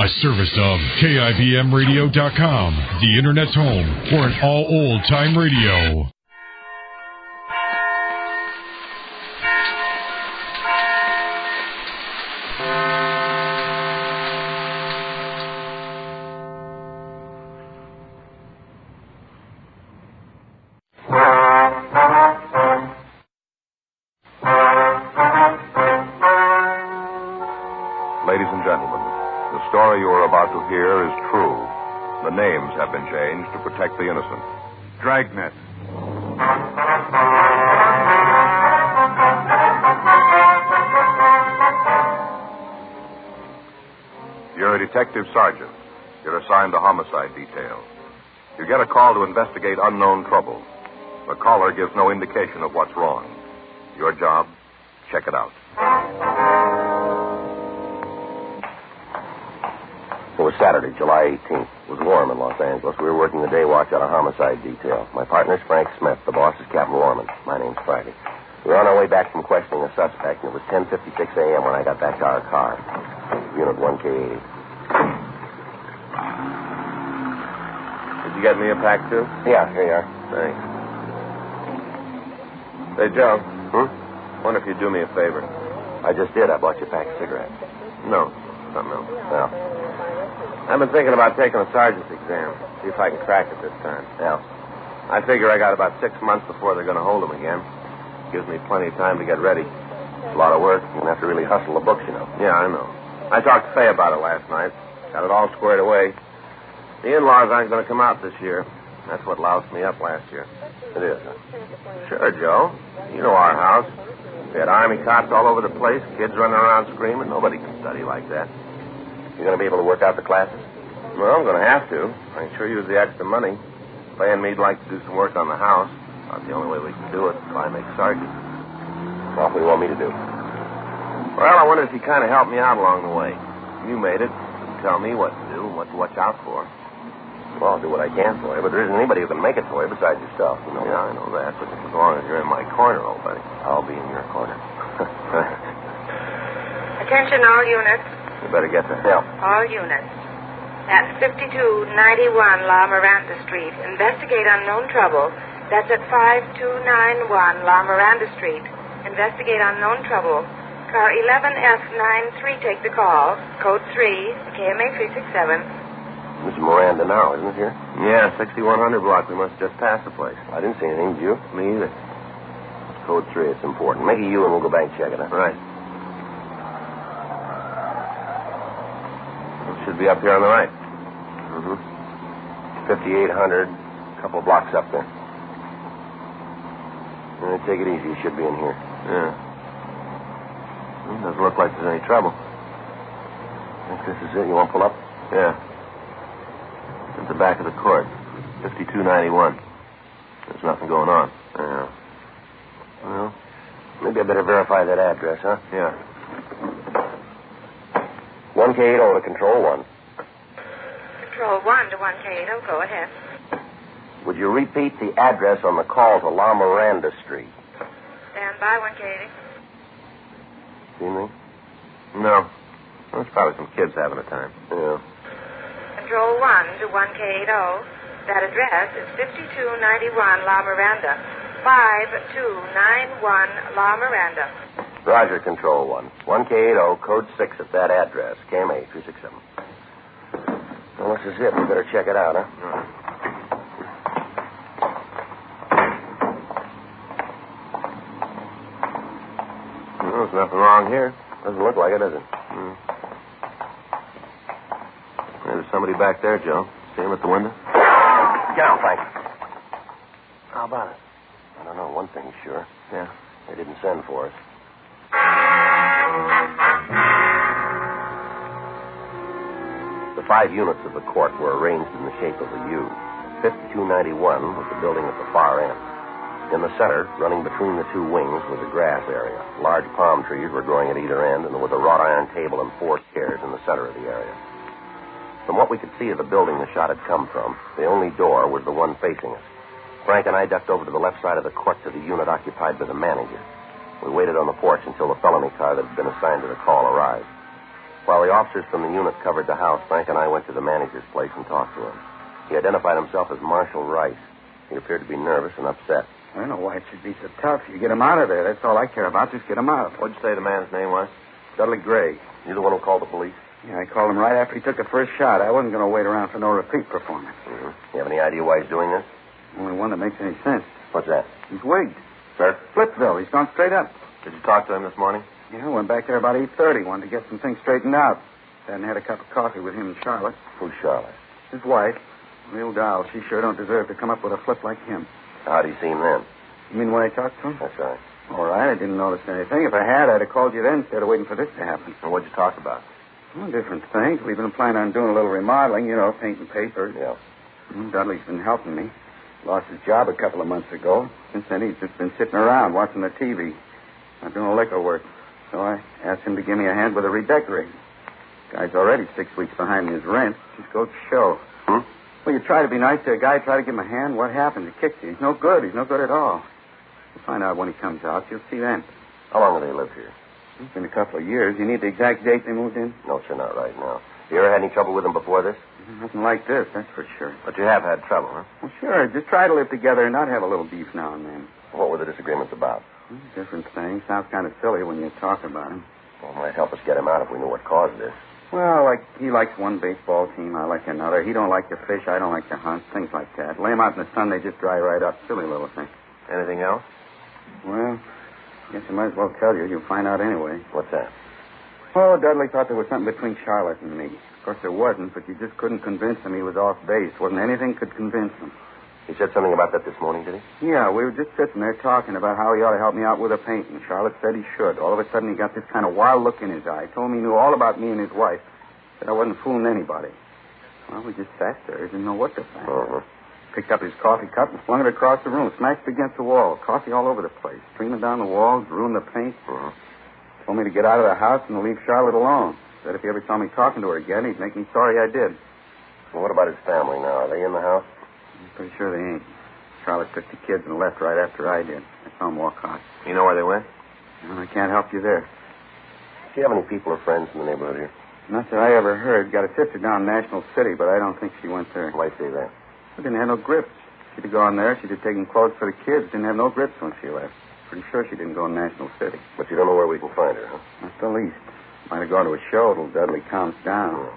A service of KIBMradio.com, the Internet's home for an all old-time radio. Ladies and gentlemen, the story you are about to hear is true. The names have been changed to protect the innocent. Dragnet. You're a detective sergeant. You're assigned to homicide detail. You get a call to investigate unknown trouble. The caller gives no indication of what's wrong. Your job, check it out. It was Saturday, July 18th. It was warm in Los Angeles. We were working the day watch out of homicide detail. My partner's Frank Smith. The boss is Captain Lorman. My name's Friday. We were on our way back from questioning a suspect, and it was 10:56 a.m. when I got back to our car. Unit 1K8. Did you get me a pack, too? Yeah, here you are. Thanks. Hey, Joe. Wonder if you'd do me a favor. I just did. I bought you a pack of cigarettes. No, something else. Yeah. I've been thinking about taking a sergeant's exam. See if I can crack it this time. Yeah. I figure I got about 6 months before they're going to hold him again. Gives me plenty of time to get ready. It's a lot of work. You're going to have to really hustle the books, you know. Yeah, I know. I talked to Faye about it last night. Got it all squared away. The in-laws aren't going to come out this year. That's what loused me up last year. It is, huh? Sure, Joe. You know our house. We had army cops all over the place, kids running around screaming. Nobody can study like that. You're going to be able to work out the classes? Well, I'm going to have to. I can sure use the extra money. Faye and me'd like to do some work on the house. About the only way we can do it if I make sergeant. What do you want me to do? Well, I wonder if you kind of help me out along the way. You made it. Tell me what to do and what to watch out for. Well, I'll do what I can for you, but there isn't anybody who can make it for you besides yourself. You know? Yeah, I know that, but as long as you're in my corner, old buddy. I'll be in your corner. Attention all units. You better get there. Yeah. All units. At 5291 La Miranda Street. Investigate unknown trouble. That's at 5291 La Miranda Street. Investigate unknown trouble. Car 11F93, take the call. Code 3, KMA 367. This is Miranda now, isn't it here? Yeah, 6100 block. We must just pass the place. I didn't see anything, did you? Me either. Code 3, it's important. Make it you and we'll go back and check it out. Right. It should be up here on the right. 5800, a couple of blocks up there. Take it easy. You should be in here. Yeah. It doesn't look like there's any trouble. Think this is it? You want to pull up? Yeah. At the back of the court. 5291. There's nothing going on. Yeah. Well, maybe I better verify that address, huh? Yeah. 1K80 to Control 1. Control 1 to 1K80. Go ahead. Would you repeat the address on the call to La Miranda Street? Stand by 1K80. See anything? No. Well, it's probably some kids having a time. Yeah. Control 1 to 1K80. That address is 5291 La Miranda. 5291 La Miranda. Roger, Control 1. 1K80, code 6 at that address. KMA 367. Well, this is it. We better check it out, huh? Well, there's nothing wrong here. Doesn't look like it, does it? There's somebody back there, Joe. See him at the window? Get down, Frank. How about it? I don't know. One thing's sure. Yeah. They didn't send for us. The 5 units of the court were arranged in the shape of a U. 5291 was the building at the far end. In the center, running between the 2 wings, was a grass area. Large palm trees were growing at either end, and there was a wrought iron table and 4 chairs in the center of the area. From what we could see of the building the shot had come from, the only door was the one facing us. Frank and I ducked over to the left side of the court to the unit occupied by the manager. We waited on the porch until the felony car that had been assigned to the call arrived. While the officers from the unit covered the house, Frank and I went to the manager's place and talked to him. He identified himself as Marshal Rice. He appeared to be nervous and upset. I don't know why it should be so tough. You get him out of there. That's all I care about. Just get him out. What'd you say the man's name was? Dudley Gray. You the one who called the police? Yeah, I called him right after he took the first shot. I wasn't going to wait around for no repeat performance. Mm-hmm. You have any idea why he's doing this? Only one that makes any sense. What's that? He's wigged. Sir? Flipville. He's gone straight up. Did you talk to him this morning? Yeah, went back there about 8:30. Wanted to get some things straightened out. Hadn't had a cup of coffee with him and Charlotte. Who's Charlotte? His wife. Real doll. She sure don't deserve to come up with a flip like him. How'd he seem then? You mean when I talked to him? That's right. All right. I didn't notice anything. If I had, I'd have called you then instead of waiting for this to happen. And what'd you talk about? Well, different things. We've been planning on doing a little remodeling, painting papers. Yeah. Dudley's been helping me. Lost his job a couple of months ago. Since then, he's just been sitting around watching the TV. Not doing liquor work. So I asked him to give me a hand with a redecorating. Guy's already 6 weeks behind in his rent. Just goes to show. Well, you try to be nice to a guy, try to give him a hand. What happens? He kicks you. He's no good. He's no good at all. You'll find out when he comes out. You'll see then. How long have they lived here? It's been a couple of years. You need the exact date they moved in? No, sir, not right now. You ever had any trouble with them before this? Nothing like this, that's for sure. But you have had trouble, huh? Well, sure. Just try to live together and not have a little beef now and then. What were the disagreements about? Different things. Sounds kind of silly when you talk about him. Well, it might help us get him out if we knew what caused this. Well, like he likes one baseball team, I like another. He don't like to fish, I don't like to hunt, things like that. Lay him out in the sun, they just dry right up. Silly little thing. Anything else? Well, guess I might as well tell you. You'll find out anyway. What's that? Oh, Dudley thought there was something between Charlotte and me. Of course, there wasn't, but you just couldn't convince him he was off base. Wasn't anything could convince him. He said something about that this morning, did he? Yeah, we were just sitting there talking about how he ought to help me out with a painting. Charlotte said he should. All of a sudden, he got this kind of wild look in his eye. Told me he knew all about me and his wife. Said I wasn't fooling anybody. Well, we just sat there. Didn't know what to think. Picked up his coffee cup and flung it across the room. Smashed it against the wall. Coffee all over the place. Streaming down the walls. Ruined the paint. Told me to get out of the house and to leave Charlotte alone. Said if he ever saw me talking to her again, he'd make me sorry I did. Well, what about his family now? Are they in the house? I'm pretty sure they ain't. Charlotte took the kids and left right after I did. I saw them walk out. You know where they went? Well, I can't help you there. Do you have any people or friends in the neighborhood here? Not that I ever heard. Got a sister down in National City, but I don't think she went there. Why say that? She didn't have no grips. She'd have gone there. She'd have taken clothes for the kids. Didn't have no grips when she left. Pretty sure she didn't go to National City. But you don't know where we can find her, huh? Not the least. Might have gone to a show till Dudley calms down.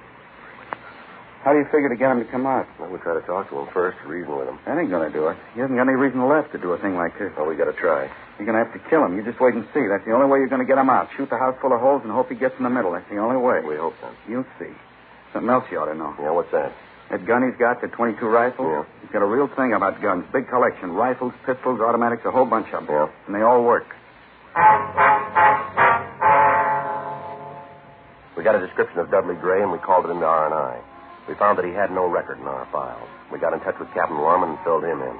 How do you figure to get him to come out? Well, we'll try to talk to him first, reason with him. That ain't going to do it. He hasn't got any reason left to do a thing like this. Well, we got to try. You're going to have to kill him. You just wait and see. That's the only way you're going to get him out. Shoot the house full of holes and hope he gets in the middle. That's the only way. We hope so. You'll see. Something else you ought to know. Yeah, what's that? That gun he's got, the .22 rifle? Yeah. He's got a real thing about guns. Big collection. Rifles, pistols, automatics, a whole bunch of them. Yeah. And they all work. We got a description of Dudley Gray, and we called it into R&I. We found that he had no record in our files. We got in touch with Captain Lorman and filled him in.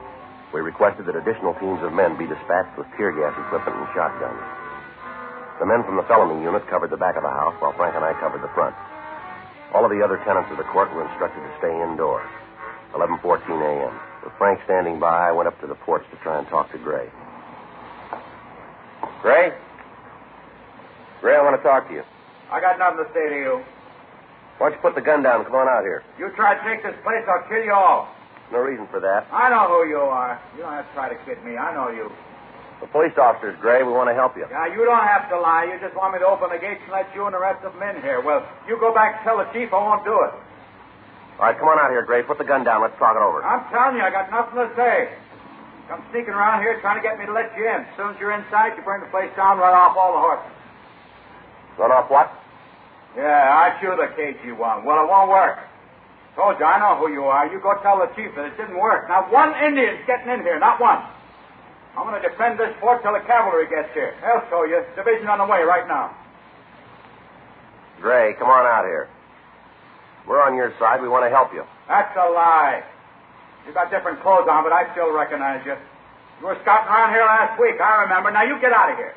We requested that additional teams of men be dispatched with tear gas equipment and shotguns. The men from the felony unit covered the back of the house, while Frank and I covered the front. All of the other tenants of the court were instructed to stay indoors. 11:14 a.m. With Frank standing by, I went up to the porch to try and talk to Gray. Gray? Gray, I want to talk to you. I got nothing to say to you. Why don't you put the gun down and come on out here? You try to take this place, I'll kill you all. No reason for that. I know who you are. You don't have to try to kid me. I know you. The police officers, Gray, we want to help you. Yeah, you don't have to lie. You just want me to open the gates and let you and the rest of them in here. Well, you go back and tell the chief I won't do it. All right, come on out here, Gray. Put the gun down. Let's talk it over. I'm telling you, I got nothing to say. Come sneaking around here trying to get me to let you in. As soon as you're inside, you bring the place down, run off all the horses. Run off what? Yeah, I chew the KG-1. Well, it won't work. Told you, I know who you are. You go tell the chief that it didn't work. Not one Indian's getting in here, not one. I'm going to defend this fort till the cavalry gets here. They'll show you. Division on the way right now. Gray, come on out here. We're on your side. We want to help you. That's a lie. You got different clothes on, but I still recognize you. You were scouting around here last week, I remember. Now you get out of here.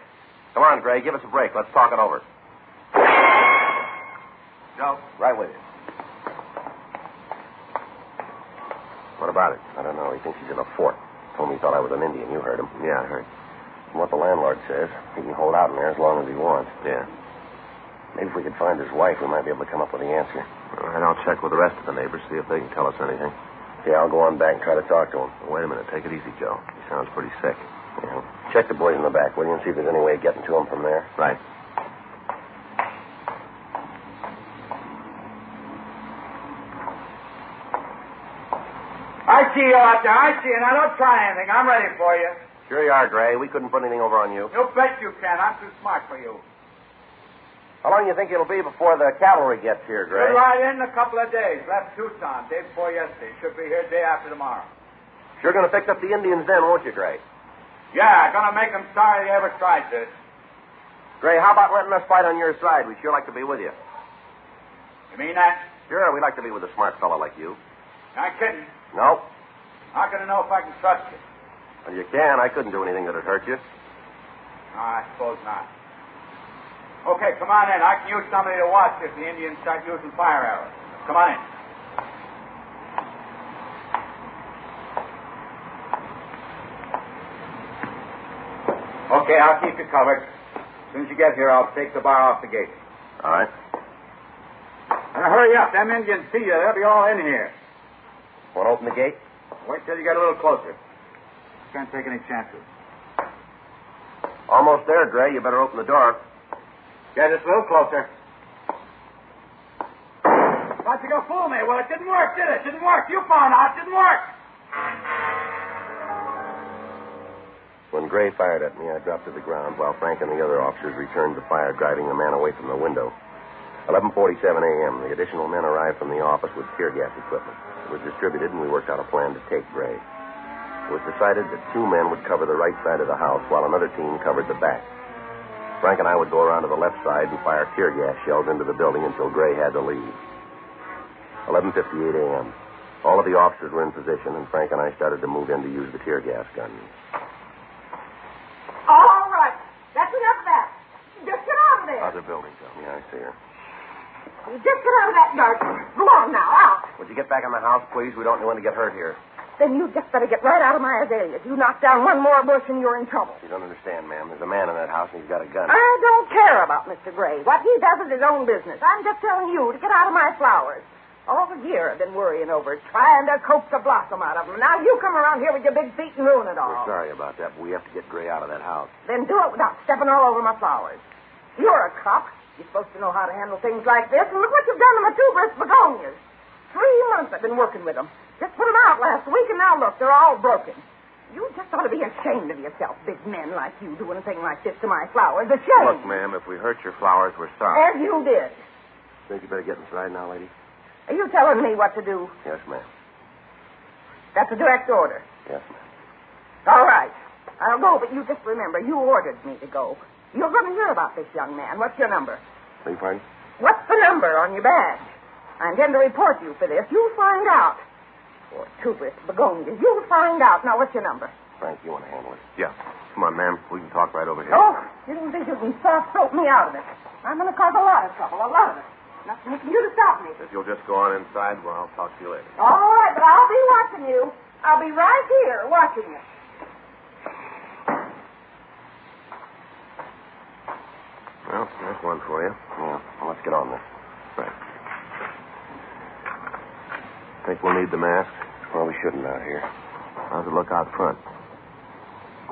Come on, Gray. Give us a break. Let's talk it over. Joe? Right with you. What about it? I don't know. He thinks he's in a fort. Told me he thought I was an Indian. You heard him. Yeah, I heard. From what the landlord says, he can hold out in there as long as he wants. Yeah. Maybe if we could find his wife, we might be able to come up with the answer. All right, I'll check with the rest of the neighbors, see if they can tell us anything. Yeah, I'll go on back and try to talk to him. Wait a minute. Take it easy, Joe. He sounds pretty sick. Yeah. Check the boys in the back, will you, and see if there's any way of getting to him from there. Right. I see you out there. I see you. Now, don't try anything. I'm ready for you. Sure you are, Gray. We couldn't put anything over on you. You bet you can. I'm too smart for you. How long do you think it'll be before the cavalry gets here, Gray? We'll ride in a couple of days. Left Tucson day before yesterday. Should be here day after tomorrow. Sure going to fix up the Indians then, won't you, Gray? Yeah, gonna make them sorry they ever tried this. Gray, how about letting us fight on your side? We'd sure like to be with you. You mean that? Sure, we'd like to be with a smart fellow like you. Not kidding. No. How can I know if I can trust you? Well, you can. I couldn't do anything that'd hurt you. No, I suppose not. Okay, come on in. I can use somebody to watch if the Indians start using fire arrows. Come on in. Okay, I'll keep you covered. As soon as you get here, I'll take the bar off the gate. All right. Now, hurry up. Them Indians see you. They'll be all in here. Want to open the gate? Wait till you get a little closer. Can't take any chances. Almost there, Gray. You better open the door. Get us a little closer. Thought you gonna fool me. Well, it didn't work, did it? Didn't work. You found out. Didn't work. When Gray fired at me, I dropped to the ground while Frank and the other officers returned the fire, driving the man away from the window. 11:47 a.m., the additional men arrived from the office with tear gas equipment. It was distributed, and we worked out a plan to take Gray. It was decided that 2 men would cover the right side of the house while another team covered the back. Frank and I would go around to the left side and fire tear gas shells into the building until Gray had to leave. 11:58 a.m. All of the officers were in position, and Frank and I started to move in to use the tear gas guns. All right. That's enough of that. Just get out of there. Other building, Tom. Yeah, I see her. Just get out of that garden. Go on now, out. Would you get back in the house, please? We don't want to get hurt here. Then you just better get right out of my azaleas. You knock down one more bush and you're in trouble. You don't understand, ma'am. There's a man in that house and he's got a gun. I don't care about Mr. Gray. What he does is his own business. I'm just telling you to get out of my flowers. All the year I've been worrying over it, trying to coax a blossom out of them. Now you come around here with your big feet and ruin it all. We're sorry about that, but we have to get Gray out of that house. Then do it without stepping all over my flowers. You're a cop. You're supposed to know how to handle things like this. And look what you've done to my tuberous begonias. 3 months I've been working with them. Just put them out last week, and now look, they're all broken. You just ought to be ashamed of yourself, big men like you doing a thing like this to my flowers. Ashamed. Look, ma'am, if we hurt your flowers, we're sorry. As you did. Think you better get inside now, lady? Are you telling me what to do? Yes, ma'am. That's a direct order. Yes, ma'am. All right. I'll go, but you just remember, you ordered me to go. You're going to hear about this young man. What's your number? Beg your pardon? What's the number on your badge? I intend to report you for this. You'll find out. Poor tuberous begonias. You'll find out. Now, what's your number? Frank, you want to handle it? Yeah. Come on, ma'am. We can talk right over here. Oh, you don't think you can soft-throat me out of it. I'm going to cause a lot of trouble, a lot of it. Nothing for you to stop me. If you'll just go on inside, well, I'll talk to you later. All right, but I'll be watching you. I'll be right here watching you. Well, there's one for you. Yeah. Well, let's get on this. Right. Think we'll need the mask? Well, we shouldn't out here. How's it look out front?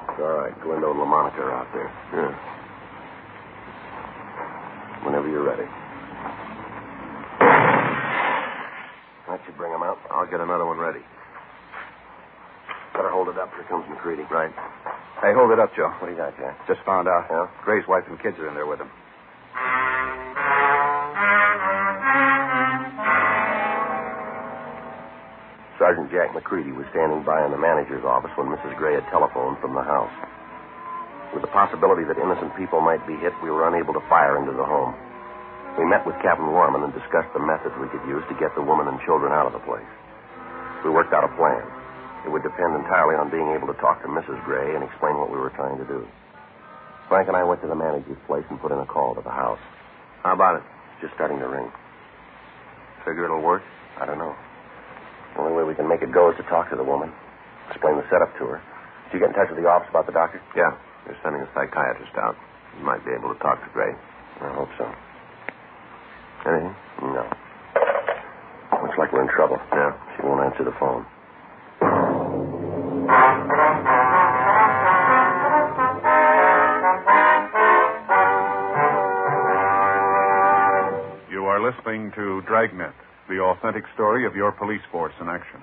It's all right. Glendo and LaMonica are out there. Yeah. Whenever you're ready. That should bring them out. I'll get another one ready. Better hold it up. Here comes McCready. Right. Hey, hold it up, Joe. What do you got, Jack? Just found out. Yeah? Gray's wife and kids are in there with him. Sergeant Jack McCready was standing by in the manager's office when Mrs. Gray had telephoned from the house. With the possibility that innocent people might be hit, we were unable to fire into the home. We met with Captain Warman and discussed the methods we could use to get the woman and children out of the place. We worked out a plan. It would depend entirely on being able to talk to Mrs. Gray and explain what we were trying to do. Frank and I went to the manager's place and put in a call to the house. How about it? Just starting to ring. Figure it'll work? I don't know. The only way we can make it go is to talk to the woman, explain the setup to her. Did you get in touch with the office about the doctor? Yeah. They're sending a psychiatrist out. He might be able to talk to Gray. I hope so. Anything? No. Looks like we're in trouble. Yeah. She won't answer the phone. You are listening to Dragnet, the authentic story of your police force in action.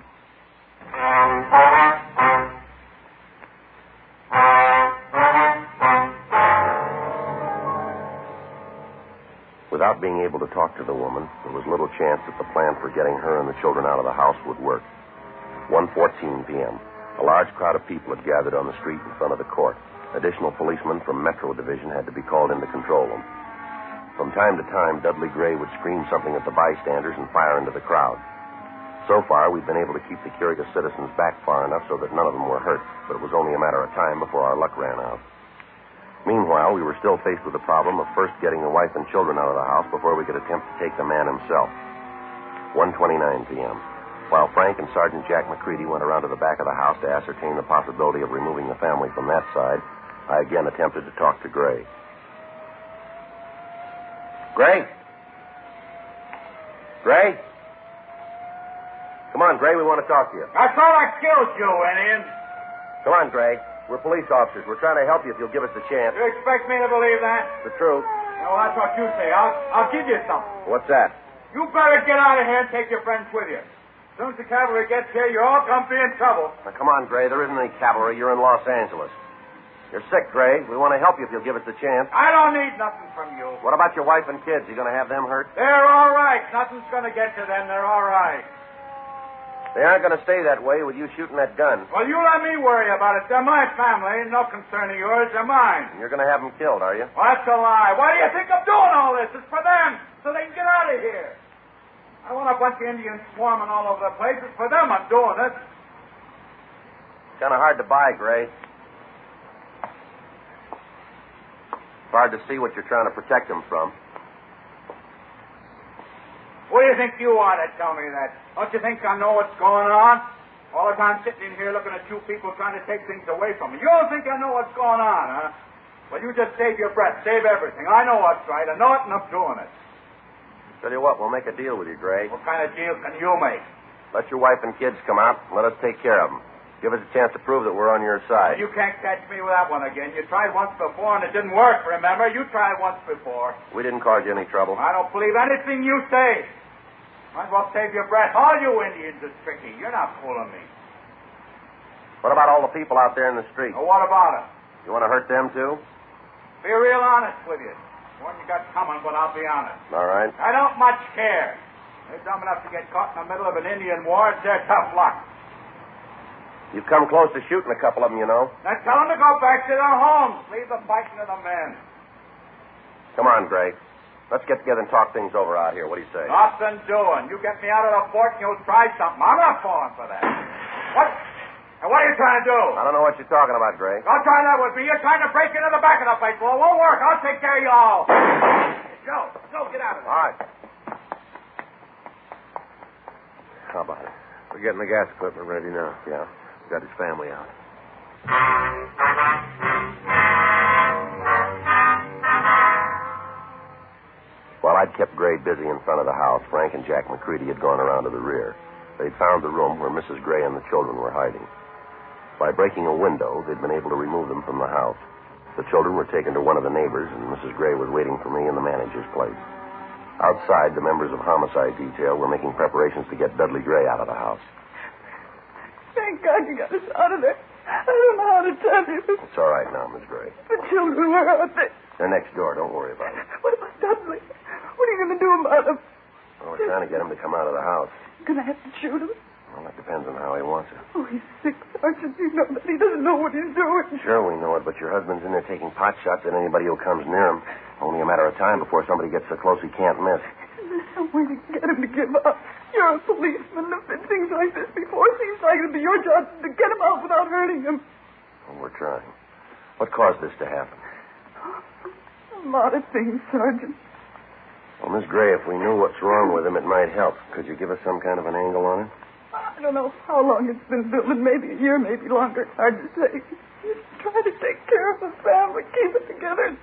Without being able to talk to the woman, there was little chance that the plan for getting her and the children out of the house would work. 1:14 p.m. A large crowd of people had gathered on the street in front of the court. Additional policemen from Metro Division had to be called in to control them. From time to time, Dudley Gray would scream something at the bystanders and fire into the crowd. So far, we'd been able to keep the curious citizens back far enough so that none of them were hurt, but it was only a matter of time before our luck ran out. Meanwhile, we were still faced with the problem of first getting the wife and children out of the house before we could attempt to take the man himself. 1:29 p.m. While Frank and Sergeant Jack McCready went around to the back of the house to ascertain the possibility of removing the family from that side, I again attempted to talk to Gray. Gray? Gray? Come on, Gray, we want to talk to you. I thought I killed you, Indian. Come on, Gray. We're police officers. We're trying to help you if you'll give us a chance. You expect me to believe that? The truth. Well, that's what you say. I'll give you something. What's that? You better get out of here and take your friends with you. As soon as the cavalry gets here, you're all going to be in trouble. Now, come on, Gray. There isn't any cavalry. You're in Los Angeles. You're sick, Gray. We want to help you if you'll give us a chance. I don't need nothing from you. What about your wife and kids? You going to have them hurt? They're all right. Nothing's going to get to them. They're all right. They aren't going to stay that way with you shooting that gun. Well, you let me worry about it. They're my family. No concern of yours. They're mine. And you're going to have them killed, are you? Well, that's a lie. Why do you think I'm doing all this? It's for them, so they can get out of here. I want a bunch of Indians swarming all over the place. It's for them I'm doing it. It's kind of hard to buy, Gray. It's hard to see what you're trying to protect them from. What do you think you are to tell me that? Don't you think I know what's going on? All the time sitting in here looking at you people trying to take things away from me. You don't think I know what's going on, huh? Well, you just save your breath. Save everything. I know what's right. I know it, and I'm doing it. Tell you what, we'll make a deal with you, Gray. What kind of deal can you make? Let your wife and kids come out and let us take care of them. Give us a chance to prove that we're on your side. You can't catch me with that one again. You tried once before, and it didn't work, remember? You tried once before. We didn't cause you any trouble. I don't believe anything you say. Might as well save your breath. All you Indians are tricky. You're not fooling me. What about all the people out there in the street? Well, what about them? You want to hurt them, too? Be real honest with you. What you got coming, but I'll be honest. All right. I don't much care. They're dumb enough to get caught in the middle of an Indian war. It's their tough luck. You've come close to shooting a couple of them, you know. Now tell them to go back to their homes. Leave the fighting to the men. Come on, Gray. Let's get together and talk things over out here. What do you say? Nothing doing. You get me out of the fort and you'll try something. I'm not falling for that. What? And what are you trying to do? I don't know what you're talking about, Gray. Don't try that with me. You're trying to break into the back of the place. Well, it won't work. I'll take care of you all. Joe, get out of there. All right. How about it? We're getting the gas equipment ready now. Yeah. We got his family out. While I'd kept Gray busy in front of the house, Frank and Jack McCready had gone around to the rear. They'd found the room where Mrs. Gray and the children were hiding. By breaking a window, they'd been able to remove them from the house. The children were taken to one of the neighbors, and Mrs. Gray was waiting for me in the manager's place. Outside, the members of Homicide Detail were making preparations to get Dudley Gray out of the house. Thank God you got us out of there. I don't know how to tell you. It's all right now, Miss Gray. The children were out there. They're next door. Don't worry about it. What about Dudley? What are you going to do about him? Well, we're trying to get him to come out of the house. Going to have to shoot him? Well, that depends on how he wants it. Oh, he's sick, Sergeant. You know that. He doesn't know what he's doing. Sure, we know it, but your husband's in there taking pot shots at anybody who comes near him. Only a matter of time before somebody gets so close he can't miss. There's some way to get him to give up. You're a policeman. There's been things like this before. It seems like it'd be your job to get him out without hurting him. Well, we're trying. What caused this to happen? A lot of things, Sergeant. Well, Miss Gray, if we knew what's wrong with him, it might help. Could you give us some kind of an angle on it? I don't know how long it's been building. Maybe a year, maybe longer. It's hard to say. He's trying to take care of the family, keep it together.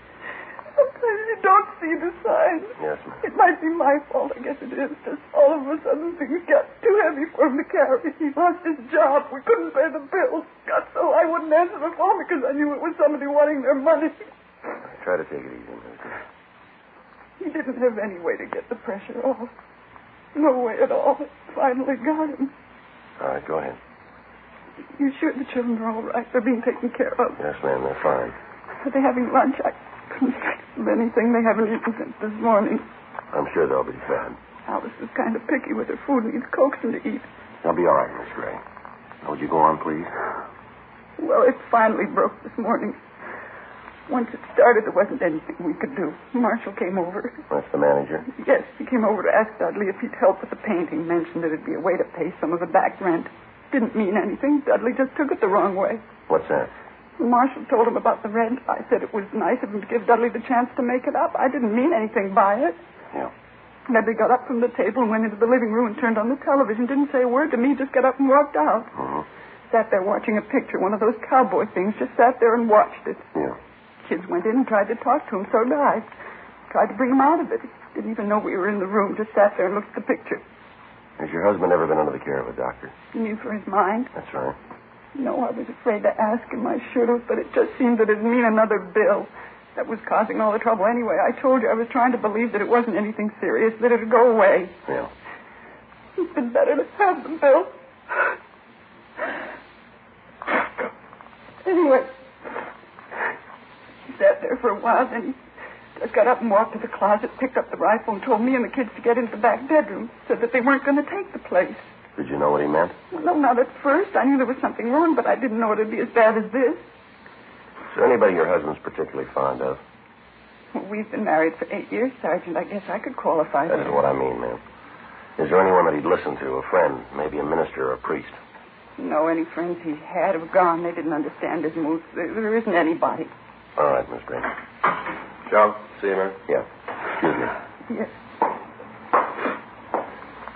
Sometimes you don't see the signs. Yes, ma'am. It might be my fault. I guess it is. Just all of a sudden things got too heavy for him to carry. He lost his job. We couldn't pay the bills. Got so I wouldn't answer the phone because I knew it was somebody wanting their money. Try to take it easy, mister. He didn't have any way to get the pressure off. No way at all. It finally got him. All right, go ahead. You sure the children are all right? They're being taken care of. Yes, ma'am, they're fine. Are they having lunch? I couldn't fix them anything. They haven't eaten since this morning. I'm sure they'll be fed. Alice is kind of picky with her food and needs coaxing to eat. They'll be all right, Miss Gray. Now, would you go on, please? Well, it finally broke this morning. Once it started, there wasn't anything we could do. Marshall came over. That's the manager? Yes, he came over to ask Dudley if he'd help with the painting. Mentioned that it'd be a way to pay some of the back rent. Didn't mean anything. Dudley just took it the wrong way. What's that? Marshall told him about the rent. I said it was nice of him to give Dudley the chance to make it up. I didn't mean anything by it. Yeah. Dudley got up from the table and went into the living room and turned on the television. Didn't say a word to me, just got up and walked out. Mm-hmm. Sat there watching a picture, one of those cowboy things. Just sat there and watched it. Yeah. Kids went in and tried to talk to him, so did I. Tried to bring him out of it. Didn't even know we were in the room. Just sat there and looked at the picture. Has your husband ever been under the care of a doctor? You mean for his mind? That's right. No, I was afraid to ask him. I should have, but it just seemed that it'd mean another bill. That was causing all the trouble anyway. I told you I was trying to believe that it wasn't anything serious, that it'd go away. Yeah. It's been better to have the bill. Anyway, he sat there for a while, then he just got up and walked to the closet, picked up the rifle, and told me and the kids to get into the back bedroom. Said that they weren't going to take the place. Did you know what he meant? Well, no, not at first. I knew there was something wrong, but I didn't know it'd be as bad as this. Is there anybody your husband's particularly fond of? Well, we've been married for 8 years, Sergeant. I guess I could qualify That for is what I mean, ma'am. Is there anyone that he'd listen to, a friend, maybe a minister or a priest? No, any friends he had have gone. They didn't understand his moods. There isn't anybody. All right, Miss Gray. Joe, see you, man. Yeah. Excuse me. Yes.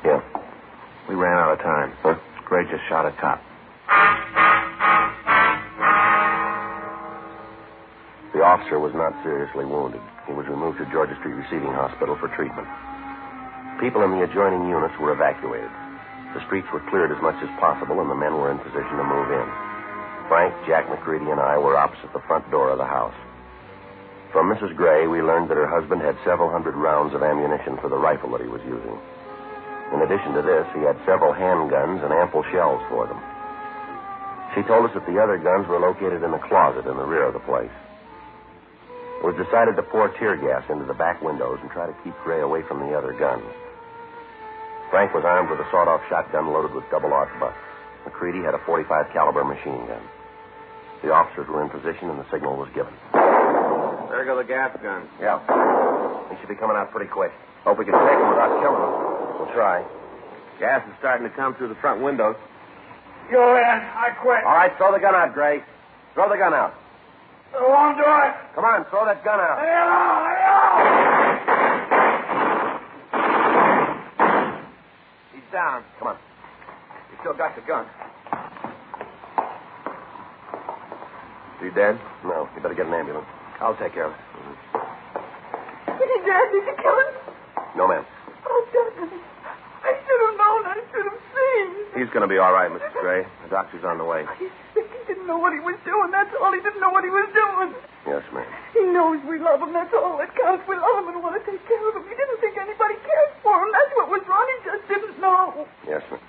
Yeah. We ran out of time. Huh? Gray just shot a cop. The officer was not seriously wounded. He was removed to Georgia Street Receiving Hospital for treatment. People in the adjoining units were evacuated. The streets were cleared as much as possible, and the men were in position to move in. Frank, Jack McCready, and I were opposite the front door of the house. From Mrs. Gray, we learned that her husband had several hundred rounds of ammunition for the rifle that he was using. In addition to this, he had several handguns and ample shells for them. She told us that the other guns were located in the closet in the rear of the place. It was decided to pour tear gas into the back windows and try to keep Gray away from the other guns. Frank was armed with a sawed-off shotgun loaded with double-arc butts. McCready had a .45 caliber machine gun. The officers were in position and the signal was given. There go the gas guns. Yeah. They should be coming out pretty quick. Hope we can take them without killing them. We'll try. Gas is starting to come through the front windows. Go in. I quit. All right, throw the gun out, Gray. Throw the gun out. I won't do it. Come on, throw that gun out. Leave it alone. Leave it alone. He's down. Come on. You still got the gun. Is he dead? No. You better get an ambulance. I'll take care of it. Is he dead? Did you kill him? No, ma'am. Oh, Dudley. I should have known. I should have seen. He's going to be all right, Mrs. Gray. The doctor's on the way. He's sick. He didn't know what he was doing. That's all. He didn't know what he was doing. Yes, ma'am. He knows we love him. That's all that counts. We love him and want to take care of him. He didn't think anybody cared for him. That's what was wrong. He just didn't know. Yes, ma'am.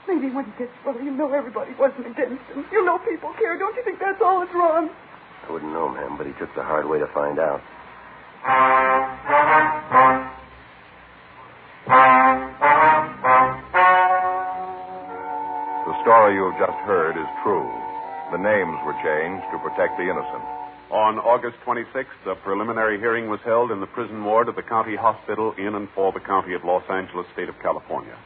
Maybe when he gets well, you know everybody wasn't against him. You know people care. Don't you think that's all that's wrong? I wouldn't know, ma'am, but he took the hard way to find out. The story you have just heard is true. The names were changed to protect the innocent. On August 26th, a preliminary hearing was held in the prison ward of the county hospital in and for the county of Los Angeles, state of California.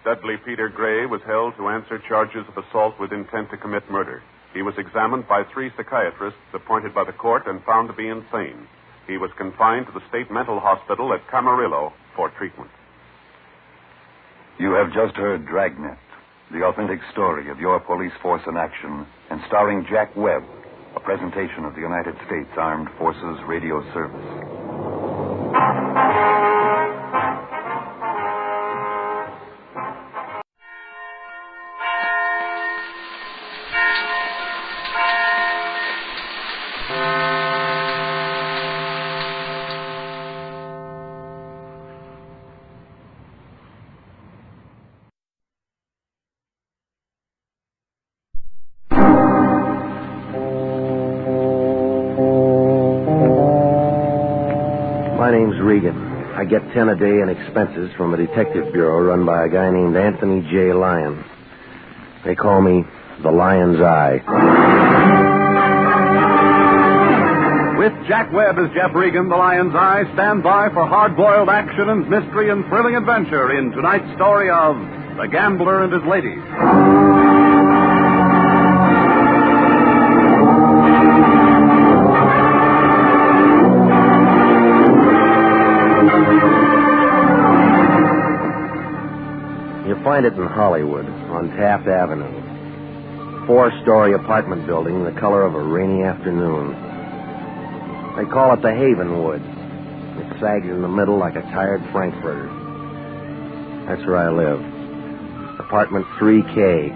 Dudley Peter Gray was held to answer charges of assault with intent to commit murder. He was examined by 3 psychiatrists appointed by the court and found to be insane. He was confined to the state mental hospital at Camarillo for treatment. You have just heard Dragnet, the authentic story of your police force in action, and starring Jack Webb, a presentation of the United States Armed Forces Radio Service. My name's Regan. I get 10 a day in expenses from a detective bureau run by a guy named Anthony J. Lyon. They call me the Lion's Eye. With Jack Webb as Jeff Regan, the Lion's Eye, stand by for hard-boiled action and mystery and thrilling adventure in tonight's story of The Gambler and His Lady. You find it in Hollywood, on Taft Avenue. 4-story apartment building, the color of a rainy afternoon. They call it the Havenwood. It sags in the middle like a tired frankfurter. That's where I live. Apartment 3K.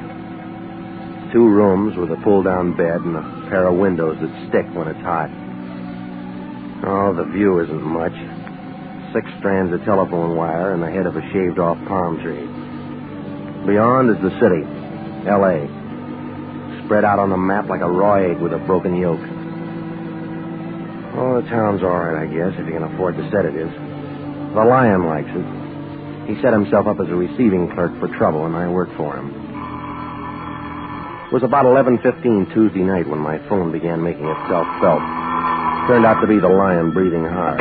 2 rooms with a pull-down bed and a pair of windows that stick when it's hot. Oh, the view isn't much. 6 strands of telephone wire and the head of a shaved-off palm tree. Beyond is the city, L.A., spread out on the map like a raw egg with a broken yolk. Oh, the town's all right, I guess, if you can afford to set it is. The Lion likes it. He set himself up as a receiving clerk for trouble, and I worked for him. It was about 11:15 Tuesday night when my phone began making itself felt. Turned out to be the Lion breathing hard.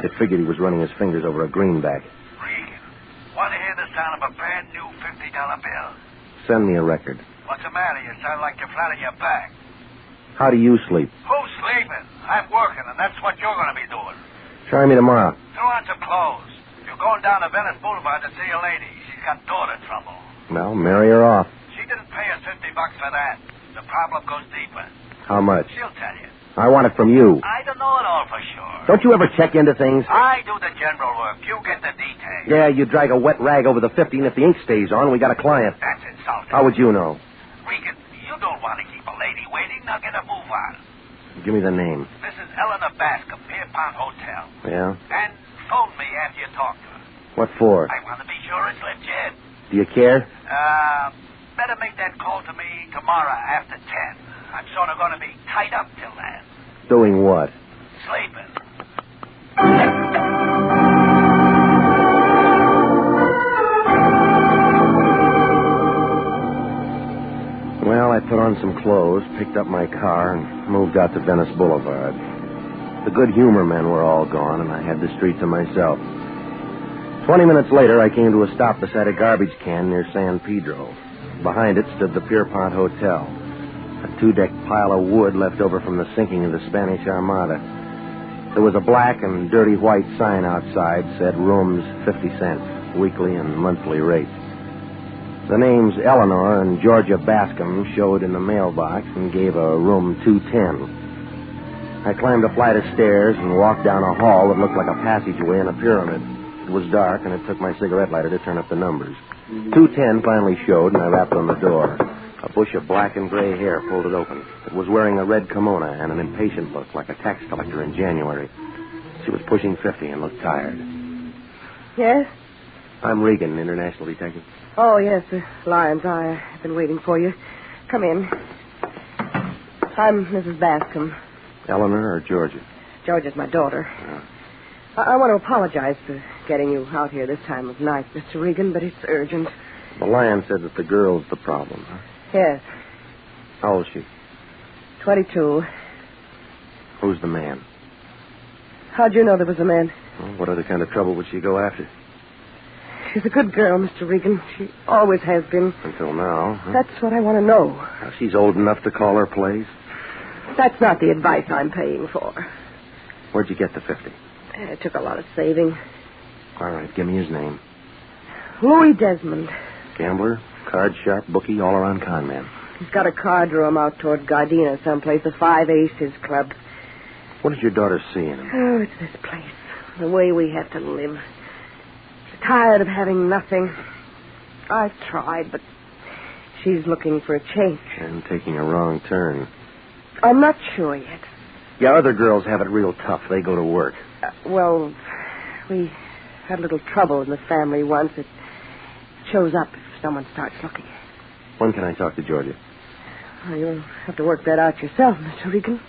It figured he was running his fingers over a greenback. Regan, want to hear the sound of a brand new $50 bill? Send me a record. What's the matter? You sound like you're flat on your back. How do you sleep? Who's sleeping? I'm working, and that's what you're going to be doing. Try me tomorrow. Throw on some clothes. You're going down to Venice Boulevard to see a lady. She's got daughter trouble. Well, marry her off. She didn't pay us $50 for that. The problem goes deeper. How much? She'll tell you. I want it from you. I don't know it all for sure. Don't you ever check into things? I do the general work. You get the details. Yeah, you drag a wet rag over the 50, and if the ink stays on, we got a client. That's insulting. How would you know? Regan, you don't want to keep a lady waiting. Now get a move on. Give me the name. Mrs. Eleanor Bascom, Pierpont Hotel. Yeah? And phone me after you talk to her. What for? I want to be sure it's legit. Do you care? Better make that call to me tomorrow after 10. I'm sort of going to be tied up till then. Doing what? Sleeping. Well, I put on some clothes, picked up my car, and moved out to Venice Boulevard. The good humor men were all gone, and I had the street to myself. 20 minutes later, I came to a stop beside a garbage can near San Pedro. Behind it stood the Pierpont Hotel, a 2-deck pile of wood left over from the sinking of the Spanish Armada. There was a black and dirty white sign outside, said rooms 50 cents, weekly and monthly rates. The names Eleanor and Georgia Bascom showed in the mailbox and gave a room 210. I climbed a flight of stairs and walked down a hall that looked like a passageway in a pyramid. It was dark, and it took my cigarette lighter to turn up the numbers. 210 finally showed, and I rapped on the door. A bush of black and gray hair pulled it open. It was wearing a red kimono and an impatient look, like a tax collector in January. She was pushing 50 and looked tired. Yes? I'm Regan, international detective. Oh, yes, Lion's Eye. I've been waiting for you. Come in. I'm Mrs. Bascom. Eleanor or Georgia? Georgia's my daughter. I want to apologize for getting you out here this time of night, Mr. Regan, but it's urgent. The Lion said that the girl's the problem, huh? Yes. How old is she? 22. Who's the man? How'd you know there was a man? Well, what other kind of trouble would she go after? She's a good girl, Mr. Regan. She always has been. Until now, huh? That's what I want to know. Now, she's old enough to call her place. That's not the advice I'm paying for. Where'd you get the 50? It took a lot of saving. All right, give me his name. Louis Desmond. Gambler? Card sharp, bookie, all-around con man. He's got a card room out toward Gardena someplace, the Five Aces Club. What did your daughter see in him? Oh, it's this place. The way we have to live. She's tired of having nothing. I've tried, but she's looking for a change. And taking a wrong turn. I'm not sure yet. Yeah, other girls have it real tough. They go to work. Well, we had a little trouble in the family once. It shows up if someone starts looking. When can I talk to Georgia? Well, you'll have to work that out yourself, Mr. Regan.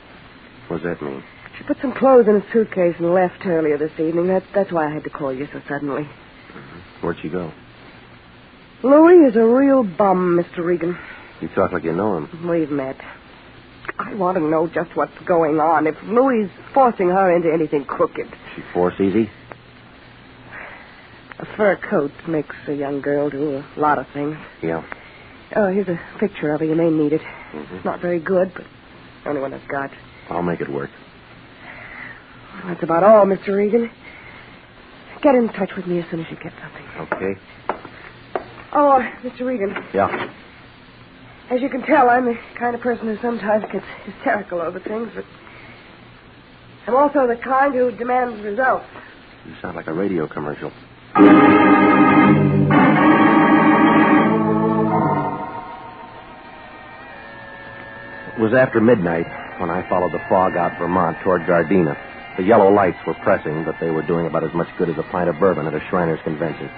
What does that mean? She put some clothes in a suitcase and left earlier this evening. That's why I had to call you so suddenly. Mm-hmm. Where'd she go? Louis is a real bum, Mr. Regan. You talk like you know him. We've met. I want to know just what's going on. If Louis is forcing her into anything crooked. She force easy? A fur coat makes a young girl do a lot of things. Yeah. Oh, here's a picture of her. You may need it. Mm-hmm. It's not very good, but the only one I've got. I'll make it work. Well, that's about all, Mr. Regan. Get in touch with me as soon as you get something. Okay. Oh, Mr. Regan. Yeah. As you can tell, I'm the kind of person who sometimes gets hysterical over things, but I'm also the kind who demands results. You sound like a radio commercial. It was after midnight when I followed the fog out Vermont toward Gardena. The yellow lights were pressing, but they were doing about as much good as a pint of bourbon at a Shriners convention.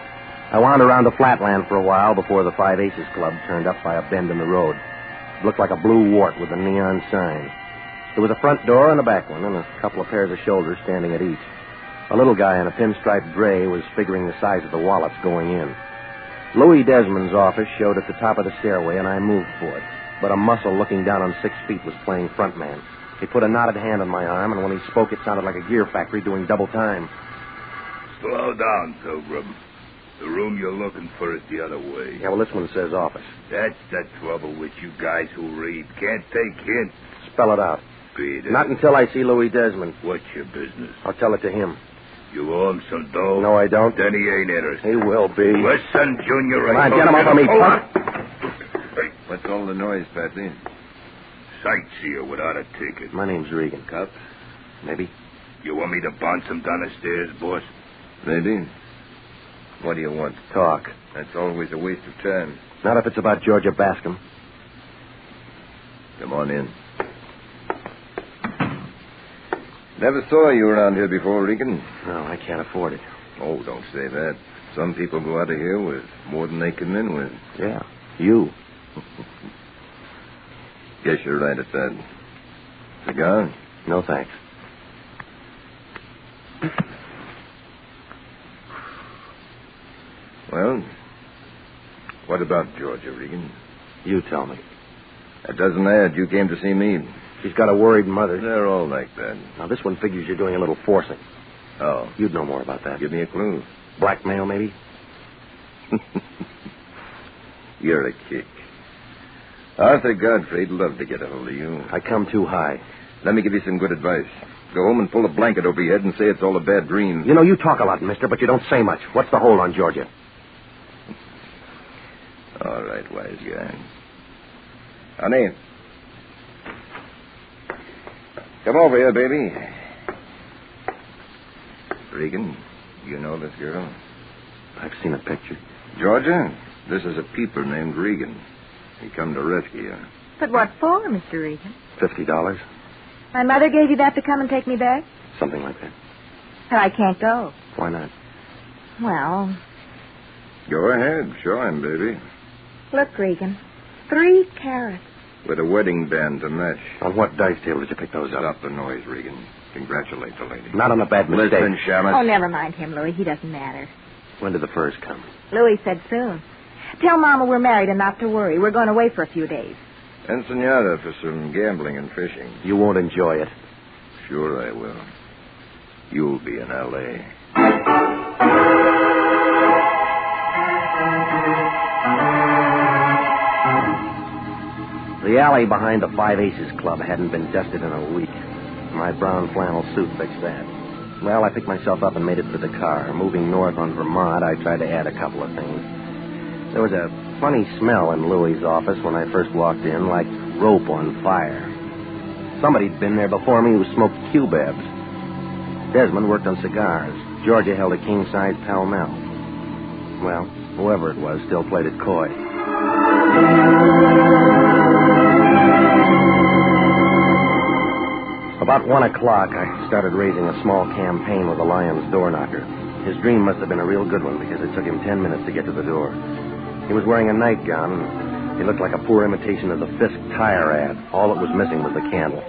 I wound around the flatland for a while before the Five Aces Club turned up by a bend in the road. It looked like a blue wart with a neon sign. There was a front door and a back one, and a couple of pairs of shoulders standing at each. A little guy in a pinstriped gray was figuring the size of the wallets going in. Louis Desmond's office showed at the top of the stairway, and I moved for it. But a muscle looking down on 6 feet was playing frontman. He put a knotted hand on my arm, and when he spoke, it sounded like a gear factory doing double time. Slow down, Pilgrim. The room you're looking for is the other way. Yeah, well, this one says office. That's the trouble with you guys who read. Can't take hints. Spell it out. Beat it. Not until I see Louis Desmond. What's your business? I'll tell it to him. You owe him some dough? No, I don't. Then he ain't interested. He will be. Listen, Junior. Come on, get him off of me, punk. Hey. What's all the noise, Patsy? Sightseer without a ticket. My name's Regan. Cops? Maybe. You want me to bounce him down the stairs, boss? Maybe. What do you want? Talk. That's always a waste of time. Not if it's about Georgia Bascom. Come on in. Never saw you around here before, Regan. No, I can't afford it. Oh, don't say that. Some people go out of here with more than they come in with. Yeah, you. Guess you're right at that. Cigar? No, thanks. Well, what about Georgia, Regan? You tell me. That doesn't add. You came to see me. She's got a worried mother. They're all like that. Now, this one figures you're doing a little forcing. Oh. You'd know more about that. Give me a clue. Blackmail, maybe? You're a kick. Arthur Godfrey'd love to get a hold of you. I come too high. Let me give you some good advice. Go home and pull a blanket over your head and say it's all a bad dream. You know, you talk a lot, mister, but you don't say much. What's the hold on Georgia? All right, wise guy. Honey. Come over here, baby. Regan, you know this girl? I've seen a picture. Georgia, this is a peeper named Regan. He come to rescue you. But what for, Mr. Regan? $50. My mother gave you that to come and take me back? Something like that. Well, I can't go. Why not? Well... Go ahead. Show him, baby. Look, Regan. 3 carats. With a wedding band to match. On what dice table did you pick those up? Stop the noise, Regan. Congratulate the lady. Not on a bad mistake. Listen, Shamus. Oh, never mind him, Louis. He doesn't matter. When did the furs come? Louis said soon. Tell Mama we're married and not to worry. We're going away for a few days. Ensenada for some gambling and fishing. You won't enjoy it. Sure I will. You'll be in L.A. The alley behind the Five Aces Club hadn't been dusted in a week. My brown flannel suit fixed that. Well, I picked myself up and made it to the car. Moving north on Vermont, I tried to add a couple of things. There was a Funny smell in Louie's office when I first walked in, like rope on fire. Somebody'd been there before me who smoked Q-Babs. Desmond worked on cigars. Georgia held a king-size Pall-Mall. Well, whoever it was still played it coy. About 1 o'clock, I started raising a small campaign with the Lion's door knocker. His dream must have been a real good one because it took him 10 minutes to get to the door. He was wearing a nightgown, and he looked like a poor imitation of the Fisk tire ad. All that was missing was the candle.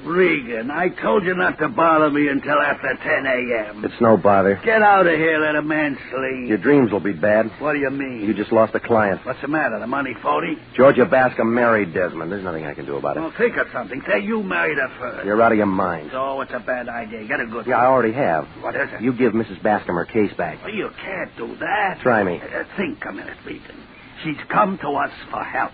Regan, I told you not to bother me until after 10 a.m. It's no bother. Get out of here, let a man sleep. Your dreams will be bad. What do you mean? You just lost a client. What's the matter? The money phony? Georgia Bascom married Desmond. There's nothing I can do about it. Well, think of something. Say you married her first. You're out of your mind. So it's a bad idea. Get a good one. Yeah, I already have. What is it? You give Mrs. Bascom her case back. Well, you can't do that. Try me. Think a minute, Regan. She's come to us for help.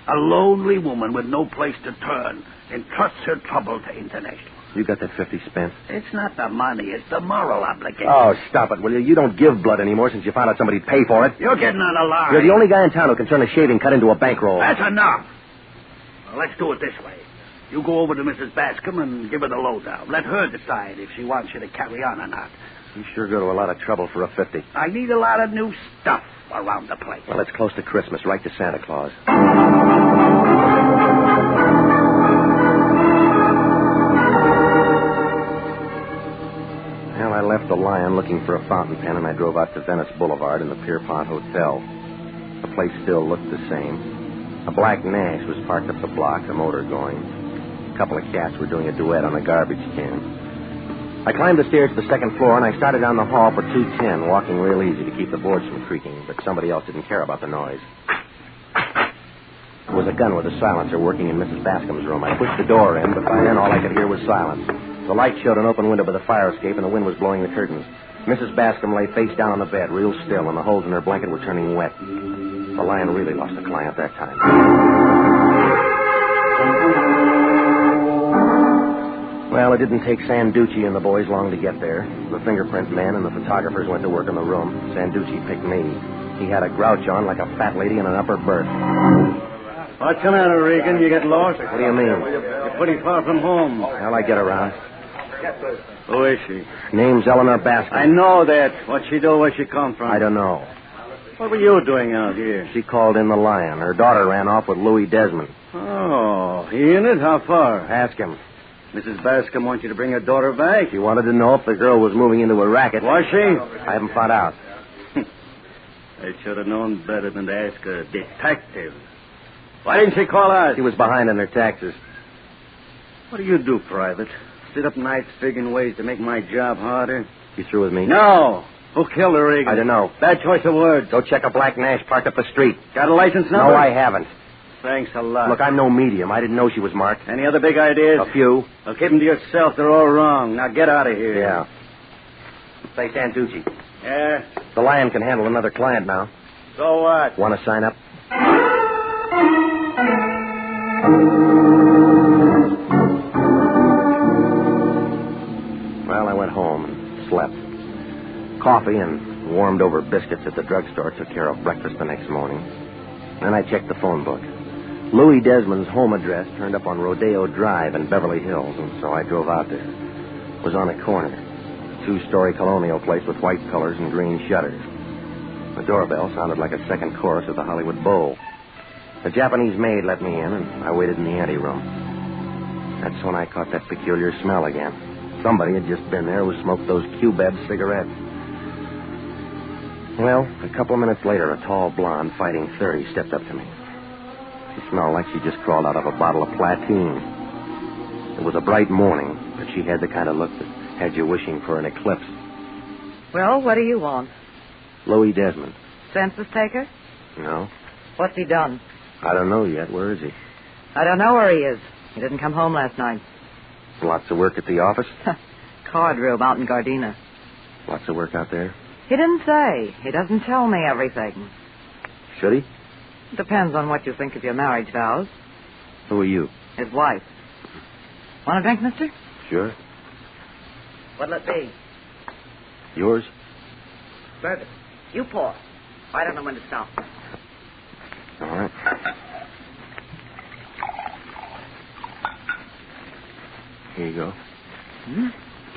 A lonely woman with no place to turn entrusts her trouble to international. You got that 50 spent? It's not the money. It's the moral obligation. Oh, stop it, will you? You don't give blood anymore since you found out somebody'd pay for it. You're getting on a line. You're the only guy in town who can turn a shaving cut into a bankroll. That's enough. Well, let's do it this way. You go over to Mrs. Bascom and give her the lowdown. Let her decide if she wants you to carry on or not. You sure go to a lot of trouble for a 50. I need a lot of new stuff around the place. Well, it's close to Christmas, right to Santa Claus. Well, I left the Lion looking for a fountain pen, and I drove out to Venice Boulevard in the Pierpont Hotel. The place still looked the same. A black Nash was parked up the block, the motor going. A couple of cats were doing a duet on a garbage can. I climbed the stairs to the second floor, and I started down the hall for 210, walking real easy to keep the boards from creaking, but somebody else didn't care about the noise. There was a gun with a silencer working in Mrs. Bascom's room. I pushed the door in, but by then all I could hear was silence. The light showed an open window by the fire escape, and the wind was blowing the curtains. Mrs. Bascom lay face down on the bed, real still, and the holes in her blanket were turning wet. The Lion really lost a client that time. Well, it didn't take Sanducci and the boys long to get there. The fingerprint man and the photographers went to work in the room. Sanducci picked me. He had a grouch on like a fat lady in an upper berth. What's the matter, Regan? You get lost? What do you mean? You're pretty far from home. How'll I get around? Who is she? Name's Eleanor Bascom. I know that. What'd she do? Where'd she come from? I don't know. What were you doing out here? She called in the Lion. Her daughter ran off with Louis Desmond. Oh, he in it? How far? Ask him. Mrs. Bascom wants you to bring her daughter back. She wanted to know if the girl was moving into a racket. Was she? I haven't found out. I should have known better than to ask a detective. Why didn't she call us? She was behind on her taxes. What do you do, Private? Sit up nights figuring ways to make my job harder? You through with me? No. Who killed her, Regan? I don't know. Bad choice of words. Go check a black Nash parked up the street. Got a license number? No, I haven't. Thanks a lot. Look, I'm no medium. I didn't know she was marked. Any other big ideas? A few. Well, keep them to yourself. They're all wrong. Now get out of here. Yeah. Say, Sanducci. Yeah? The Lion can handle another client now. So what? Want to sign up? Well, I went home and slept. Coffee and warmed-over biscuits at the drugstore took care of breakfast the next morning. Then I checked the phone book. Louis Desmond's home address turned up on Rodeo Drive in Beverly Hills, and so I drove out there. It was on a corner. A 2-story colonial place with white colors and green shutters. The doorbell sounded like a second chorus of the Hollywood Bowl. The Japanese maid let me in, and I waited in the anteroom. That's when I caught that peculiar smell again. Somebody had just been there who smoked those Q-Beb cigarettes. Well, a couple of minutes later, a tall blonde fighting 30 stepped up to me. She smelled like she just crawled out of a bottle of Platine. It was a bright morning, but she had the kind of look that had you wishing for an eclipse. Well, what do you want? Louis Desmond. Census taker? No. What's he done? I don't know yet. Where is he? I don't know where he is. He didn't come home last night. Lots of work at the office? Card room out in Gardena. Lots of work out there? He didn't say. He doesn't tell me everything. Should he? Depends on what you think of your marriage vows. Who are you? His wife. Want a drink, mister? Sure. What'll it be? Yours? Bourbon. You pour. I don't know when to stop. All right. Here you go.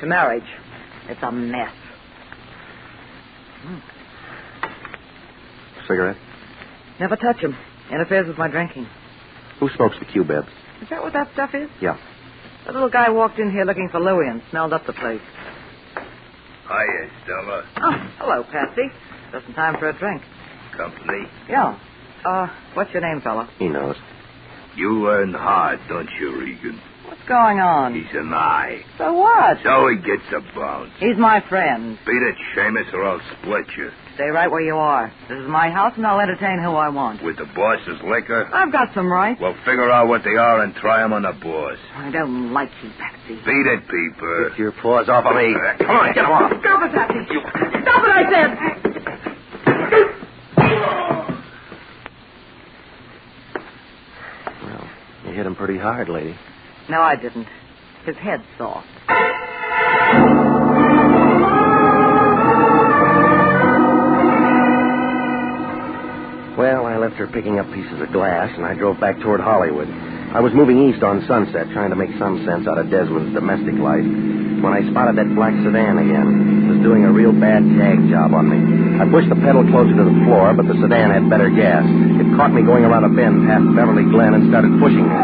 To marriage. It's a mess. Cigarette? Never touch him. Interferes with my drinking. Who smokes the Q-Beb? Is that what that stuff is? Yeah. The little guy walked in here looking for Louie and smelled up the place. Hiya, Stella. Oh, hello, Patsy. Just in time for a drink. Company? Yeah. What's your name, fella? He knows. You earn hard, don't you, Regan? What's going on? He's an eye. So what? So he gets a bounce. He's my friend. Beat it, Seamus, or I'll split you. Stay right where you are. This is my house, and I'll entertain who I want. With the boss's liquor? I've got some rights. Well, figure out what they are and try 'em on the boss. I don't like you, Patsy. Beat it, Peeper. Get your paws off of me. Come on, get him off. Stop it, Patsy. Stop it, I said. Well, you hit him pretty hard, lady. No, I didn't. His head's soft. Well, I left her picking up pieces of glass, and I drove back toward Hollywood. I was moving east on Sunset, trying to make some sense out of Desmond's domestic life, when I spotted that black sedan again. It was doing a real bad tag job on me. I pushed the pedal closer to the floor, but the sedan had better gas. It caught me going around a bend past Beverly Glen and started pushing me.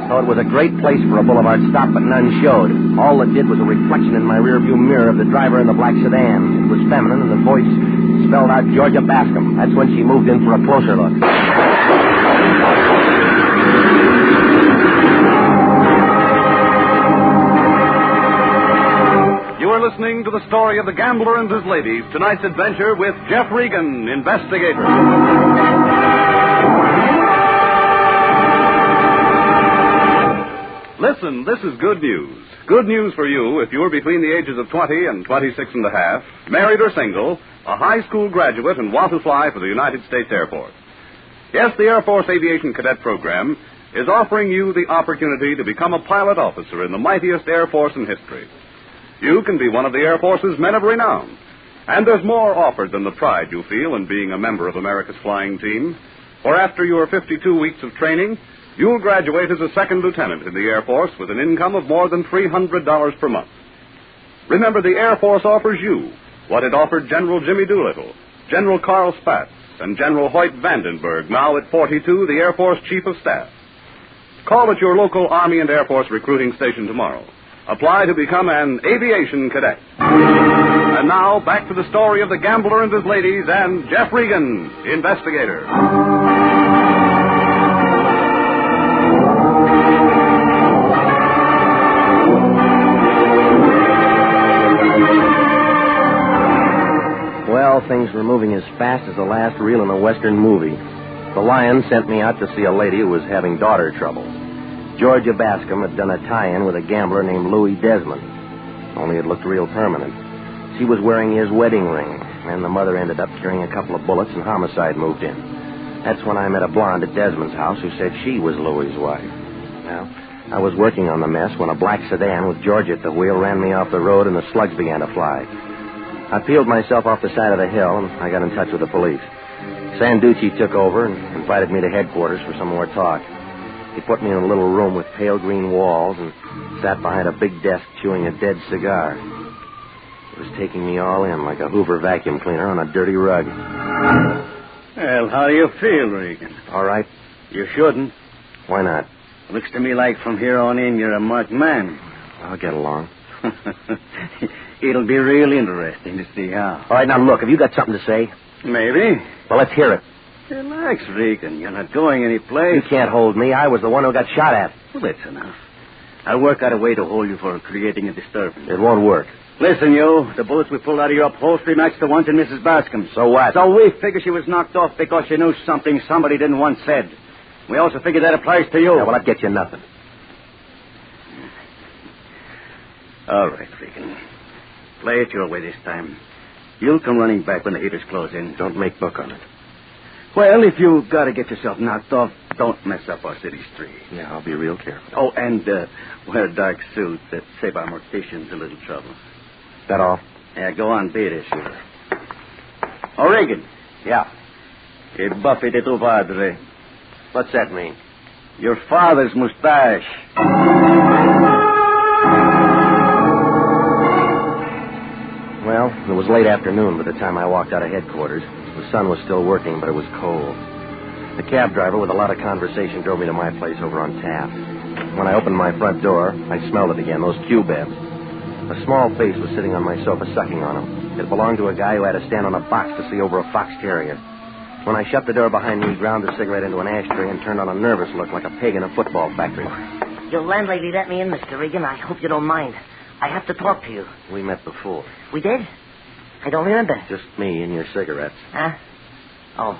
So it was a great place for a boulevard stop, but none showed. All it did was a reflection in my rearview mirror of the driver in the black sedan. It was feminine, and the voice spelled out Georgia Bascom. That's when she moved in for a closer look. You are listening to the story of the gambler and his ladies. Tonight's adventure with Jeff Regan, Investigator. Listen, this is good news. Good news for you if you're between the ages of 20 and 26 and a half, married or single, a high school graduate, and want to fly for the United States Air Force. Yes, the Air Force Aviation Cadet Program is offering you the opportunity to become a pilot officer in the mightiest Air Force in history. You can be one of the Air Force's men of renown. And there's more offered than the pride you feel in being a member of America's flying team. For after your 52 weeks of training, you'll graduate as a second lieutenant in the Air Force with an income of more than $300 per month. Remember, the Air Force offers you what it offered General Jimmy Doolittle, General Carl Spaatz, and General Hoyt Vandenberg, now at 42, the Air Force Chief of Staff. Call at your local Army and Air Force recruiting station tomorrow. Apply to become an aviation cadet. And now, back to the story of the gambler and his ladies and Jeff Regan, Investigator. Well, things were moving as fast as the last reel in a Western movie. The Lion sent me out to see a lady who was having daughter trouble. Georgia Bascom had done a tie-in with a gambler named Louis Desmond, only it looked real permanent. She was wearing his wedding ring, and the mother ended up carrying a couple of bullets, and homicide moved in. That's when I met a blonde at Desmond's house who said she was Louis's wife. Well, I was working on the mess when a black sedan with Georgia at the wheel ran me off the road, and the slugs began to fly. I peeled myself off the side of the hill, and I got in touch with the police. Sanducci took over and invited me to headquarters for some more talk. He put me in a little room with pale green walls and sat behind a big desk chewing a dead cigar. He was taking me all in like a Hoover vacuum cleaner on a dirty rug. Well, how do you feel, Regan? All right. You shouldn't. Why not? Looks to me like from here on in you're a marked man. I'll get along. It'll be real interesting to see how. All right, now look, have you got something to say? Maybe. Well, let's hear it. Relax, Regan. You're not going anyplace. You can't hold me. I was the one who got shot at. Well, that's enough. I'll work out a way to hold you for creating a disturbance. It won't work. Listen, you. The bullets we pulled out of your upholstery matched the ones in Mrs. Bascom's. So what? So we figure she was knocked off because she knew something somebody didn't want said. We also figure that applies to you. Yeah, well, that gets you nothing. All right, Regan. Play it your way this time. You'll come running back when the heaters close in. Don't make book on it. Well, if you've got to get yourself knocked off, don't mess up our city street. Yeah, I'll be real careful. Oh, and wear dark suits that save our morticians a little trouble. That all? Yeah, go on, beat it, shooter. Oh, Regan. Yeah. Que buffet de tu padre. What's that mean? Your father's mustache. Well, it was late afternoon by the time I walked out of headquarters. The sun was still working, but it was cold. The cab driver, with a lot of conversation, drove me to my place over on Taft. When I opened my front door, I smelled it again, those cubebs. A small face was sitting on my sofa, sucking on them. It belonged to a guy who had to stand on a box to see over a fox terrier. When I shut the door behind me, he ground the cigarette into an ashtray and turned on a nervous look like a pig in a football factory. Your landlady let me in, Mr. Regan. I hope you don't mind. I have to talk to you. We met before. We did? I don't remember. Just me and your cigarettes. Huh? Oh.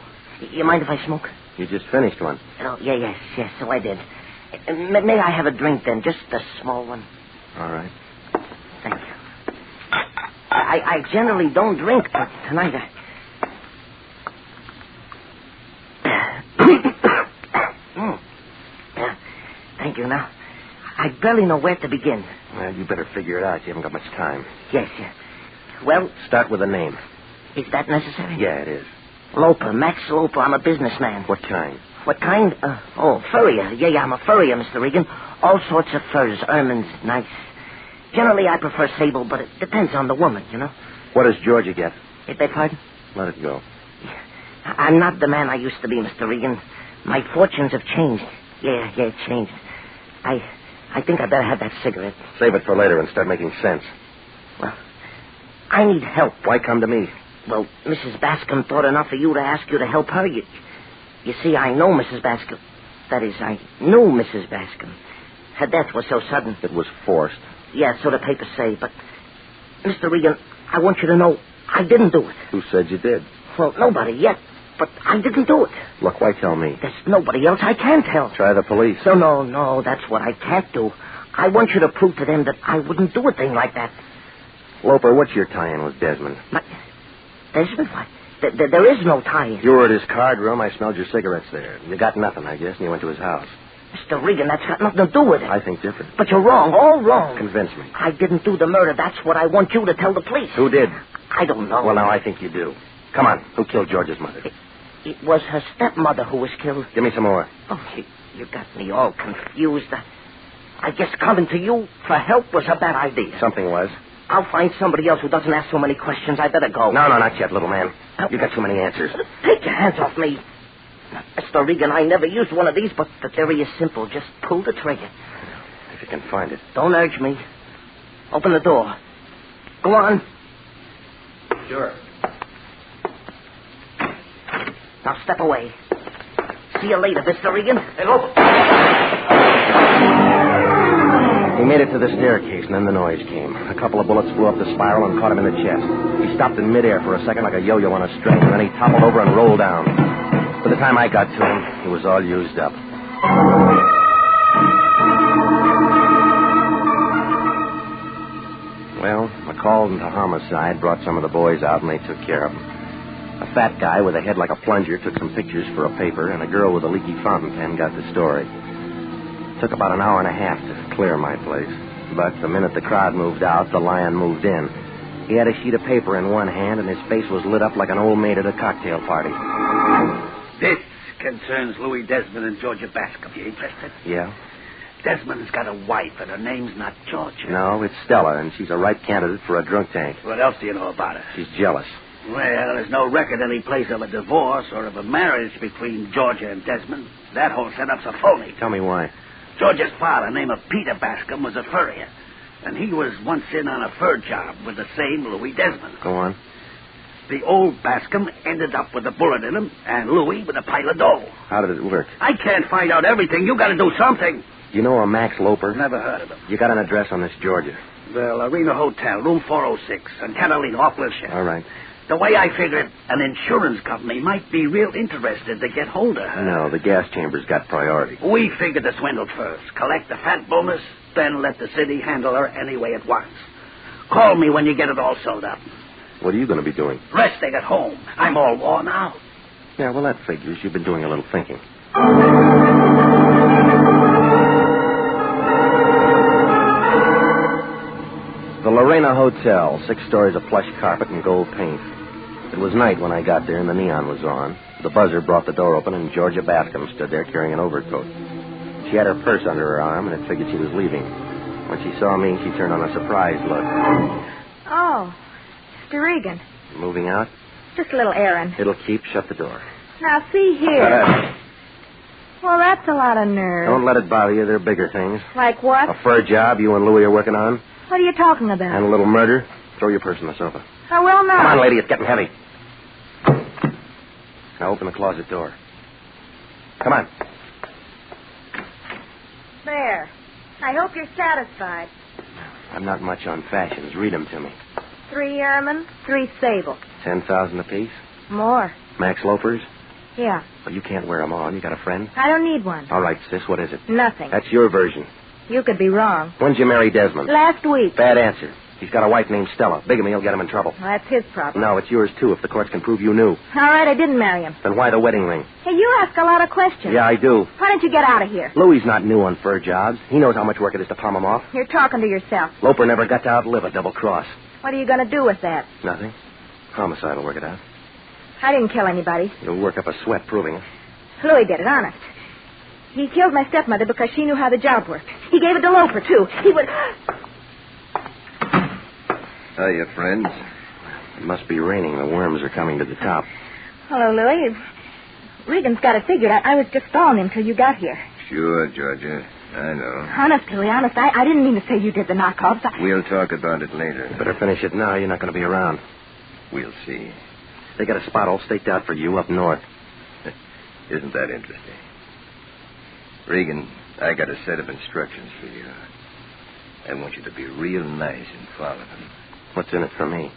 You mind if I smoke? You just finished one. Oh, yes, so I did. May I have a drink then? Just a small one. All right. Thank you. I generally don't drink, but tonight Thank you. Now, I barely know where to begin. Well, you better figure it out. You haven't got much time. Yes. Well... Start with a name. Is that necessary? Yeah, it is. Loper, Max Loper. I'm a businessman. What kind? What kind? Furrier. Yeah, I'm a furrier, Mr. Regan. All sorts of furs, ermines, nice. Generally, I prefer sable, but it depends on the woman, you know. What does Georgia get? If they pardon? Let it go. I'm not the man I used to be, Mr. Regan. My fortunes have changed. Yeah, it changed. I think I better have that cigarette. Save it for later and start making sense. Well, I need help. Why come to me? Well, Mrs. Bascom thought enough of you to ask you to help her. You see, I know Mrs. Bascom. That is, I knew Mrs. Bascom. Her death was so sudden. It was forced. Yeah, so the papers say. But, Mr. Regan, I want you to know I didn't do it. Who said you did? Well, nobody yet. But I didn't do it. Look, why tell me? There's nobody else I can tell. Try the police. No, that's what I can't do. I want you to prove to them that I wouldn't do a thing like that. Loper, what's your tie-in with Desmond? Desmond? What? There is no tie-in. You were at his card room. I smelled your cigarettes there. You got nothing, I guess, and you went to his house. Mr. Regan, that's got nothing to do with it. I think different. But you're wrong, all wrong. Convince me. I didn't do the murder. That's what I want you to tell the police. Who did? I don't know. Well, now I think you do. Come on. Who killed George's mother? It was her stepmother who was killed. Give me some more. Oh, you got me all confused. I guess coming to you for help was a bad idea. Something was. I'll find somebody else who doesn't ask so many questions. I better go. No, not yet, little man. You got too many answers. Take your hands off me. Mr. Regan, I never used one of these, but the theory is simple. Just pull the trigger. If you can find it. Don't urge me. Open the door. Go on. Sure. Now step away. See you later, Mr. Regan. Hey, look. He made it to the staircase, and then the noise came. A couple of bullets flew up the spiral and caught him in the chest. He stopped in midair for a second like a yo-yo on a string, and then he toppled over and rolled down. By the time I got to him, he was all used up. Well, a call into homicide brought some of the boys out, and they took care of him. A fat guy with a head like a plunger took some pictures for a paper, and a girl with a leaky fountain pen got the story. It took about an hour and a half to clear my place. But the minute the crowd moved out, the lion moved in. He had a sheet of paper in one hand, and his face was lit up like an old maid at a cocktail party. This concerns Louis Desmond and Georgia Bascom. You interested? Yeah? Desmond's got a wife, and her name's not Georgia. No, it's Stella, and she's a right candidate for a drunk tank. What else do you know about her? She's jealous. Well, there's no record any place of a divorce or of a marriage between Georgia and Desmond. That whole setup's a phony. Tell me why. Georgia's father, named Peter Bascom, was a furrier. And he was once in on a fur job with the same Louis Desmond. Go on. The old Bascom ended up with a bullet in him, and Louis with a pile of dough. How did it work? I can't find out everything. You got to do something. You know a Max Loper? Never heard of him. You got an address on this Georgia? The Arena Hotel, room 406, on Catalina, off Wilshire. All right. The way I figured, an insurance company might be real interested to get hold of her. No, the gas chamber's got priority. We figured to swindle first, collect the fat bonus, then let the city handle her any way it wants. Call me when you get it all sold up. What are you going to be doing? Resting at home. I'm all worn out. Yeah, well, that figures. You've been doing a little thinking. The Lorena Hotel, 6 stories of plush carpet and gold paint. It was night when I got there, and the neon was on. The buzzer brought the door open, and Georgia Bascom stood there carrying an overcoat. She had her purse under her arm, and it figured she was leaving. When she saw me, she turned on a surprised look. Oh, Mr. Regan. Moving out? Just a little errand. It'll keep. Shut the door. Now, see here. Well, that's a lot of nerve. Don't let it bother you. There are bigger things. Like what? A fur job you and Louie are working on. What are you talking about? And a little murder. Throw your purse on the sofa. I will not. Come on, lady. It's getting heavy. Now open the closet door. Come on. There. I hope you're satisfied. I'm not much on fashions. Read them to me. 3 ermine, 3 sable. 10,000 apiece. More. Max loafers. Yeah. Well, you can't wear them on. You got a friend? I don't need one. All right, sis. What is it? Nothing. That's your version. You could be wrong. When'd you marry Desmond? Last week. Bad answer. He's got a wife named Stella. Bigamy will get him in trouble. Well, that's his problem. No, it's yours, too, if the courts can prove you knew. All right, I didn't marry him. Then why the wedding ring? Hey, you ask a lot of questions. Yeah, I do. Why don't you get out of here? Louie's not new on fur jobs. He knows how much work it is to palm him off. You're talking to yourself. Loper never got to outlive a double cross. What are you going to do with that? Nothing. Homicide will work it out. I didn't kill anybody. You'll work up a sweat proving it. Louis did it, honest. He killed my stepmother because she knew how the job worked. He gave it to Loper, too. He would... Hiya, friends. It must be raining. The worms are coming to the top. Hello, Louis. Regan's got it figured. I was just stalling him till you got here. Sure, Georgia. I know. Honest, Louis, honest. I didn't mean to say you did the knockoffs. We'll talk about it later. You better finish it now. You're not going to be around. We'll see. They got a spot all staked out for you up north. Isn't that interesting? Regan, I got a set of instructions for you. I want you to be real nice and follow them. What's in it for me?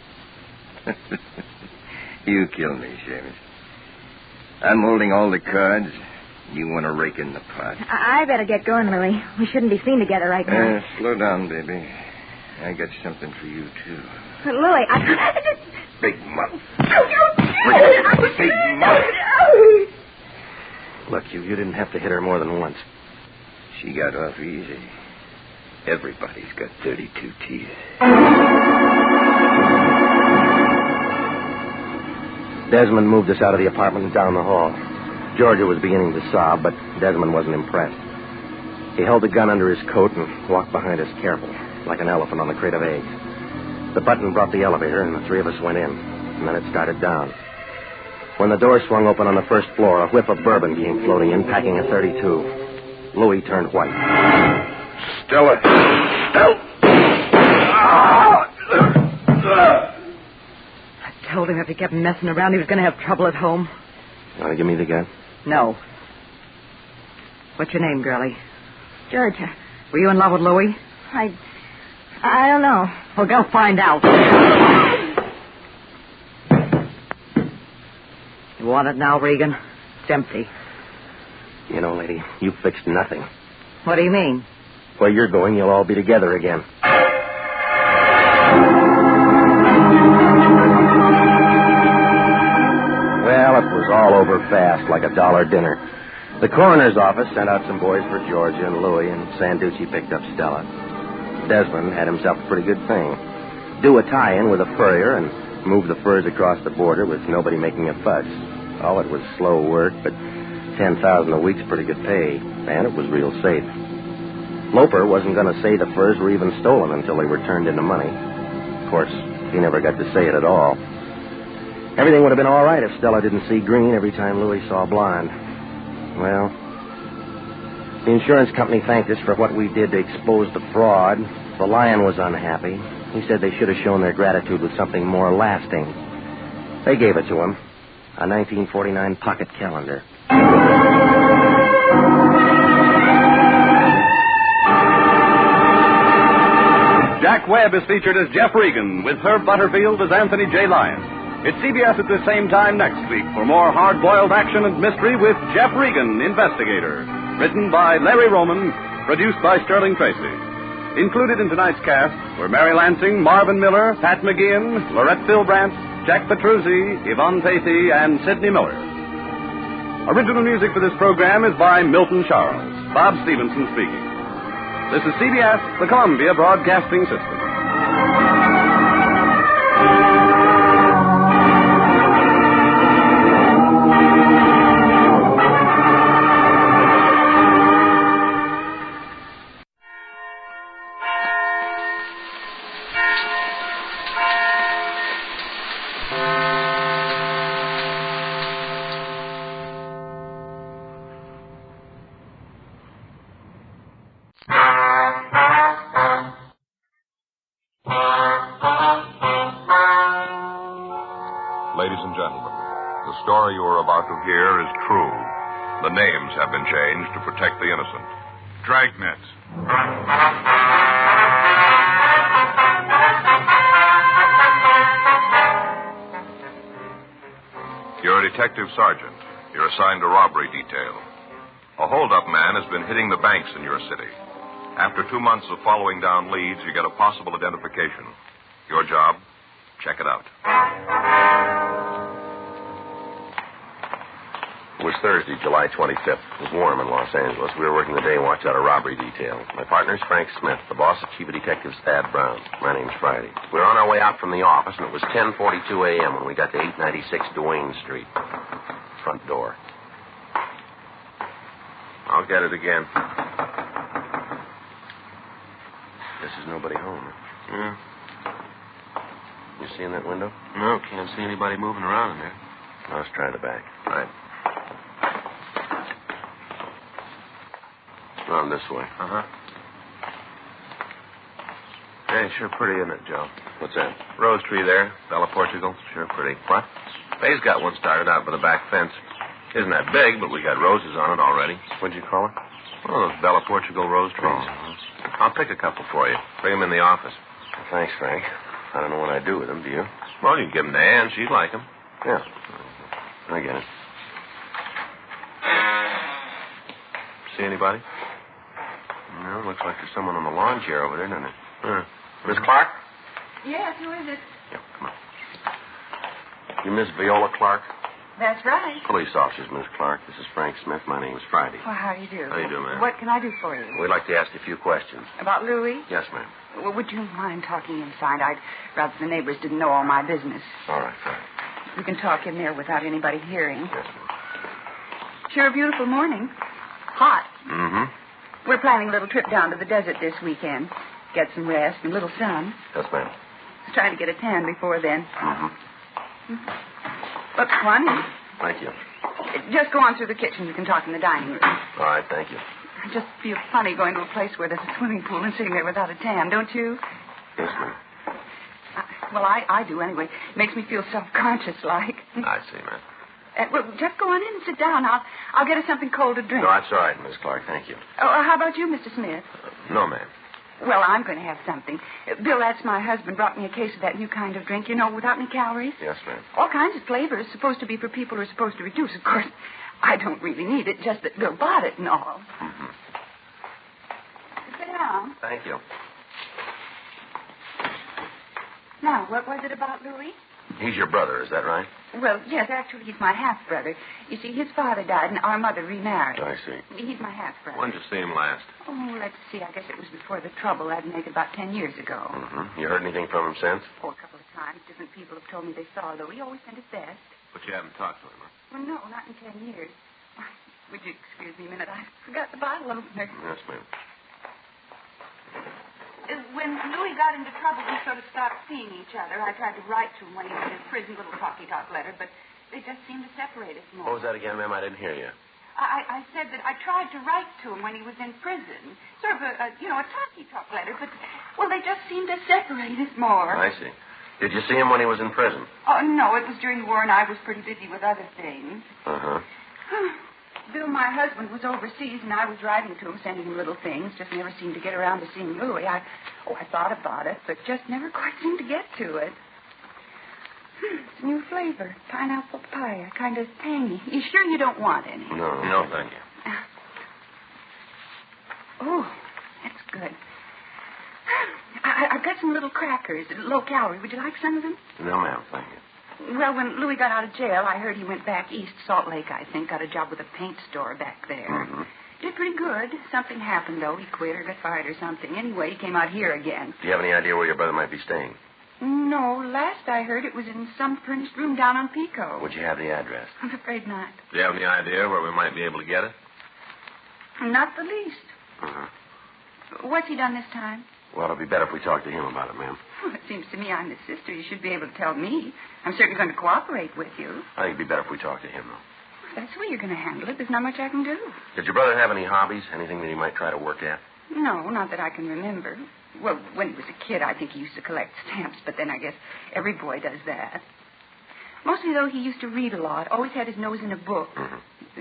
You kill me, Seamus. I'm holding all the cards. You want to rake in the pot. I better get going, Louis. We shouldn't be seen together right now. Slow down, baby. I got something for you, too. Louis, Big mouth. Big mouth. Look, you didn't have to hit her more than once. She got off easy. Everybody's got 32 teeth. Desmond moved us out of the apartment and down the hall. Georgia was beginning to sob, but Desmond wasn't impressed. He held the gun under his coat and walked behind us careful, like an elephant on the crate of eggs. The button brought the elevator, and the 3 of us went in, and then it started down. When the door swung open on the first floor, a whiff of bourbon came floating in, packing a .32. Louis turned white. Stella! I told him if he kept messing around, he was going to have trouble at home. You want to give me the gun? No. What's your name, girlie? Georgia. Were you in love with Louis? I don't know. Well, go find out. You want it now, Regan? It's empty. You know, lady, you fixed nothing. What do you mean? Where you're going, you'll all be together again. Well, it was all over fast, like $1 dinner. The coroner's office sent out some boys for Georgia and Louis, and Sanducci picked up Stella. Desmond had himself a pretty good thing. Do a tie-in with a furrier and move the furs across the border with nobody making a fuss. Oh, it was slow work, but $10,000 a week's pretty good pay, and it was real safe. Loper wasn't going to say the furs were even stolen until they were turned into money. Of course, he never got to say it at all. Everything would have been all right if Stella didn't see green every time Louis saw blonde. Well, the insurance company thanked us for what we did to expose the fraud. The Lion was unhappy. He said they should have shown their gratitude with something more lasting. They gave it to him, a 1949 pocket calendar. Jack Webb is featured as Jeff Regan, with Herb Butterfield as Anthony J. Lyon. It's CBS at the same time next week for more hard-boiled action and mystery with Jeff Regan, Investigator. Written by Larry Roman, produced by Sterling Tracy. Included in tonight's cast were Mary Lansing, Marvin Miller, Pat McGeehan, Lorette Philbrandt, Jack Petruzzi, Yvonne Patey, and Sidney Miller. Original music for this program is by Milton Charles. Bob Stevenson speaking. This is CBS, the Columbia Broadcasting System. The story you are about to hear is true. The names have been changed to protect the innocent. Dragnet. You're a detective sergeant. You're assigned a robbery detail. A hold-up man has been hitting the banks in your city. After 2 months of following down leads, you get a possible identification. Your job? Check it out. It was Thursday, July 25th. It was warm in Los Angeles. We were working the day watch out a robbery detail. My partner's Frank Smith. The boss is Chief of Detectives Thad Brown. My name's Friday. We were on our way out from the office, and it was 10:42 a.m. when we got to 896 Duane Street. Front door. I'll get it again. Guess there's nobody home. Yeah. You see in that window? No, can't see anybody moving around in there. Let's try the back. All right. On this way. Uh-huh. Hey, sure pretty, isn't it, Joe? What's that? Rose tree there, Bella Portugal. Sure pretty. What? Faye's got one started out by the back fence. Isn't that big, but we got roses on it already. What'd you call it? Oh, those Bella Portugal rose trees. Oh. I'll pick a couple for you. Bring them in the office. Thanks, Frank. I don't know what I'd do with them, do you? Well, you can give them to Ann. She'd like them. Yeah. I get it. See anybody? No, looks like there's someone on the lawn chair over there, doesn't it? Miss Clark? Yes, who is it? Yeah, come on. You Miss Viola Clark? That's right. Police officers, Miss Clark. This is Frank Smith. My name's Friday. Well, how do you do? How you doing, ma'am? What can I do for you? We'd like to ask you a few questions. About Louis? Yes, ma'am. Well, would you mind talking inside? I'd rather the neighbors didn't know all my business. All right, fine. We can talk in there without anybody hearing. Yes, ma'am. Sure a beautiful morning. Hot. Mm-hmm. We're planning a little trip down to the desert this weekend. Get some rest and a little sun. Yes, ma'am. Trying to get a tan before then. Mm-hmm. Look, one. Thank you. Just go on through the kitchen. You can talk in the dining room. All right, thank you. I just feel funny going to a place where there's a swimming pool and sitting there without a tan, don't you? Yes, ma'am. Well, I do anyway. It makes me feel self-conscious like. I see, ma'am. Well, just go on in and sit down. I'll get us something cold to drink. No, that's all right, Miss Clark. Thank you. Oh, how about you, Mr. Smith? No, ma'am. Well, I'm going to have something. Bill, that's my husband, brought me a case of that new kind of drink, without any calories. Yes, ma'am. All kinds of flavors, supposed to be for people who are supposed to reduce. Of course, I don't really need it, just that Bill bought it and all. Mm-hmm. Sit down. Thank you. Now, what was it about Louis? He's your brother, is that right? Well, yes, actually, he's my half-brother. You see, his father died and our mother remarried. I see. He's my half-brother. When did you see him last? Oh, let's see. I guess it was before the trouble. I'd make it about 10 years ago. Mm-hmm. You heard anything from him since? Oh, a couple of times. Different people have told me they saw Louis. He always sent his best. But you haven't talked to him, huh? Well, no, not in 10 years. Would you excuse me a minute? I forgot the bottle opener. Yes, ma'am. When Louis got into trouble, we sort of stopped seeing each other. I tried to write to him when he was in prison, little talky-talk letter, but they just seemed to separate us more. What was that again, ma'am? I didn't hear you. I said that I tried to write to him when he was in prison. Sort of a talky-talk letter, but, well, they just seemed to separate us more. I see. Did you see him when he was in prison? Oh, no, it was during the war, and I was pretty busy with other things. Uh-huh. Bill, my husband, was overseas, and I was writing to him, sending him little things. Just never seemed to get around to seeing Louis. I thought about it, but just never quite seemed to get to it. It's a new flavor. Pineapple papaya. Kind of tangy. You sure you don't want any? No, thank you. Oh, that's good. I've got some little crackers, low calorie. Would you like some of them? No, ma'am, thank you. Well, when Louis got out of jail, I heard he went back east, Salt Lake, I think. Got a job with a paint store back there. Mm-hmm. Did pretty good. Something happened, though. He quit or got fired or something. Anyway, he came out here again. Do you have any idea where your brother might be staying? No. Last I heard, it was in some furnished room down on Pico. Would you have the address? I'm afraid not. Do you have any idea where we might be able to get it? Not the least. Uh-huh. What's he done this time? Well, it'll be better if we talk to him about it, ma'am. Well, it seems to me I'm his sister. You should be able to tell me. I'm certainly going to cooperate with you. I think it'd be better if we talk to him, though. If that's the way you're going to handle it, there's not much I can do. Did your brother have any hobbies? Anything that he might try to work at? No, not that I can remember. Well, when he was a kid, I think he used to collect stamps, but then I guess every boy does that. Mostly, though, he used to read a lot. Always had his nose in a book.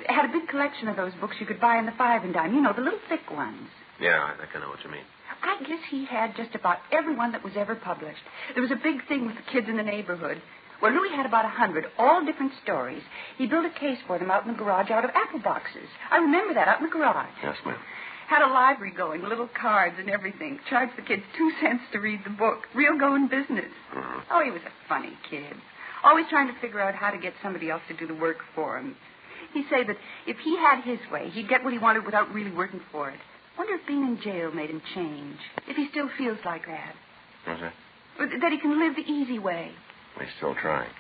Had a big collection of those books you could buy in the 5 and dime. You know, the little thick ones. Yeah, I think I know what you mean. I guess he had just about every one that was ever published. There was a big thing with the kids in the neighborhood. Well, Louis had about 100, all different stories. He built a case for them out in the garage out of apple boxes. I remember that, out in the garage. Yes, ma'am. Had a library going, little cards and everything. Charged the kids 2 cents to read the book. Real going business. Oh, he was a funny kid. Always trying to figure out how to get somebody else to do the work for him. He'd say that if he had his way, he'd get what he wanted without really working for it. Wonder if being in jail made him change. If he still feels like that. What's that? That he can live the easy way. He's still trying.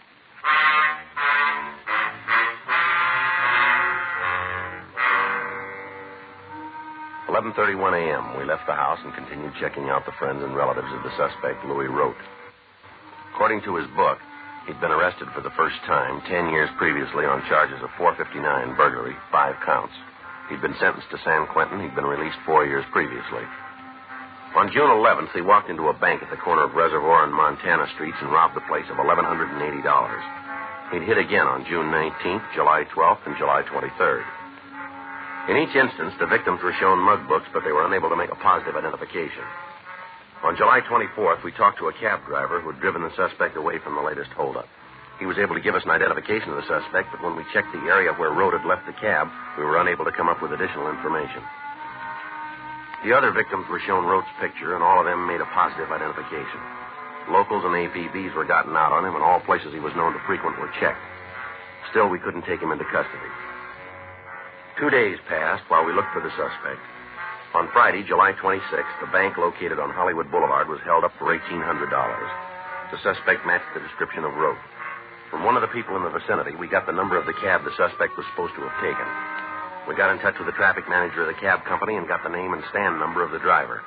"11:31 a.m. We left the house and continued checking out the friends and relatives of the suspect, Louis Rote. According to his book, he'd been arrested for the first time 10 years previously on charges of 459 burglary, 5 counts. He'd been sentenced to San Quentin. He'd been released 4 years previously. On June 11th, he walked into a bank at the corner of Reservoir and Montana Streets and robbed the place of $1,180. He'd hit again on June 19th, July 12th, and July 23rd. In each instance, the victims were shown mug books, but they were unable to make a positive identification. On July 24th, we talked to a cab driver who had driven the suspect away from the latest holdup. He was able to give us an identification of the suspect, but when we checked the area where Rote had left the cab, we were unable to come up with additional information. The other victims were shown Rote's picture, and all of them made a positive identification. Locals and APBs were gotten out on him, and all places he was known to frequent were checked. Still, we couldn't take him into custody. 2 days passed while we looked for the suspect. On Friday, July 26th, the bank located on Hollywood Boulevard was held up for $1,800. The suspect matched the description of Rote. From one of the people in the vicinity, we got the number of the cab the suspect was supposed to have taken. We got in touch with the traffic manager of the cab company and got the name and stand number of the driver.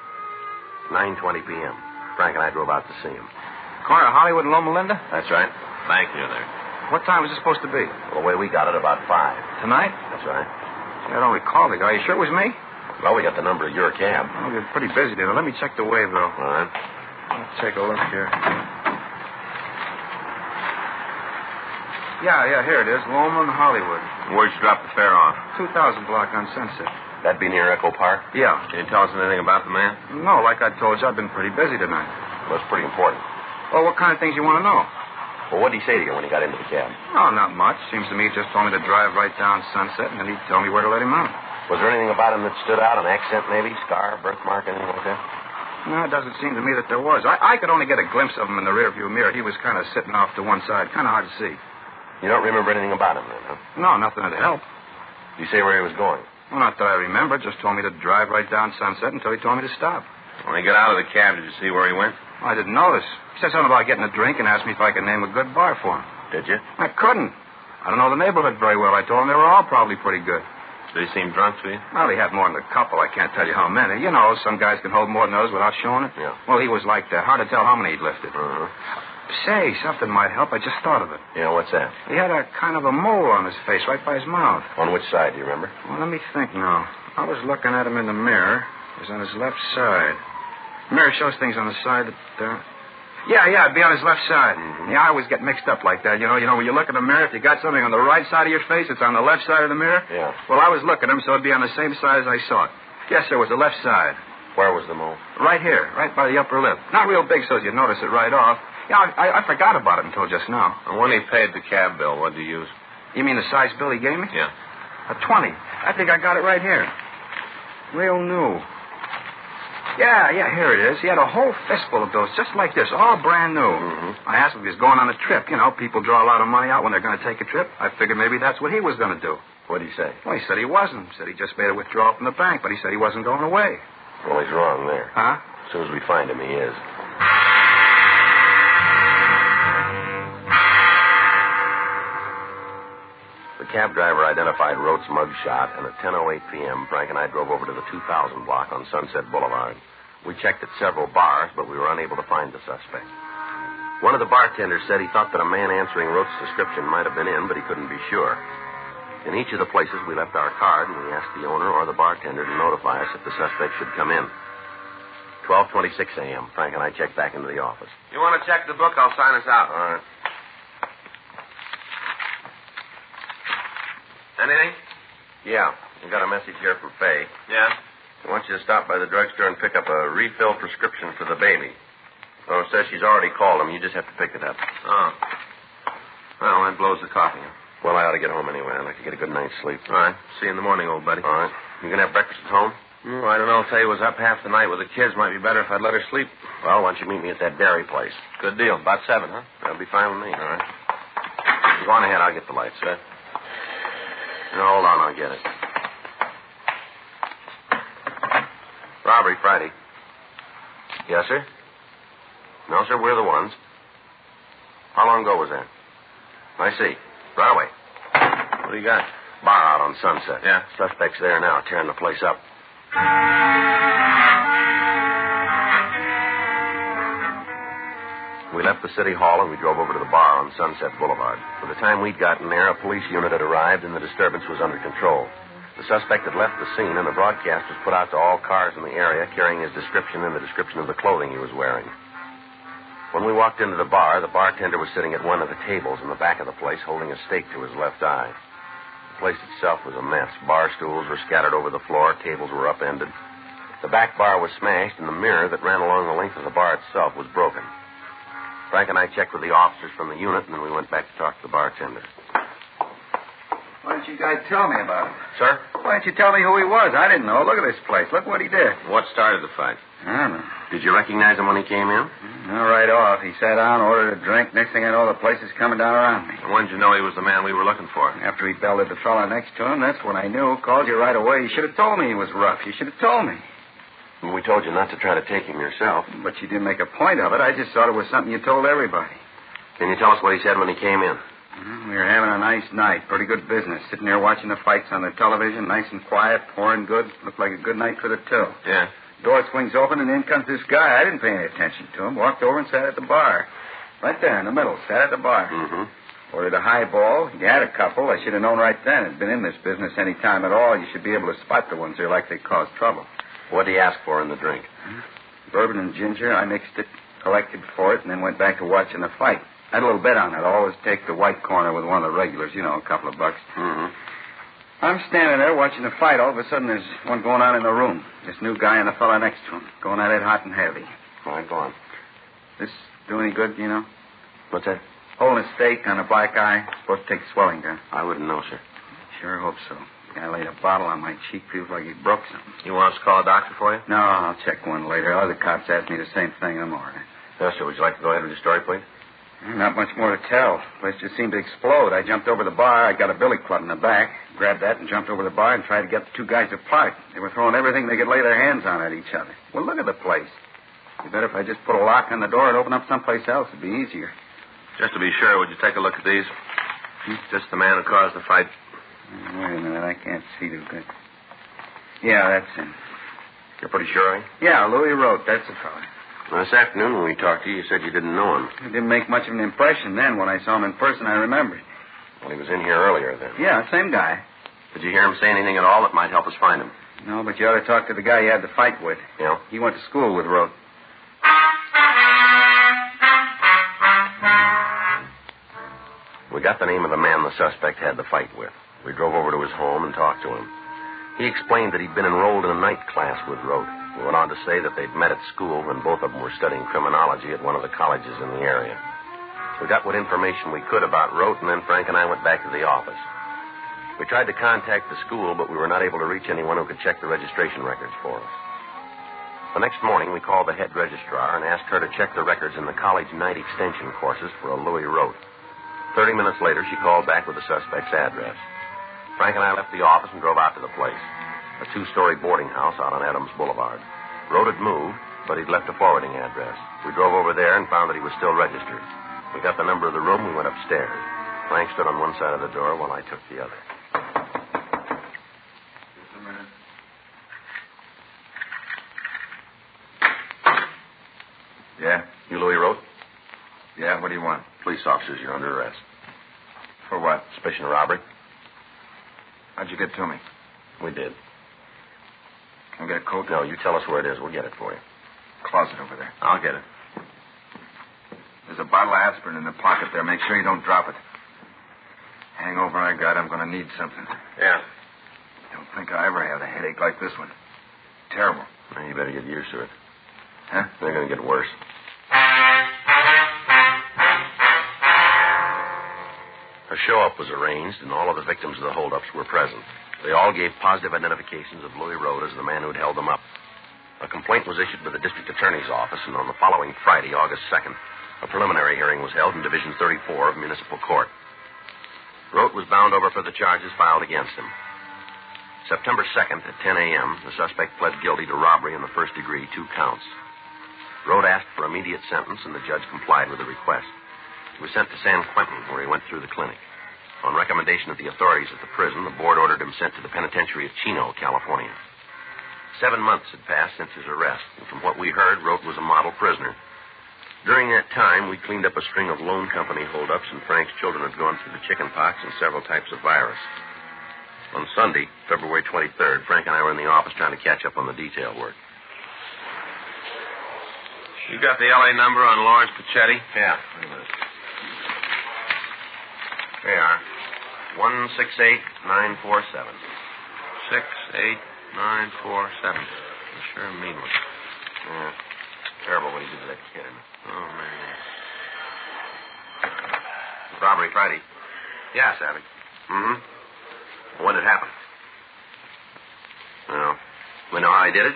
9:20 p.m. Frank and I drove out to see him. Corner of Hollywood and Loma Linda? That's right. Bank near there. What time was it supposed to be? Well, the way we got it, about 5. Tonight? That's right. I don't recall the guy. You sure it was me? Well, we got the number of your cab. Oh, you're pretty busy there. Let me check the wave, though. All right. Let's take a look here. Yeah, here it is. Loma and Hollywood. Where'd you drop the fare off? 2000 block on Sunset. That'd be near Echo Park? Yeah. Can you tell us anything about the man? No, like I told you, I've been pretty busy tonight. Well, it's pretty important. Well, what kind of things you want to know? Well, what did he say to you when he got into the cab? Oh, not much. Seems to me he just told me to drive right down Sunset, and then he'd tell me where to let him out. Was there anything about him that stood out? An accent, maybe? Scar, birthmark, anything like that? No, it doesn't seem to me that there was. I could only get a glimpse of him in the rearview mirror. He was kind of sitting off to one side. Kind of hard to see. You don't remember anything about him, then, huh? No, nothing to help. Did you say where he was going? Well, not that I remember. Just told me to drive right down Sunset until he told me to stop. When he got out of the cab, did you see where he went? I didn't notice. He said something about getting a drink and asked me if I could name a good bar for him. Did you? I couldn't. I don't know the neighborhood very well. I told him they were all probably pretty good. Did he seem drunk to you? Well, he had more than a couple. I can't tell you how many. You know, some guys can hold more than others without showing it. Yeah. Well, he was like that. Hard to tell how many he'd lifted. Uh-huh. Say, something might help. I just thought of it. Yeah, what's that? He had a kind of a mole on his face right by his mouth. On which side, do you remember? Well, let me think now. I was looking at him in the mirror. It was on his left side. The mirror shows things on the side that... Yeah, it'd be on his left side. Mm-hmm. Yeah, I always get mixed up like that. You know, when you look in the mirror, if you got something on the right side of your face, it's on the left side of the mirror. Yeah. Well, I was looking at him, so it'd be on the same side as I saw it. Yes, sir, it was the left side. Where was the mole? Right here, right by the upper lip. Not real big, so you'd notice it right off. Yeah, I forgot about it until just now. And when he paid the cab bill, what did you use? You mean the size bill he gave me? Yeah. A 20. I think I got it right here. Real new. Yeah, here it is. He had a whole fistful of those, just like this, all brand new. Mm-hmm. I asked him if he was going on a trip. You know, people draw a lot of money out when they're going to take a trip. I figured maybe that's what he was going to do. What did he say? Well, he said he wasn't. He said he just made a withdrawal from the bank, but he said he wasn't going away. Well, he's wrong there. Huh? As soon as we find him, he is. The cab driver identified Rote's mug shot, and at 10:08 p.m., Frank and I drove over to the 2000 block on Sunset Boulevard. We checked at several bars, but we were unable to find the suspect. One of the bartenders said he thought that a man answering Rote's description might have been in, but he couldn't be sure. In each of the places, we left our card, and we asked the owner or the bartender to notify us if the suspect should come in. 12:26 a.m., Frank and I checked back into the office. You want to check the book? I'll sign us out. All right. Anything? Yeah. We got a message here from Faye. Yeah? She wants you to stop by the drugstore and pick up a refill prescription for the baby. Oh, it says she's already called him. You just have to pick it up. Oh. Well, that blows the coffee. Well, I ought to get home anyway. I'd like to get a good night's sleep. All right. See you in the morning, old buddy. All right. You going to have breakfast at home? I don't know. Tell you, was up half the night with the kids. Might be better if I'd let her sleep. Well, why don't you meet me at that dairy place? Good deal. About 7, huh? That'll be fine with me. All right. Go on ahead. I'll get the lights. Sir? No, hold on. I'll get it. Robbery, Friday. Yes, sir? No, sir. We're the ones. How long ago was that? I see. Right away. What do you got? Bar out on Sunset. Yeah? Suspect's there now, tearing the place up. We left the city hall and we drove over to the bar on Sunset Boulevard. By the time we'd gotten there, a police unit had arrived and the disturbance was under control. The suspect had left the scene and a broadcast was put out to all cars in the area carrying his description and the description of the clothing he was wearing. When we walked into the bartender was sitting at one of the tables in the back of the place holding a stake to his left eye. The place itself was a mess. Bar stools were scattered over the floor. Tables were upended. The back bar was smashed, and the mirror that ran along the length of the bar itself was broken. Frank and I checked with the officers from the unit, and then we went back to talk to the bartender. Why didn't you guys tell me about him? Sir? Why didn't you tell me who he was? I didn't know. Look at this place. Look what he did. What started the fight? I don't know. Did you recognize him when he came in? No, right off. He sat down, ordered a drink. Next thing I know, the place is coming down around me. When did you know he was the man we were looking for? After he belted the fellow next to him, that's when I knew. Called you right away. You should have told me he was rough. You should have told me. We told you not to try to take him yourself. But you didn't make a point of it. I just thought it was something you told everybody. Can you tell us what he said when he came in? We were having a nice night. Pretty good business. Sitting there watching the fights on the television. Nice and quiet. Pouring good. Looked like a good night for the two. Yeah. Door swings open and in comes this guy. I didn't pay any attention to him. Walked over and sat at the bar. Right there in the middle. Sat at the bar. Mm-hmm. Ordered a highball. He had a couple. I should have known right then. Had been in this business any time at all. You should be able to spot the ones that are likely to cause trouble. What did he ask for in the drink? Bourbon and ginger. I mixed it, collected for it, and then went back to watching the fight. I had a little bet on it. Always take the white corner with one of the regulars. You know, a couple of bucks. Mm-hmm. I'm standing there watching the fight. All of a sudden, there's one going on in the room. This new guy and the fellow next to him. Going at it hot and heavy. All right, go on. This do any good, you know? What's that? Holding a stake on a black eye. Supposed to take swelling down. I wouldn't know, sir. Sure hope so. The guy laid a bottle on my cheek. Feels like he broke something. You want us to call a doctor for you? No, I'll check one later. Other cops asked me the same thing. I'm all right. Yes, sir. Would you like to go ahead with your story, please? Not much more to tell. The place just seemed to explode. I jumped over the bar. I got a billy club in the back. Grabbed that and jumped over the bar and tried to get the two guys apart. They were throwing everything they could lay their hands on at each other. Well, look at the place. You bet if I just put a lock on the door and open up someplace else, it'd be easier. Just to be sure, would you take a look at these? Just the man who caused the fight. Wait a minute. I can't see too good. Yeah, that's him. You're pretty sure, eh? Yeah, Louis Rote. That's the fellow. Well, this afternoon when we talked to you, you said you didn't know him. It didn't make much of an impression then. When I saw him in person, I remembered. Well, he was in here earlier then. Yeah, same guy. Did you hear him say anything at all that might help us find him? No, but you ought to talk to the guy you had the fight with. Yeah? He went to school with Rote. We got the name of the man the suspect had the fight with. We drove over to his home and talked to him. He explained that he'd been enrolled in a night class with Rote. He went on to say that they'd met at school when both of them were studying criminology at one of the colleges in the area. We got what information we could about Rote, and then Frank and I went back to the office. We tried to contact the school, but we were not able to reach anyone who could check the registration records for us. The next morning, we called the head registrar and asked her to check the records in the college night extension courses for a Louis Rote. 30 minutes later, she called back with the suspect's address. Frank and I left the office and drove out to the place, a 2-story boarding house out on Adams Boulevard. Rote had moved, but he'd left a forwarding address. We drove over there and found that he was still registered. We got the number of the room, we went upstairs. Frank stood on one side of the door while I took the other. Just a minute. Yeah? You Louis Rote? Yeah, what do you want? Police officers, you're under arrest. For what? Suspicion of robbery. How'd you get to me? We did. Can we get a coat? No, you tell us where it is. We'll get it for you. Closet over there. I'll get it. There's a bottle of aspirin in the pocket there. Make sure you don't drop it. hangover I got, I'm going to need something. Yeah. Don't think I ever had a headache like this one. Terrible. Well, you better get used to it. Huh? They're going to get worse. A show-up was arranged, and all of the victims of the holdups were present. They all gave positive identifications of Louis Road as the man who'd held them up. A complaint was issued by the district attorney's office, and on the following Friday, August 2nd, a preliminary hearing was held in Division 34 of Municipal Court. Rote was bound over for the charges filed against him. September 2nd at 10 a.m., the suspect pled guilty to robbery in the first degree, 2 counts. Rote asked for immediate sentence, and the judge complied with the request. He was sent to San Quentin, where he went through the clinic. On recommendation of the authorities at the prison, the board ordered him sent to the penitentiary of Chino, California. 7 months had passed since his arrest, and from what we heard, Rote was a model prisoner. During that time, we cleaned up a string of loan company holdups, and Frank's children had gone through the chicken pox and several types of virus. On Sunday, February 23rd, Frank and I were in the office trying to catch up on the detail work. You got the L.A. number on Lawrence Pachetti? Yeah. Wait a minute. There you are. 168947. 68947. Sure mean one. Yeah. Terrible what he did to that kid. Oh, man. Robbery Friday. Yeah, Savvy. Mm-hmm. When did it happen? Well, we know how he did it?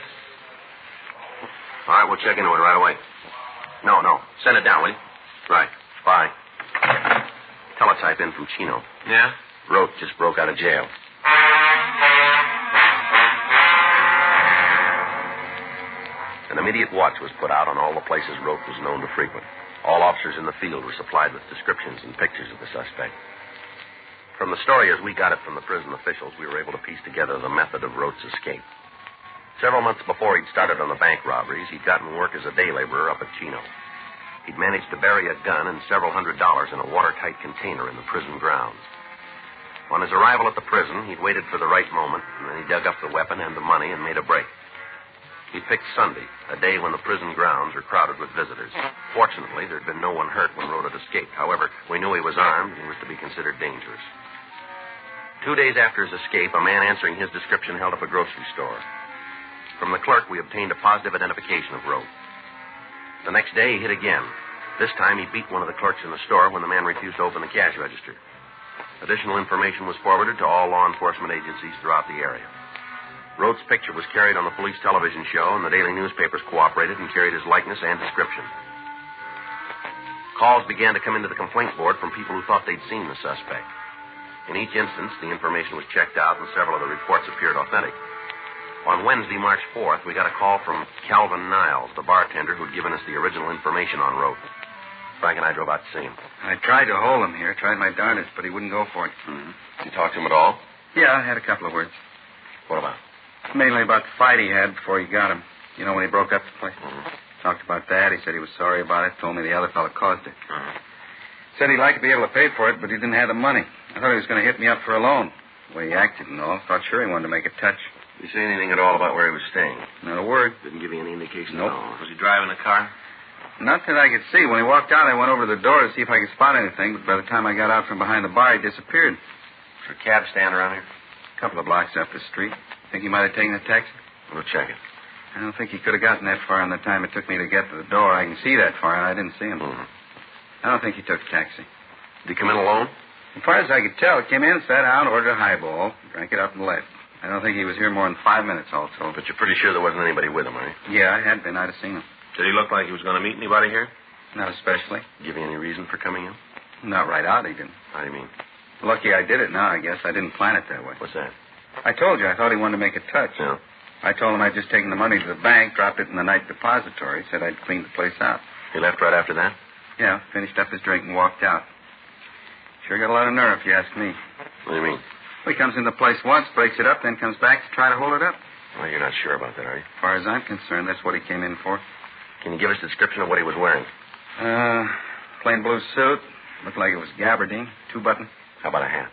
All right, we'll check into it right away. No. Send it down, will you? Right. Bye. Teletype in from Chino. Yeah? Rote just broke out of jail. An immediate watch was put out on all the places Rote was known to frequent. All officers in the field were supplied with descriptions and pictures of the suspect. From the story as we got it from the prison officials, we were able to piece together the method of Rote's escape. Several months before he'd started on the bank robberies, he'd gotten work as a day laborer up at Chino. He'd managed to bury a gun and several $100s in a watertight container in the prison grounds. On his arrival at the prison, he'd waited for the right moment, and then he dug up the weapon and the money and made a break. He picked Sunday, a day when the prison grounds were crowded with visitors. Fortunately, there'd been no one hurt when Rote had escaped. However, we knew he was armed and he was to be considered dangerous. 2 days after his escape, a man answering his description held up a grocery store. From the clerk, we obtained a positive identification of Rote. The next day, he hit again. This time, he beat one of the clerks in the store when the man refused to open the cash register. Additional information was forwarded to all law enforcement agencies throughout the area. Rote's picture was carried on the police television show, and the daily newspapers cooperated and carried his likeness and description. Calls began to come into the complaint board from people who thought they'd seen the suspect. In each instance, the information was checked out, and several of the reports appeared authentic. On Wednesday, March 4th, we got a call from Calvin Niles, the bartender who'd given us the original information on Rote. Frank and I drove out to see him. I tried to hold him here, tried my darndest, but he wouldn't go for it. Mm-hmm. Did you talk to him at all? Yeah, I had a couple of words. What about? Mainly about the fight he had before he got him. You know, when he broke up the place. Mm-hmm. Talked about that. He said he was sorry about it. Told me the other fellow caused it. Mm-hmm. Said he'd like to be able to pay for it, but he didn't have the money. I thought he was going to hit me up for a loan. The way he acted and all. Thought sure he wanted to make a touch. Did you say anything at all about where he was staying? Not a word. Didn't give you any indication Nope. at all? Was he driving a car? Not that I could see. When he walked out, I went over to the door to see if I could spot anything, but by the time I got out from behind the bar, he disappeared. Is there a cab stand around here? A couple of blocks up the street. Think he might have taken a taxi? We'll check it. I don't think he could have gotten that far in the time it took me to get to the door. I can see that far, and I didn't see him. Mm-hmm. I don't think he took a taxi. Did he come in alone? As far as I could tell, he came in, sat down, ordered a highball, drank it up, and left. I don't think he was here more than 5 minutes, all told. But you're pretty sure there wasn't anybody with him, are you? Yeah, I had been. I'd have seen him. Did he look like he was going to meet anybody here? Not especially. Give you any reason for coming in? Not right out, he didn't. How do you mean? Lucky I did it now, I guess. I didn't plan it that way. What's that? I told you I thought he wanted to make a touch. Yeah. I told him I'd just taken the money to the bank, dropped it in the night depository, said I'd cleaned the place out. He left right after that? Yeah, finished up his drink and walked out. Sure got a lot of nerve, if you ask me. What do you mean? Well, he comes in the place once, breaks it up, then comes back to try to hold it up. Well, you're not sure about that, are you? As far as I'm concerned, that's what he came in for. Can you give us a description of what he was wearing? Plain blue suit. Looked like it was gabardine, 2-button. How about a hat?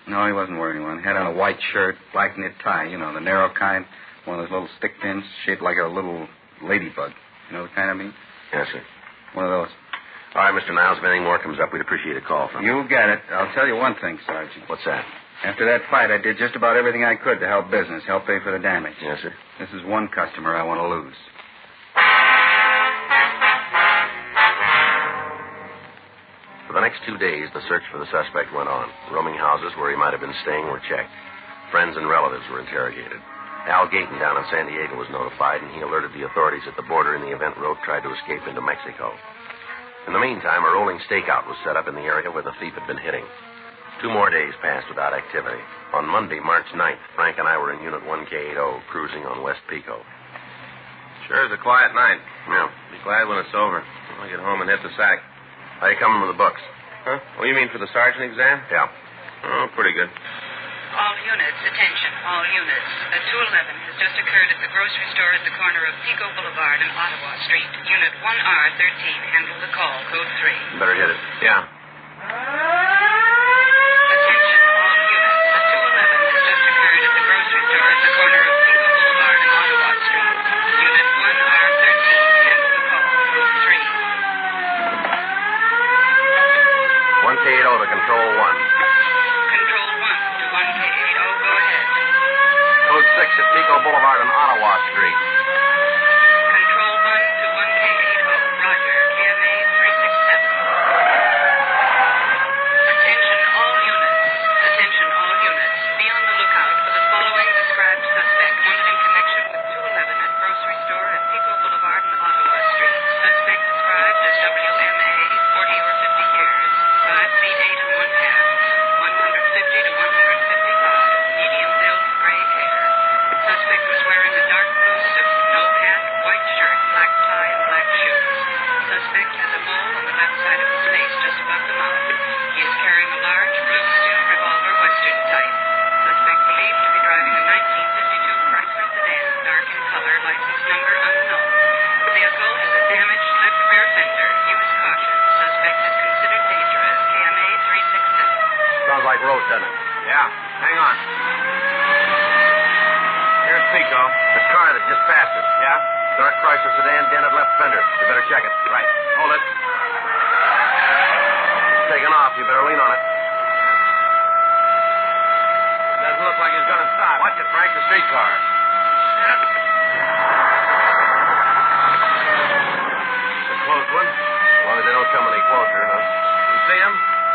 No, he wasn't wearing one. Had on a white shirt, black knit tie, you know, the narrow kind. One of those little stick pins shaped like a little ladybug. You know the kind I mean? Yes, sir. One of those. All right, Mr. Niles, if anything more comes up, we'd appreciate a call from you. You got it. I'll tell you one thing, Sergeant. What's that? After that fight, I did just about everything I could to help business, help pay for the damage. Yes, sir. This is one customer I want to lose. For the next 2 days, the search for the suspect went on. Roaming houses where he might have been staying were checked. Friends and relatives were interrogated. Al Gayton down in San Diego was notified, and he alerted the authorities at the border in the event Rote tried to escape into Mexico. In the meantime, a rolling stakeout was set up in the area where the thief had been hitting. 2 more days passed without activity. On Monday, March 9th, Frank and I were in Unit 1K80, cruising on West Pico. Sure is a quiet night. Yeah. Be glad when it's over. I'll get home and hit the sack. How you coming with the books? Huh? Oh, you mean for the sergeant exam? Yeah. Oh, pretty good. All units, attention, all units. A 211 has just occurred at the grocery store at the corner of Pico Boulevard and Ottawa Street. Unit 1R13 handled the call, code 3. Better hit it. Yeah. Attention, all units. A 211 has just occurred at the grocery store at the corner of Pico Boulevard and Ottawa Street. Unit 1R13 handled the call, code 3. 1K80 to Control 1. Control 1 to 1K80, go ahead. Code 6 at Pico Boulevard and Ottawa Street. Control 1 to 1K80, roger, KMA 367. Attention all units. Attention all units. Be on the lookout for the following described suspect wanted in connection with 211 at grocery store at Pico Boulevard and Ottawa Street. Suspect described as WMA, 40 or 50 years. 5 feet 8 and 1/2, 150 to 155, medium build, gray hair. Suspect was wearing a dark blue suit, no hat, white shirt, black tie, and black shoes. Suspect has a mole on the left side of his face, just above the mouth. He is carrying a large blue steel revolver, Western type. Suspect believed to be driving a 1952 Chrysler sedan, dark in color, license number unknown. Vehicle has a damaged left rear fender. Use caution. Suspect is considered dangerous. KMA 367. Sounds like Rote, doesn't it? Yeah. Hang on. Here's Pico. The car that just passed us. Yeah? Dark Chrysler sedan, dented left fender. You better check it. Right. Hold it. It's taking off. You better lean on it. Doesn't look like he's going to stop. Watch it, Frank. The streetcar. It's a close one. As long as they don't come any closer, huh? You see him?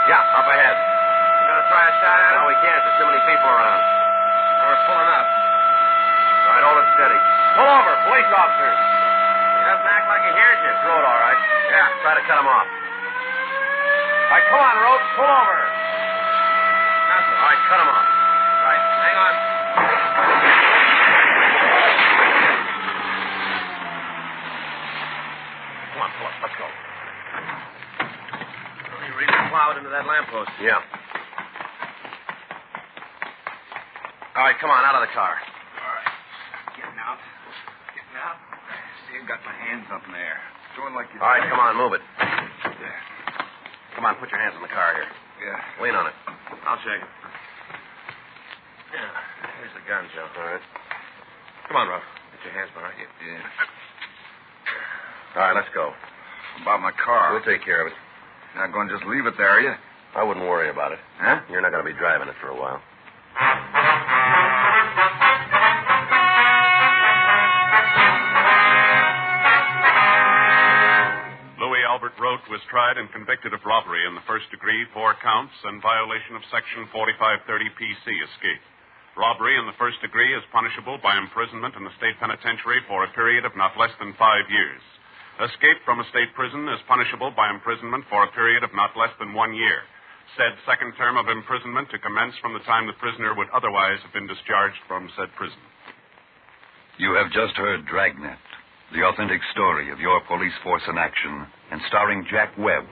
Yeah, up ahead. You going to try a shot at him? No, we can't. There's too many people around. We're pulling up. All right, hold it steady. Pull over, police officers. He doesn't act like he hears you. Throw it all right. Yeah. Try to cut him off. All right, come on, Rote. Pull over. Nothing. All right, cut him off. Right. Hang on. Come on, pull up. Let's go. He really plowed into that lamppost. Yeah. All right, come on, out of the car. All right. Getting out. Getting out. See, I've got my hands up in the air. Doing like you. All right, come on, move it. There. Come on, put your hands in the car here. Yeah. Lean on it. I'll shake it. Yeah. Here's the gun, Joe. All right. Come on, Ruff. Get your hands behind you. Yeah. All right, let's go. About my car. We'll take care of it. You're not going to just leave it there, are you? I wouldn't worry about it. Huh? You're not going to be driving it for a while. Louis Albert Rote was tried and convicted of robbery in the first degree, 4 counts, and violation of Section 4530 PC, escape. Robbery in the first degree is punishable by imprisonment in the state penitentiary for a period of not less than 5 years. Escape from a state prison is punishable by imprisonment for a period of not less than 1 year. Said second term of imprisonment to commence from the time the prisoner would otherwise have been discharged from said prison. You have just heard Dragnet, the authentic story of your police force in action, and starring Jack Webb,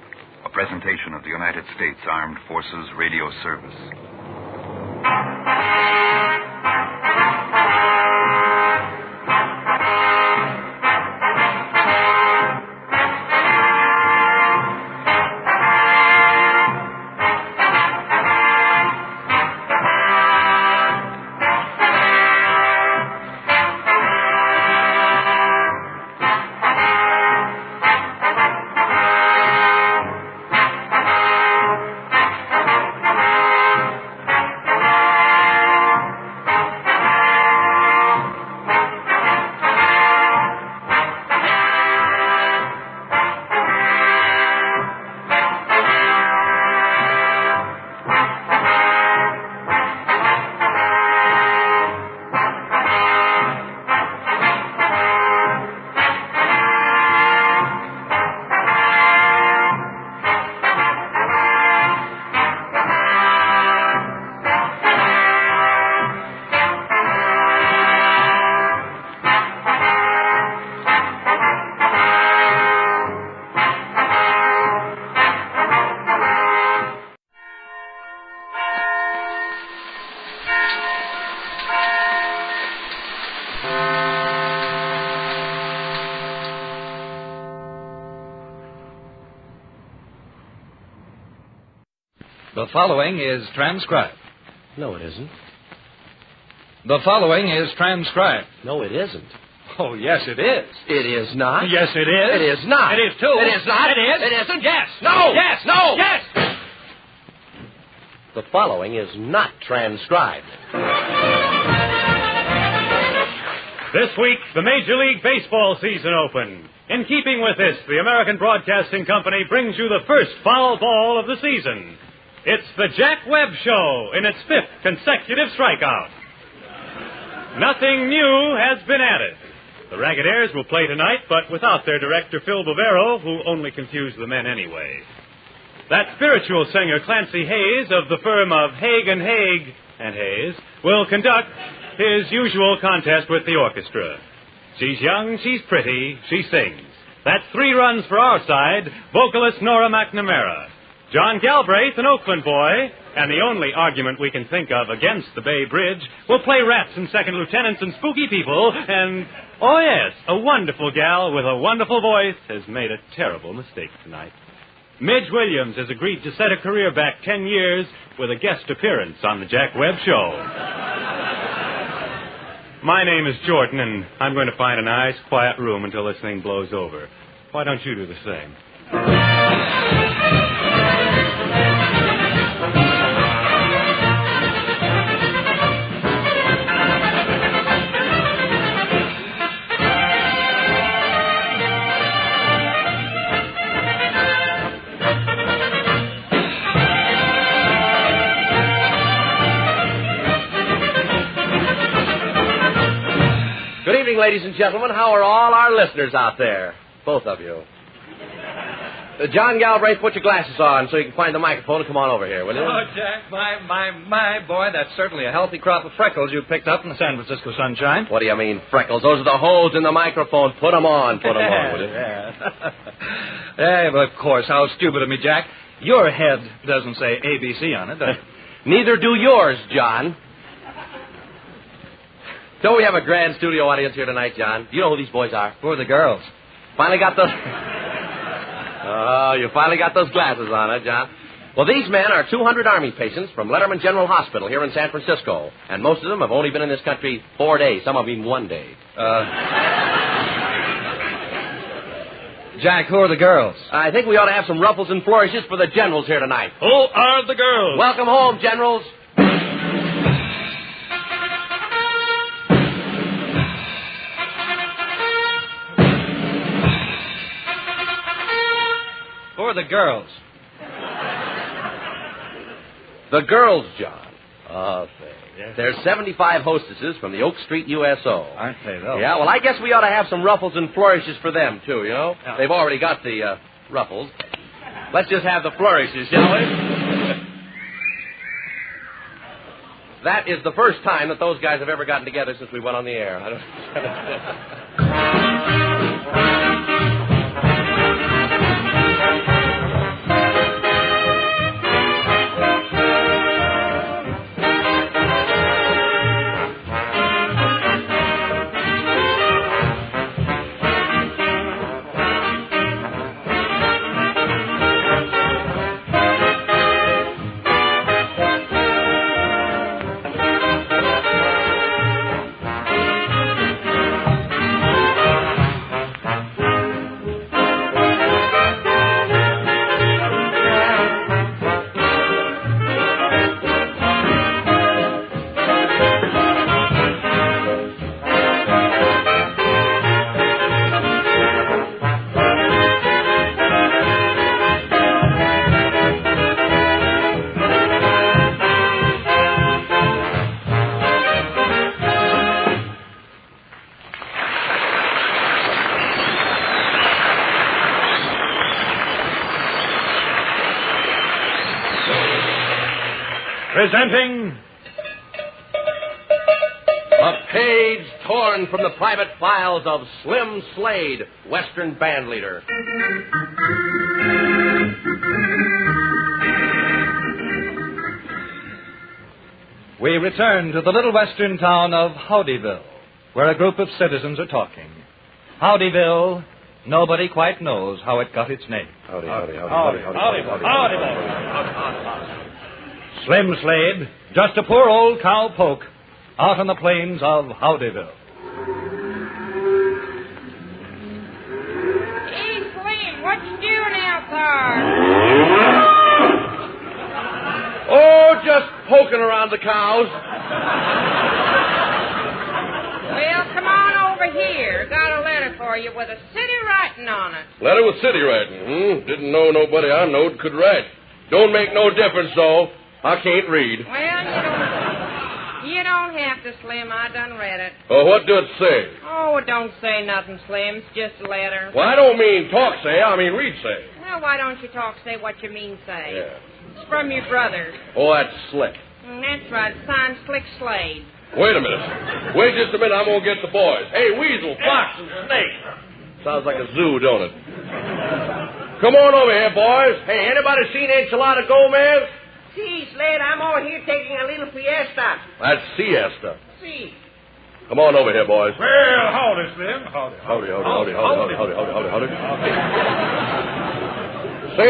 a presentation of the United States Armed Forces Radio Service. The following is transcribed. No, it isn't. The following is transcribed. No, it isn't. Oh, yes, it is. It is not. Yes, it is. It is not. It is, too. It is not. It is. It isn't. Yes. No. Yes. No. Yes. The following is not transcribed. This week, the Major League Baseball season opened. In keeping with this, the American Broadcasting Company brings you the first foul ball of the season. It's the Jack Webb Show in its 5th consecutive strikeout. Nothing new has been added. The Raggedaires will play tonight, but without their director, Phil Bavero, who only confused the men anyway. That spiritual singer, Clancy Hayes, of the firm of Haig and Hayes, will conduct his usual contest with the orchestra. She's young, she's pretty, she sings. That's 3 runs for our side, vocalist Nora McNamara. John Galbraith, an Oakland boy, and the only argument we can think of against the Bay Bridge, will play rats and second lieutenants and spooky people, and, oh yes, a wonderful gal with a wonderful voice has made a terrible mistake tonight. Midge Williams has agreed to set a career back 10 years with a guest appearance on the Jack Webb Show. My name is Jordan, and I'm going to find a nice, quiet room until this thing blows over. Why don't you do the same? Good evening, ladies and gentlemen. How are all our listeners out there? Both of you. John Galbraith, put your glasses on so you can find the microphone and come on over here, will you? Oh, Jack, my, boy, that's certainly a healthy crop of freckles you picked up in the San Francisco sunshine. What do you mean, freckles? Those are the holes in the microphone. Put them on, will you? Yeah. Hey, but of course, how stupid of me, Jack. Your head doesn't say ABC on it, does it? Neither do yours, John. Don't we have a grand studio audience here tonight, John? Do you know who these boys are? Who are the girls? Finally got those... Oh, you finally got those glasses on, huh, John? Well, these men are 200 Army patients from Letterman General Hospital here in San Francisco. And most of them have only been in this country 4 days. Some of them 1 day. Jack, who are the girls? I think we ought to have some ruffles and flourishes for the generals here tonight. Who are the girls? Welcome home, generals. Who are the girls? The girls, John. Oh, say. Yes. There's 75 hostesses from the Oak Street USO. Aren't they, though? Yeah, well, I guess we ought to have some ruffles and flourishes for them, too, you know? Yeah. They've already got the ruffles. Let's just have the flourishes, shall we? That is the first time that those guys have ever gotten together since we went on the air. I don't... Presenting... A page torn from the private files of Slim Slade, Western band leader. We return to the little western town of Howdyville, where a group of citizens are talking. Howdyville Nobody quite knows how it got its name. Howdy. Slim Slade, just a poor old cowpoke out on the plains of Howdyville. Hey, Slim, what you doing outside? Oh, just poking around the cows. Well, come on over here. Got a letter for you with a city writing on it. Letter with city writing. Didn't know nobody I knowed could write. Don't make no difference, though. I can't read. Well, you don't have to, Slim. I done read it. Oh, what do it say? Oh, it don't say nothing, Slim. It's just a letter. Well, I don't mean talk say. I mean read say. Well, why don't you talk, say what you mean say? Yeah. It's from your brother. Oh, that's Slick. That's right. Signed Slick Slade. Wait a minute. Wait just a minute. I'm going to get the boys. Hey, Weasel, Fox, and Snake. Sounds like a zoo, don't it? Come on over here, boys. Hey, anybody seen Enchilada Gomez? See, Slade, I'm over here taking a little fiesta. That's siesta. See. Come on over here, boys. Well, howdy, Slim. Howdy. Say,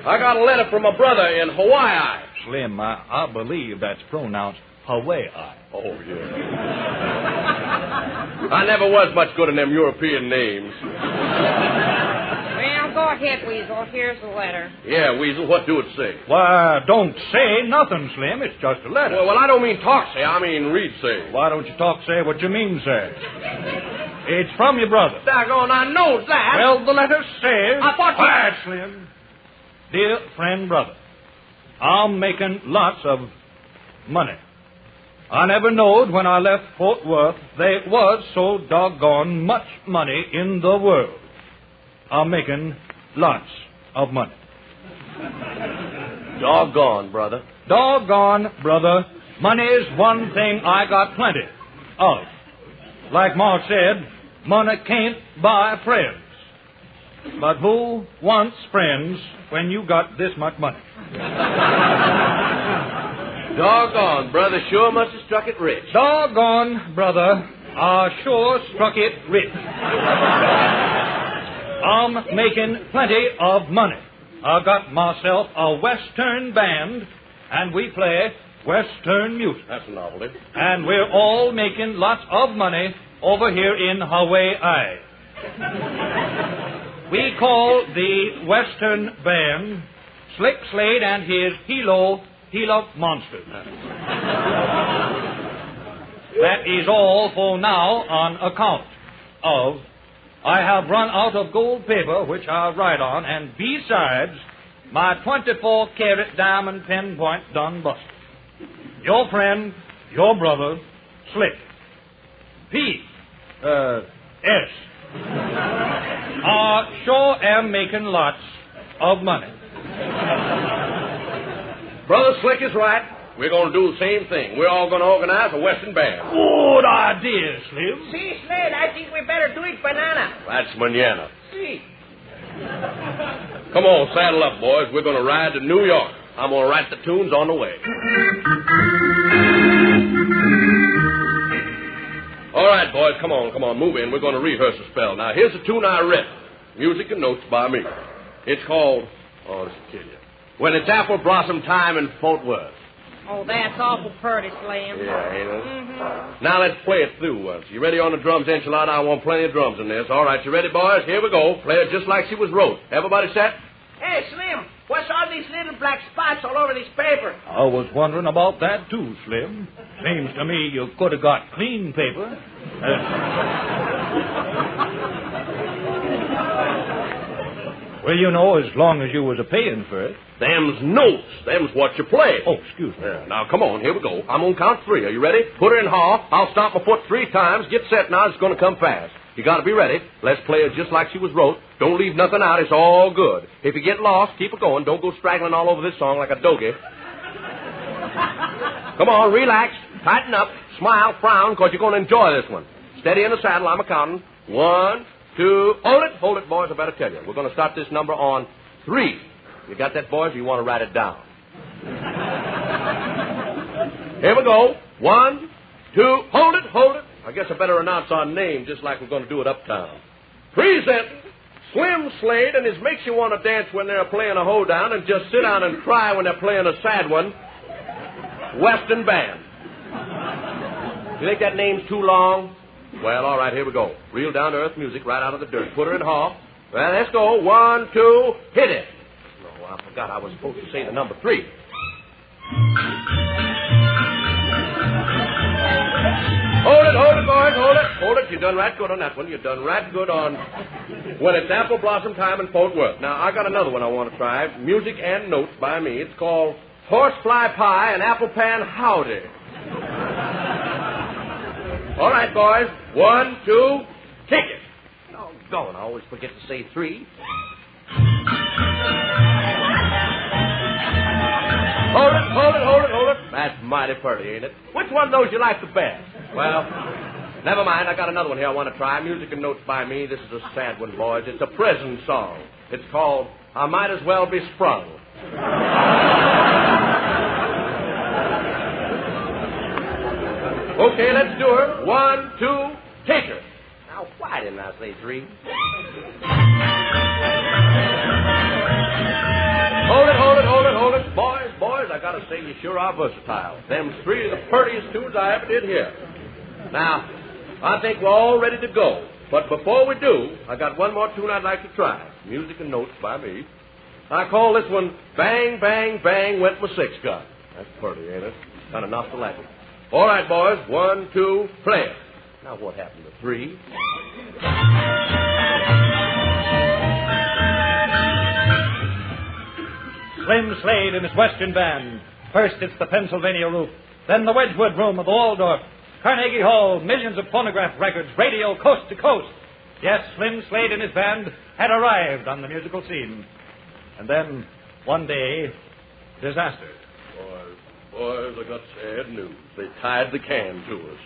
I got a letter from my brother in Hawaii. Slim, I believe that's pronounced Hawaii. Oh, yeah. I never was much good in them European names. Well, go ahead, Weasel. Here's the letter. Yeah, Weasel, what do it say? Why, don't say nothing, Slim. It's just a letter. Well, I don't mean talk say. I mean read say. Why don't you talk say what you mean say? It's from your brother. Daggone, I know that. Well, the letter says... I thought you... Quiet, Slim. Dear friend brother, I'm making lots of money. I never knowed when I left Fort Worth there was so doggone much money in the world. I'm making lots of money. Doggone, brother. Doggone, brother. Money's one thing I got plenty of. Like Ma said, money can't buy friends. But who wants friends when you got this much money? Doggone, brother, sure must have struck it rich. Doggone, brother, I sure struck it rich. I'm making plenty of money. I got myself a Western band, and we play Western music. That's a novelty. And we're all making lots of money over here in Hawaii. We call the Western band Slick Slade and his Hilo Monsters. That is all for now on account of I have run out of gold paper which I write on, and besides, my 24-carat diamond pen point done busted. Your friend, your brother, Slick. P.S. I sure am making lots of money. Brother Slick is right. We're going to do the same thing. We're all going to organize a Western band. Good idea, Slim. See, Slade, I think we better do it banana. That's manana. See. Come on, saddle up, boys. We're going to ride to New York. I'm going to write the tunes on the way. All right, boys, come on, move in. We're going to rehearse a spell. Now, here's a tune I read. Music and notes by me. It's called, this will kill you, When It's Apple Blossom Time in Fort Worth. Oh, that's awful pretty, Slim. Yeah, ain't it? Mm-hmm. Now, let's play it through once. You ready on the drums, Enchilada? I want plenty of drums in this. All right, you ready, boys? Here we go. Play it just like she was wrote. Everybody set? Hey, Slim, what's all these little black spots all over this paper? I was wondering about that, too, Slim. Seems to me you could have got clean paper. Well, you know, as long as you was a-paying for it. Them's notes. Them's what you play. Oh, excuse me. Yeah, now, come on. Here we go. I'm going to count 3. Are you ready? Put her in half. I'll stomp my foot 3 times. Get set now. It's going to come fast. You got to be ready. Let's play it just like she was wrote. Don't leave nothing out. It's all good. If you get lost, keep it going. Don't go straggling all over this song like a doggy. Come on, relax. Tighten up. Smile. Frown, because you're going to enjoy this one. Steady in the saddle. I'm a-counting. 1, 2. Hold it, boys. I better tell you. We're going to start this number on 3. You got that, boys, or you want to write it down? Here we go. 1, 2. Hold it. I guess I better announce our name just like we're going to do it uptown. Present Slim Slade and his makes you want to dance when they're playing a hoedown and just sit down and cry when they're playing a sad one. Western Band. You think that name's too long? Well, all right, here we go. Real down-to-earth music right out of the dirt. Put her in half. Well, let's go. 1, 2, hit it. No, I forgot I was supposed to say the number 3. Hold it, boys, hold it. You done right good on that one. You done right good on When It's Apple Blossom Time in Fort Worth. Now, I got another one I want to try. Music and notes by me. It's called Horsefly Pie and Apple Pan Howdy. All right, boys. 1, 2, kick it. Oh, going. I always forget to say 3. Hold it. That's mighty pretty, ain't it? Which one of those you like the best? Well, never mind. I got another one here I want to try. Music and notes by me. This is a sad one, boys. It's a prison song. It's called I Might As Well Be Sprung. Okay, let's do her. 1, 2, take her. Now, why didn't I say 3? Hold it. Boys, I gotta say you sure are versatile. Them 3 are the prettiest tunes I ever did hear. Now, I think we're all ready to go. But before we do, I got one more tune I'd like to try. Music and notes by me. I call this one Bang, Bang, Bang Went My 6-Gun. That's pretty, ain't it? Kind of nostalgic. All right, boys. 1, 2, play it. Now, what happened to 3? Slim Slade and his Western Band. First, it's the Pennsylvania Roof. Then the Wedgwood Room of the Waldorf. Carnegie Hall, millions of phonograph records, radio coast to coast. Yes, Slim Slade and his band had arrived on the musical scene. And then, one day, disaster. Boys, I got sad news. They tied the can to us.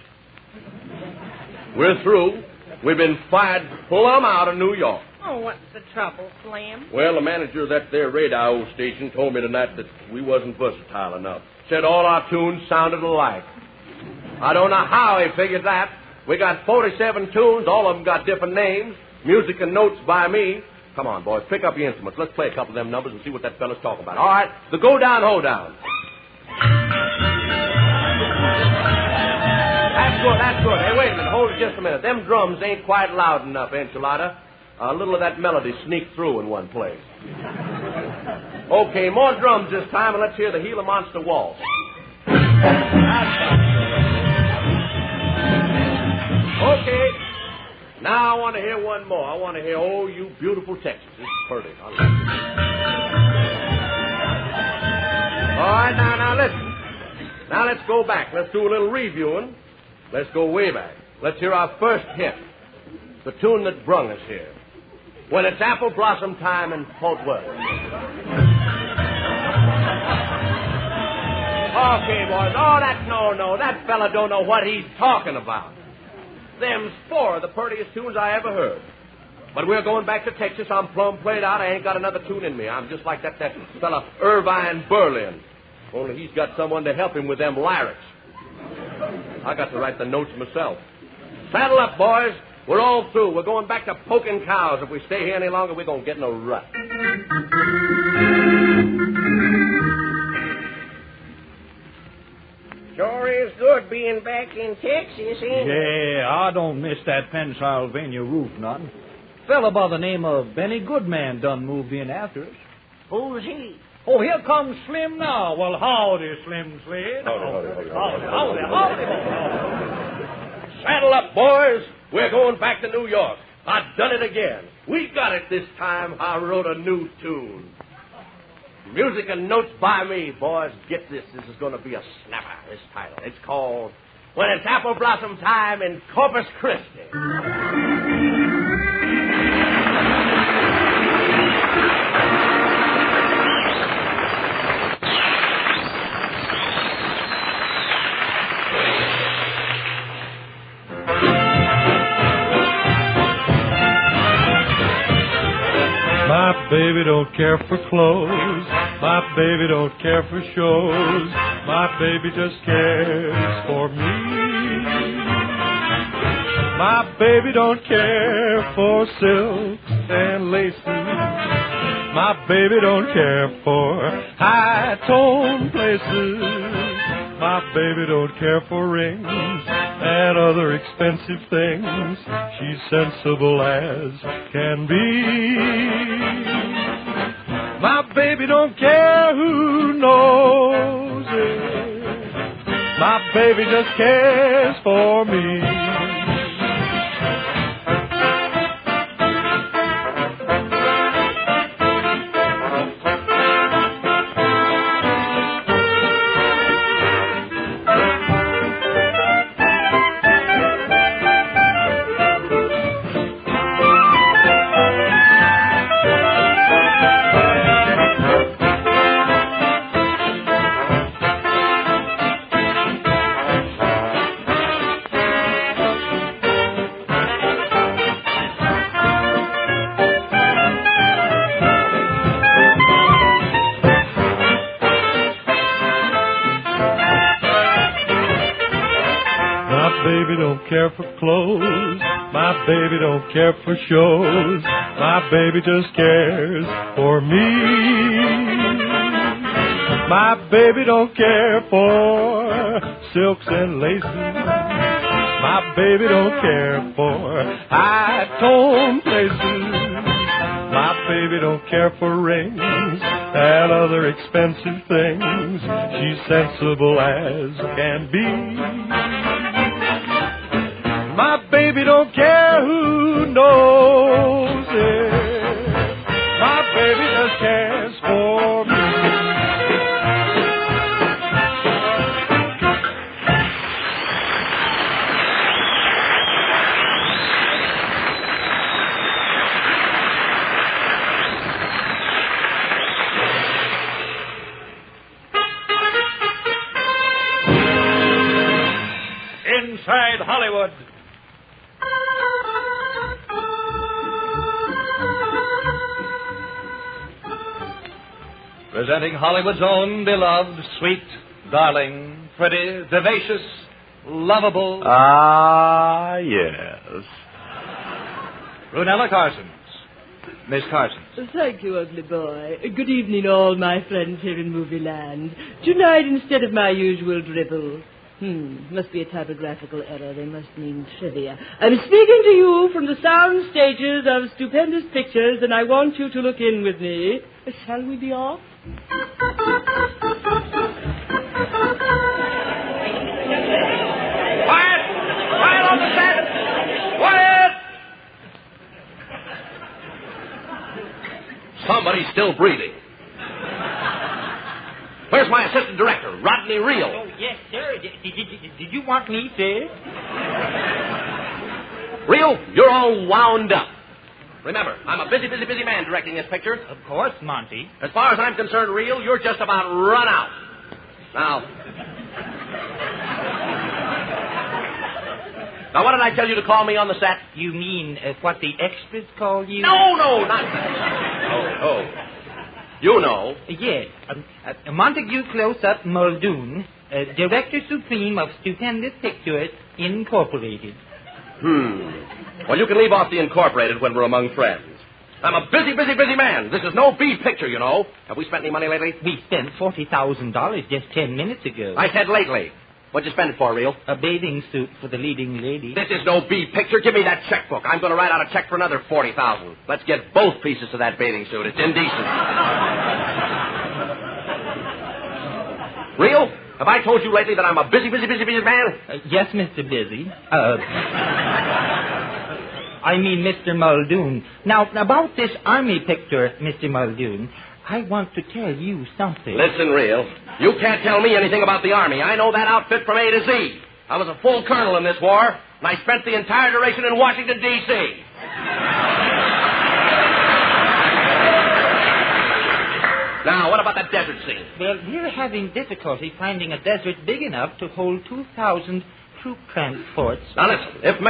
We're through. We've been fired plumb out of New York. Oh, what's the trouble, Slim? Well, the manager of that there radio station told me tonight that we wasn't versatile enough. Said all our tunes sounded alike. I don't know how he figured that. We got 47 tunes. All of them got different names. Music and notes by me. Come on, boys, pick up your instruments. Let's play a couple of them numbers and see what that fella's talking about. All right, the Go Down, Hold Down. That's good. Hey, wait a minute. Hold it just a minute. Them drums ain't quite loud enough, Enchilada. A little of that melody sneaked through in one place. Okay, more drums this time, and let's hear the Gila Monster Waltz. Okay. Now I want to hear one more. I want to hear Oh, You Beautiful Texas. This is pretty. I like it. All right, now listen. Now let's go back. Let's do a little reviewing. Let's go way back. Let's hear our first hit. The tune that brung us here. When It's Apple Blossom Time in Fort Worth. Okay, boys. Oh, no. That fella don't know what he's talking about. Them's 4 of the prettiest tunes I ever heard. But we're going back to Texas. I'm plumb played out. I ain't got another tune in me. I'm just like that fella Irvine Berlin. Only he's got someone to help him with them lyrics. I got to write the notes myself. Saddle up, boys. We're all through. We're going back to poking cows. If we stay here any longer, we're going to get in a rut. Sure is good being back in Texas, ain't it? Yeah, I don't miss that Pennsylvania roof none. Fella by the name of Benny Goodman done moved in after us. Who's he? Oh, here comes Slim now. Well, howdy, Slim Slade. Howdy. Saddle up, boys. We're going back to New York. I've done it again. We got it this time. I wrote a new tune. Music and notes by me, boys. Get this. This is going to be a snapper, this title. It's called When It's Apple Blossom Time in Corpus Christi. My baby don't care for clothes. My baby don't care for shows. My baby just cares for me. My baby don't care for silks and laces. My baby don't care for high-tone places. My baby don't care for rings and other expensive things. She's sensible as can be. My baby don't care who knows it. My baby just cares for me. Care for clothes. My baby don't care for shows. My baby just cares for me. My baby don't care for silks and laces. My baby don't care for high-tone places. My baby don't care for rings and other expensive things. She's sensible as can be. My baby don't care who knows it. My baby just cares for me. Inside Hollywood. Presenting Hollywood's own beloved, sweet, darling, pretty, vivacious, lovable... Ah, yes. Brunella Carsons. Miss Carsons. Thank you, ugly boy. Good evening, all my friends here in Movie Land. Tonight, instead of my usual dribble... must be a typographical error. They must mean trivia. I'm speaking to you from the sound stages of Stupendous Pictures, and I want you to look in with me. Shall we be off? Quiet! Quiet on the set! Quiet! Somebody's still breathing. Where's my assistant director, Rodney Reel? Oh, yes, sir. Did you want me, sir? Reel, you're all wound up. Remember, I'm a busy man directing this picture. Of course, Monty. As far as I'm concerned, Reel, you're just about run out. Now, what did I tell you to call me on the set? You mean what the extras call you? No, not... Oh. You know. Yes. Montague Close-Up Muldoon, Director Supreme of Stupendous Pictures, Incorporated. Well, you can leave off the Incorporated when we're among friends. I'm a busy man. This is no B picture, you know. Have we spent any money lately? We spent $40,000 just 10 minutes ago. I said lately. What'd you spend it for, Reel? A bathing suit for the leading lady. This is no B picture. Give me that checkbook. I'm going to write out a check for another $40,000. Let's get both pieces of that bathing suit. It's indecent. Reel, have I told you lately that I'm a busy man? Yes, Mr. Busy. I mean Mr. Muldoon. Now, about this Army picture, Mr. Muldoon, I want to tell you something. Listen, Reel. You can't tell me anything about the Army. I know that outfit from A to Z. I was a full colonel in this war, and I spent the entire duration in Washington, D.C. Now, what about that desert scene? Well, we're having difficulty finding a desert big enough to hold 2,000 troop transports. Now, listen, if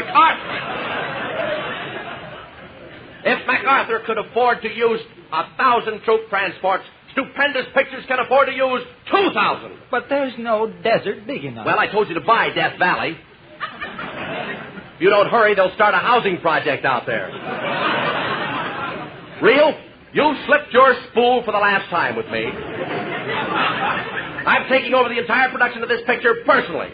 MacArthur could afford to use 1,000 troop transports, Stupendous Pictures can afford to use 2,000. But there's no desert big enough. Well, I told you to buy Death Valley. If you don't hurry, they'll start a housing project out there. Real, you slipped your spool for the last time with me. I'm taking over the entire production of this picture personally.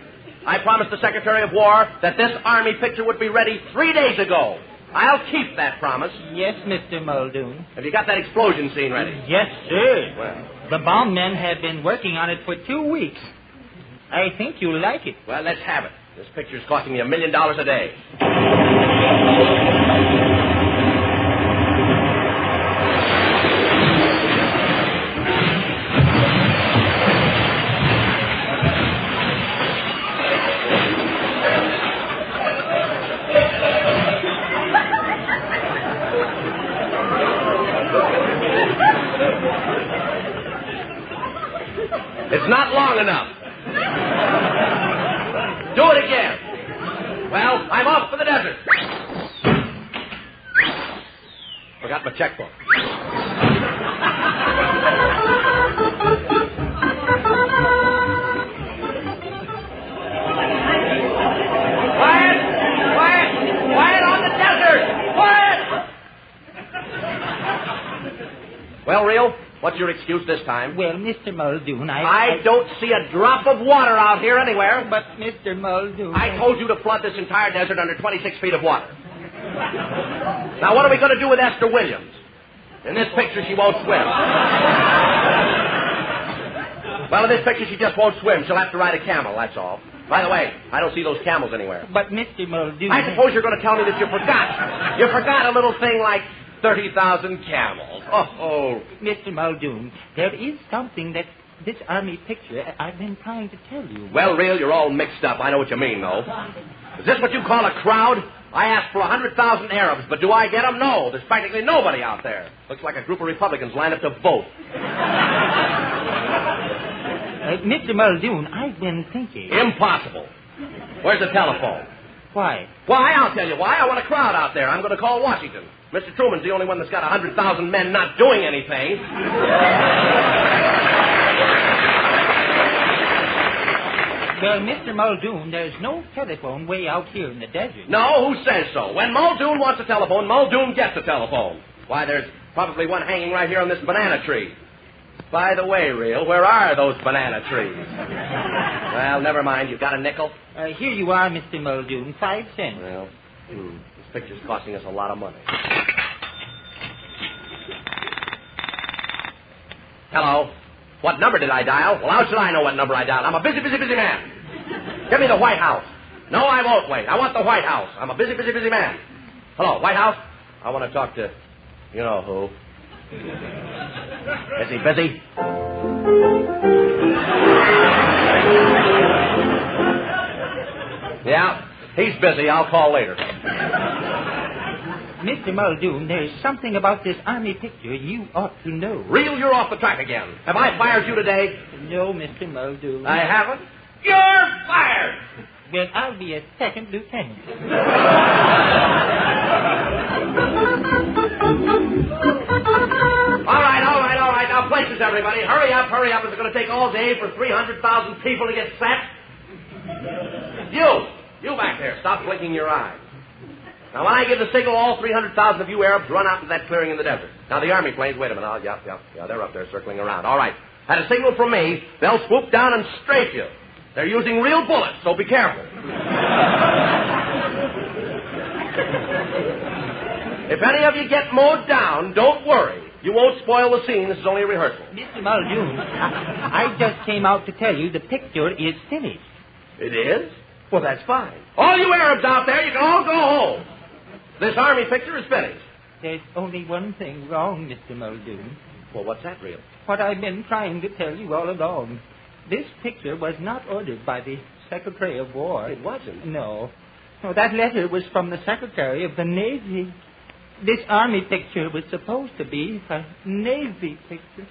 I promised the Secretary of War that this Army picture would be ready 3 days ago. I'll keep that promise. Yes, Mr. Muldoon. Have you got that explosion scene ready? Yes, sir. Well, the bomb men have been working on it for 2 weeks. I think you'll like it. well, let's have it. This picture's costing me $1 million a day. It's not long enough. Do it again. Well, I'm off for the desert. Forgot my checkbook. Quiet! Quiet! Quiet on the desert! Quiet! Well, Real, what's your excuse this time? Well, Mr. Muldoon, I don't see a drop of water out here anywhere. But, Mr. Muldoon... I told you to flood this entire desert under 26 feet of water. Now, what are we going to do with Esther Williams? In this picture, she won't swim. Well, in this picture, she just won't swim. She'll have to ride a camel, that's all. By the way, I don't see those camels anywhere. But, Mr. Muldoon... I suppose you're going to tell me that you forgot. You forgot a little thing like 30,000 camels. Oh. Mr. Muldoon, there is something that this Army picture I've been trying to tell you. Well, Real, you're all mixed up. I know what you mean, though. Is this what you call a crowd? I asked for 100,000 Arabs, but do I get them? No, there's practically nobody out there. Looks like a group of Republicans lined up to vote. Mr. Muldoon, I've been thinking... Impossible. Where's the telephone? Why? Why? I'll tell you why. I want a crowd out there. I'm going to call Washington. Mr. Truman's the only one that's got 100,000 men not doing anything. Well, Mr. Muldoon, there's no telephone way out here in the desert. No, who says so? When Muldoon wants a telephone, Muldoon gets a telephone. Why, there's probably one hanging right here on this banana tree. By the way, Real, where are those banana trees? Well, never mind. You got a nickel? Here you are, Mr. Muldoon. 5 cents. Well, this picture's costing us a lot of money. Hello. What number did I dial? Well, how should I know what number I dialed? I'm a busy man. Give me the White House. No, I won't wait. I want the White House. I'm a busy man. Hello, White House? I want to talk to you know who. Is he busy? Yeah, he's busy. I'll call later. Mr. Muldoon, there's something about this Army picture you ought to know. Real, you're off the track again. Have I fired you today? No, Mr. Muldoon. I haven't? You're fired! Well, I'll be a second lieutenant. All right. Now, places, everybody. Hurry up. It's going to take all day for 300,000 people to get set. You back there, stop blinking your eyes. Now, when I give the signal, all 300,000 of you Arabs run out to that clearing in the desert. Now, the Army planes, wait a minute. Yeah, they're up there circling around. All right. At a signal from me, they'll swoop down and strafe you. They're using real bullets, so be careful. If any of you get mowed down, don't worry. You won't spoil the scene. This is only a rehearsal. Mr. Muldoon, I just came out to tell you the picture is finished. It is? Well, that's fine. All you Arabs out there, you can all go home. This Army picture is finished. There's only one thing wrong, Mr. Muldoon. Well, what's that, Real? What I've been trying to tell you all along. This picture was not ordered by the Secretary of War. It wasn't? No, that letter was from the Secretary of the Navy. This Army picture was supposed to be a Navy picture.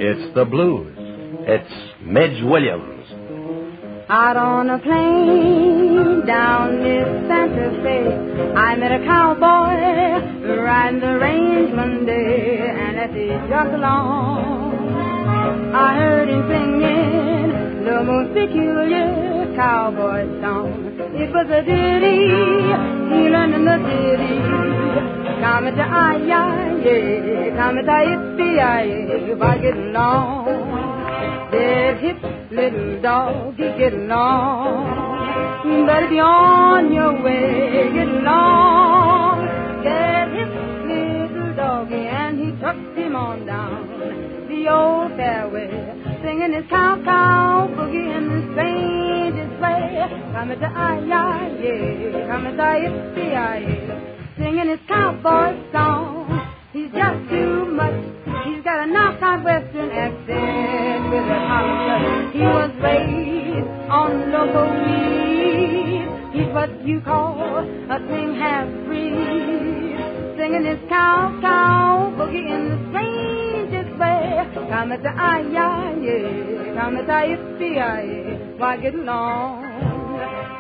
It's the blues. It's Midge Williams. Out on a plain down near Santa Fe, I met a cowboy riding the range one day, and as he jogged along, I heard him singing the most peculiar cowboy song. It was a ditty he learned in the city. Come to I-I-A, come to yippee-yi-yi, by getting along. Get hip, little doggy, get along. But if you're on your way, get along. Get hip, little doggy, and he tucked him on down the old fairway, singing his cow-cow boogie in the strangest way. Come to I-I-A, come to yippee-yi-yi, singing his cowboy song. He's just too much. He's got a knockout western accent with a hollow. He was raised on local weed. He's what you call a sing half-breed, singing his cow-cow boogie in the strangest way. Come at the I-I-A, come at the yippee-yi-yi, why get along.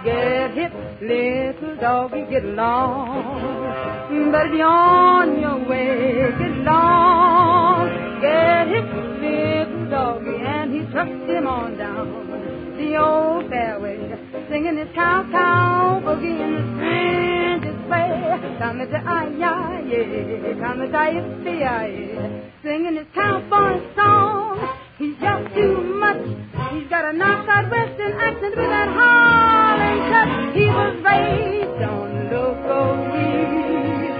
Get hip, little doggy, get along. But if you're on your way, get along. Get hip, little doggy, and he trucked him on down the old fairway, singing his cow-cow boogie in the strangest way. Come at the I-I-A, come at the yippee-yi-yi, singing his cowboy song. He's just too much. He's got a knockout western accent with that hollering cut. He was raised on local weed.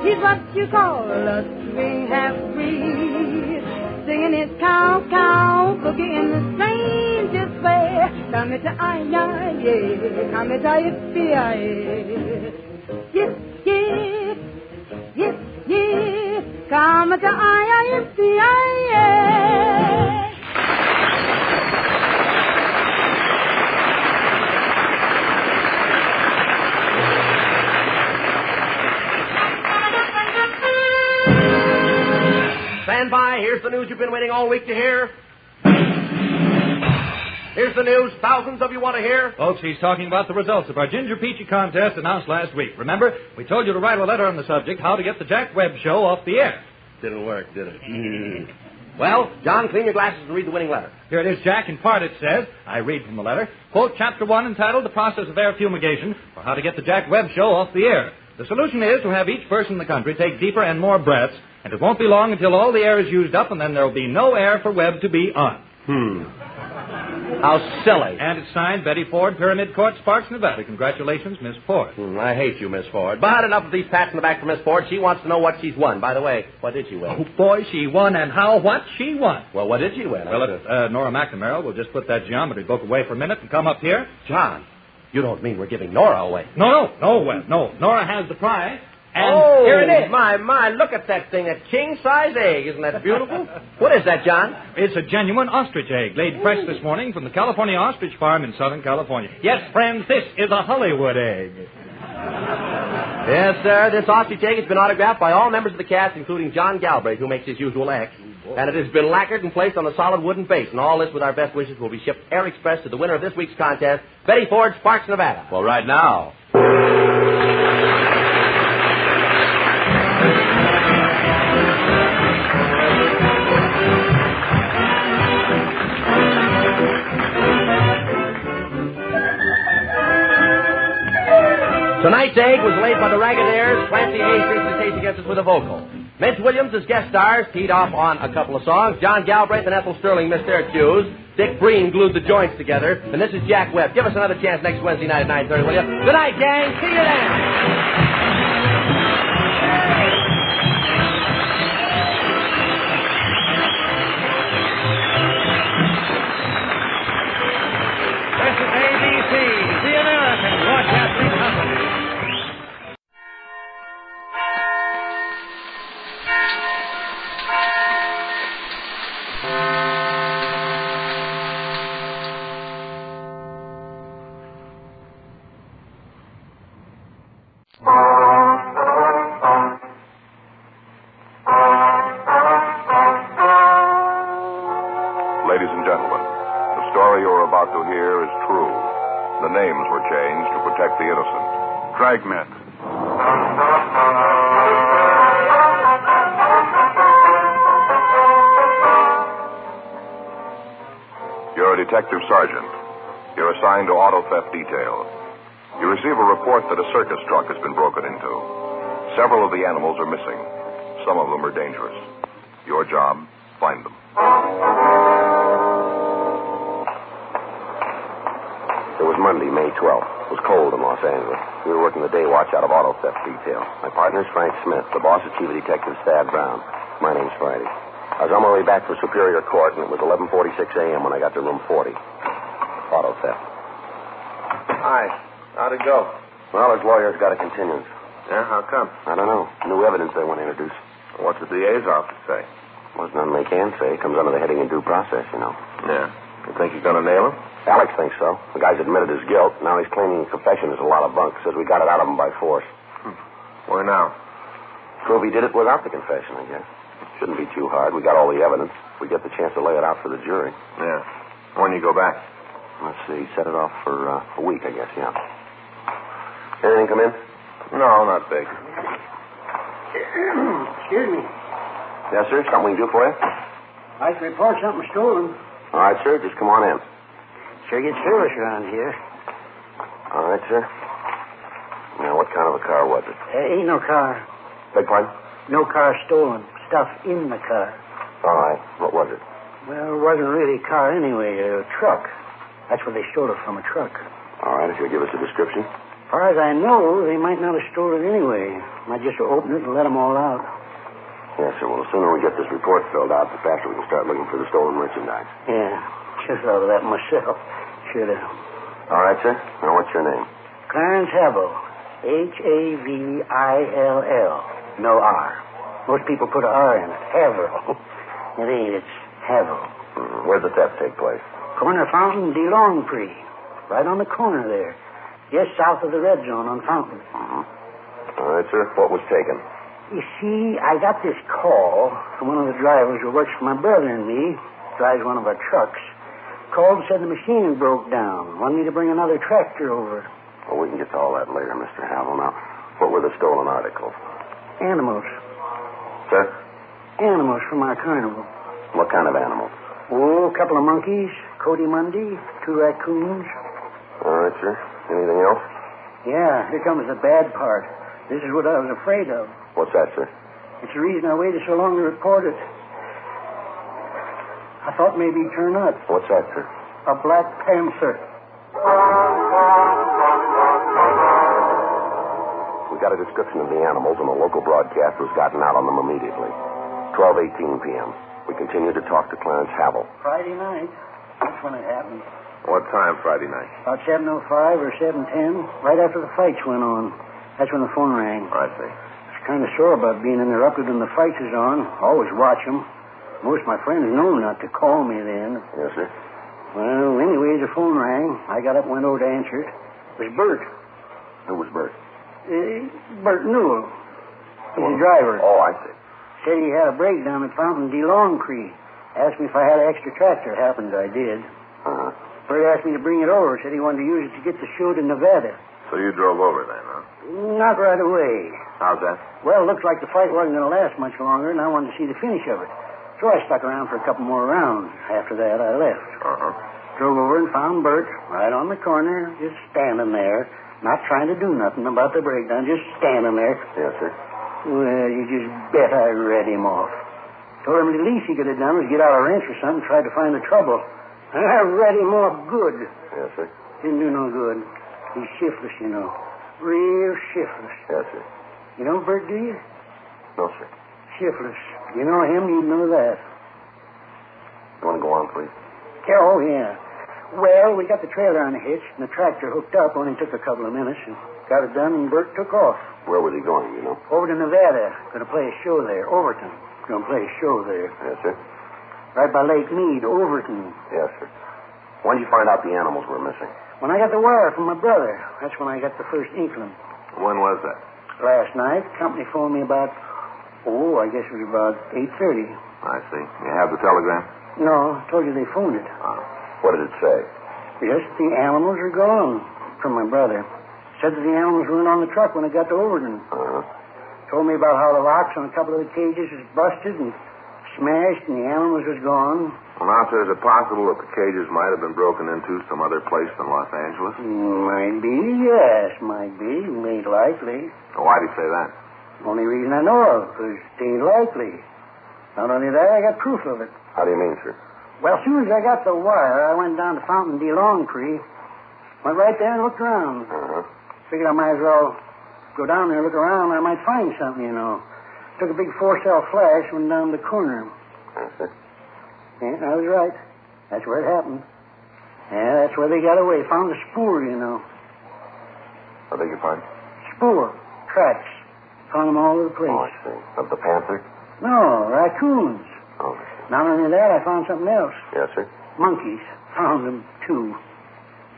He's what you call a swing half-breed, singing his cow-cow boogie in the strangest way. Come to I-I-A, come to yippee-yi-yi. Yip, yip, yip, yip, come to I-I-yippee-yi-yi. Stand by. Here's the news you've been waiting all week to hear. Here's the news thousands of you want to hear. Folks, he's talking about the results of our Ginger Peachy contest announced last week. Remember, we told you to write a letter on the subject, how to get the Jack Webb show off the air. Didn't work, did it? Well, John, clean your glasses and read the winning letter. Here it is, Jack. In part it says, I read from the letter, quote, Chapter 1 entitled The Process of Air Fumigation, or How to Get the Jack Webb Show Off the Air. The solution is to have each person in the country take deeper and more breaths, and it won't be long until all the air is used up, and then there will be no air for Webb to be on. How silly. And it's signed Betty Ford, Pyramid Court, Sparks, Nevada. Congratulations, Miss Ford. I hate you, Miss Ford. But enough of these pats in the back for Miss Ford. She wants to know what she's won. By the way, what did she win? Oh, boy, she won, and how what she won. Well, what did she win? Well, Nora McNamara will just put that geometry book away for a minute and come up here. John, you don't mean we're giving Nora away? No, Webb, no. Nora has the prize. And here it is. My, look at that thing, that king-size egg. Isn't that beautiful? What is that, John? It's a genuine ostrich egg, laid fresh this morning from the California Ostrich Farm in Southern California. Yes, friends, this is a Hollywood egg. Yes, sir, this ostrich egg has been autographed by all members of the cast, including John Galbraith, who makes his usual X. And it has been lacquered and placed on a solid wooden base. And all this, with our best wishes, will be shipped air express to the winner of this week's contest, Betty Ford, Sparks, Nevada. Well, right now... Tonight's egg was laid by the Ragged Clancy Hayes greased his taste against us with a vocal. Mitch Williams as guest stars, teed off on a couple of songs. John Galbraith and Ethel Sterling missed their cues. Dick Breen glued the joints together. And this is Jack Webb. Give us another chance next Wednesday night at 9:30, will you? Good night, gang. See you then. Broadcasting Company. names were changed to protect the innocent. Dragnet. You're a detective sergeant. You're assigned to auto theft detail. You receive a report that a circus truck has been broken into. Several of the animals are missing. Some of them are dangerous. Your job, find them. It was Monday, May 12th. It was cold in Los Angeles. We were working the day watch out of auto theft detail. My partner's Frank Smith. The boss is Chief of Detective Stab Brown. My name's Friday. I was on my way back to Superior Court, and it was 11:46 a.m. when I got to room 40. Auto theft. Hi. How'd it go? Well, his lawyer's got a continuance. Yeah, how come? I don't know. New evidence they want to introduce. What's the DA's office say? Well, there's nothing they can say. It comes under the heading of due process, you know. Yeah. You think you're going to nail him? Alex thinks so. The guy's admitted his guilt. Now he's claiming his confession is a lot of bunk. Says we got it out of him by force. Why now? Prove he did it without the confession, I guess. Shouldn't be too hard. We got all the evidence. We get the chance to lay it out for the jury. Yeah. When you go back? Let's see. Set it off for a week, I guess, yeah. Anything come in? No, not big. Excuse me. Yes, sir. Something we can do for you? I'd like to report something stolen. All right, sir. Just come on in. Sure gets service around here. All right, sir. Now, what kind of a car was it? Ain't no car. Beg pardon? No car stolen. Stuff in the car. All right. What was it? Well, it wasn't really a car anyway. A truck. That's where they stole it from, a truck. All right. If you'll give us a description. As far as I know, they might not have stolen it anyway. Might just open it and let them all out. Yes, sir. Well, the sooner we get this report filled out, the faster we can start looking for the stolen merchandise. Yeah. Should have thought of that myself. Should have. All right, sir. Now, what's your name? Clarence Havill. Havill. No R. Most people put a R in it. Havill. It ain't. It's Havill. Where'd the theft take place? Corner Fountain, DeLongpre. Right on the corner there. Just south of the red zone on Fountain. All right, sir. What was taken? You see, I got this call from one of the drivers who works for my brother and me. Drives one of our trucks. Called and said the machine broke down. Wanted me to bring another tractor over. Well, we can get to all that later, Mr. Havill. Now, what were the stolen articles? Animals. Sir? Animals from our carnival. What kind of animals? Oh, a couple of monkeys, Cody Mundy, 2 raccoons. All right, sir. Anything else? Yeah, here comes the bad part. This is what I was afraid of. What's that, sir? It's the reason I waited so long to report it. I thought maybe he'd turn up. What's that, sir? A black panther. We got a description of the animals, and the local broadcast was gotten out on them immediately. 12:18 p.m. We continued to talk to Clarence Havill. Friday night. That's when it happened. What time Friday night? About 7:05 or 7:10, right after the fights went on. That's when the phone rang. I see. I was kind of sore about being interrupted when the fights is on. Always watch them. Most of my friends know not to call me then. Yes, sir. Well, anyway, the phone rang. I got up and went over to answer it. It was Bert. Who was Bert? Bert Newell. He's the driver. Oh, I see. Said he had a breakdown at Fountain DeLongpre. Asked me if I had an extra tractor. Happened I did. Uh-huh. Bert asked me to bring it over. Said he wanted to use it to get the show to Nevada. So you drove over then, huh? Not right away. How's that? Well, it looked like the fight wasn't going to last much longer, and I wanted to see the finish of it. So I stuck around for a couple more rounds. After that, I left. Uh-huh. Drove over and found Bert right on the corner, just standing there, not trying to do nothing about the breakdown, just standing there. Yes, sir. Well, you just bet I read him off. Told him the least he could have done was get out a wrench or something, tried to find the trouble. And I read him off good. Yes, sir. Didn't do no good. He's shiftless, you know. Real shiftless. Yes, sir. You know Bert, do you? No, sir. Shiftless. You know him, you'd know that. You want to go on, please? Oh, yeah. Well, we got the trailer on the hitch, and the tractor hooked up. Only took a couple of minutes, and got it done, and Bert took off. Where was he going, you know? Over to Nevada. Going to play a show there. Overton. Going to play a show there. Yes, sir. Right by Lake Mead, Overton. Yes, sir. When did you find out the animals were missing? When I got the wire from my brother. That's when I got the first inkling. When was that? Last night. Company phoned me about, I guess it was about 8:30. I see. You have the telegram? No, I told you they phoned it. What did it say? Yes, the animals are gone. From my brother. Said that the animals weren't on the truck when it got to Overton. Told me about how the locks on a couple of the cages was busted and smashed and the animals was gone. Well, now, sir, is it possible that the cages might have been broken into some other place than Los Angeles? Might be, yes, might be. Ain't likely. Well, why'd he say that? Only reason I know of, because it ain't likely. Not only that, I got proof of it. How do you mean, sir? Well, as soon as I got the wire, I went down to Fountain D. Longtree. Went right there and looked around. Figured I might as well go down there and look around. I might find something, you know. Took a big 4-cell flash, went down the corner. Yeah, I was right. That's where it happened. Yeah, that's where they got away. Found the spoor, you know. I beg your pardon? Spoor. Tracks. Found them all over the place. Oh, I see. Of the panther? No, raccoons. Oh. Not only that, I found something else. Yes, sir? Monkeys. Found them, too.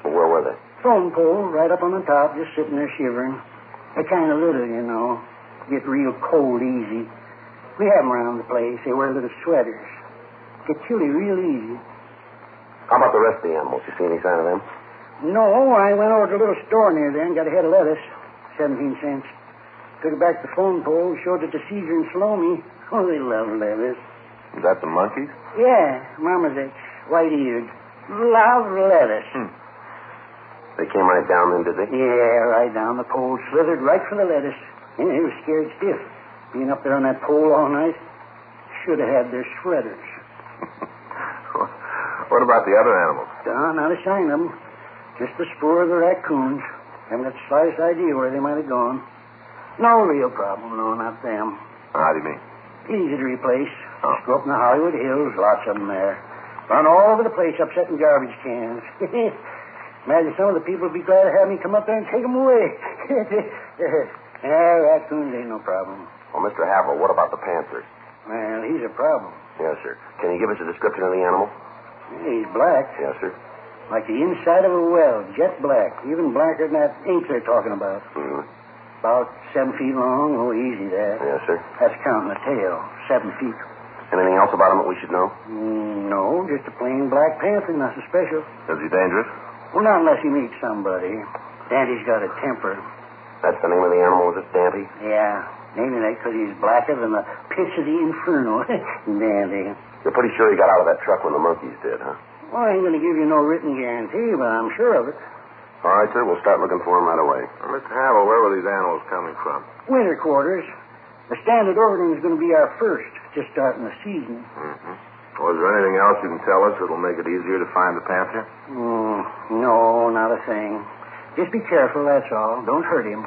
Well, where were they? Phone pole, right up on the top, just sitting there shivering. They're kind of little, you know. Get real cold easy. We have them around the place. They wear little sweaters. Get chilly real easy. How about the rest of the animals? You see any sign of them? No, I went over to a little store near there and got a head of lettuce. 17 cents. Took it back to the phone pole, showed it to Caesar and Salome. Oh, they love lettuce. Is that the monkeys? Yeah, marmosets, white-eared. Love lettuce. They came right down then, did they? Yeah, right down. The pole slithered right for the lettuce. Yeah, they were scared stiff. Being up there on that pole all night. Should have had their sweaters. What about the other animals? Not a sign of them. Just the spoor of the raccoons. Haven't got the slightest idea where they might have gone. No real problem, no, not them. How do you mean? Easy to replace. Just go up in the Hollywood Hills, lots of them there. Run all over the place, upsetting garbage cans. Imagine some of the people would be glad to have me come up there and take them away. Raccoons ain't no problem. Well, Mr. Havel, what about the panther? Well, he's a problem. Yes, sir. Can you give us a description of the animal? He's black. Yes, sir. Like the inside of a well, jet black. Even blacker than that ink they're talking about. About 7 feet long. Oh, easy that. Yes, sir. That's counting the tail. 7 feet. Anything else about him that we should know? No, just a plain black panther, nothing special. Is he dangerous? Well, not unless he meets somebody. Dandy's got a temper. That's the name of the animal, is it, Dandy? Yeah. Naming that because he's blacker than the pits of the inferno. Dandy. You're pretty sure he got out of that truck when the monkeys did, huh? Well, I ain't going to give you no written guarantee, but I'm sure of it. All right, sir. We'll start looking for him right away. Well, Mr. Havel, where were these animals coming from? Winter quarters. The standard Overton is going to be our first, just starting the season. Was there anything else you can tell us that'll make it easier to find the panther? No, not a thing. Just be careful, that's all. Don't hurt him.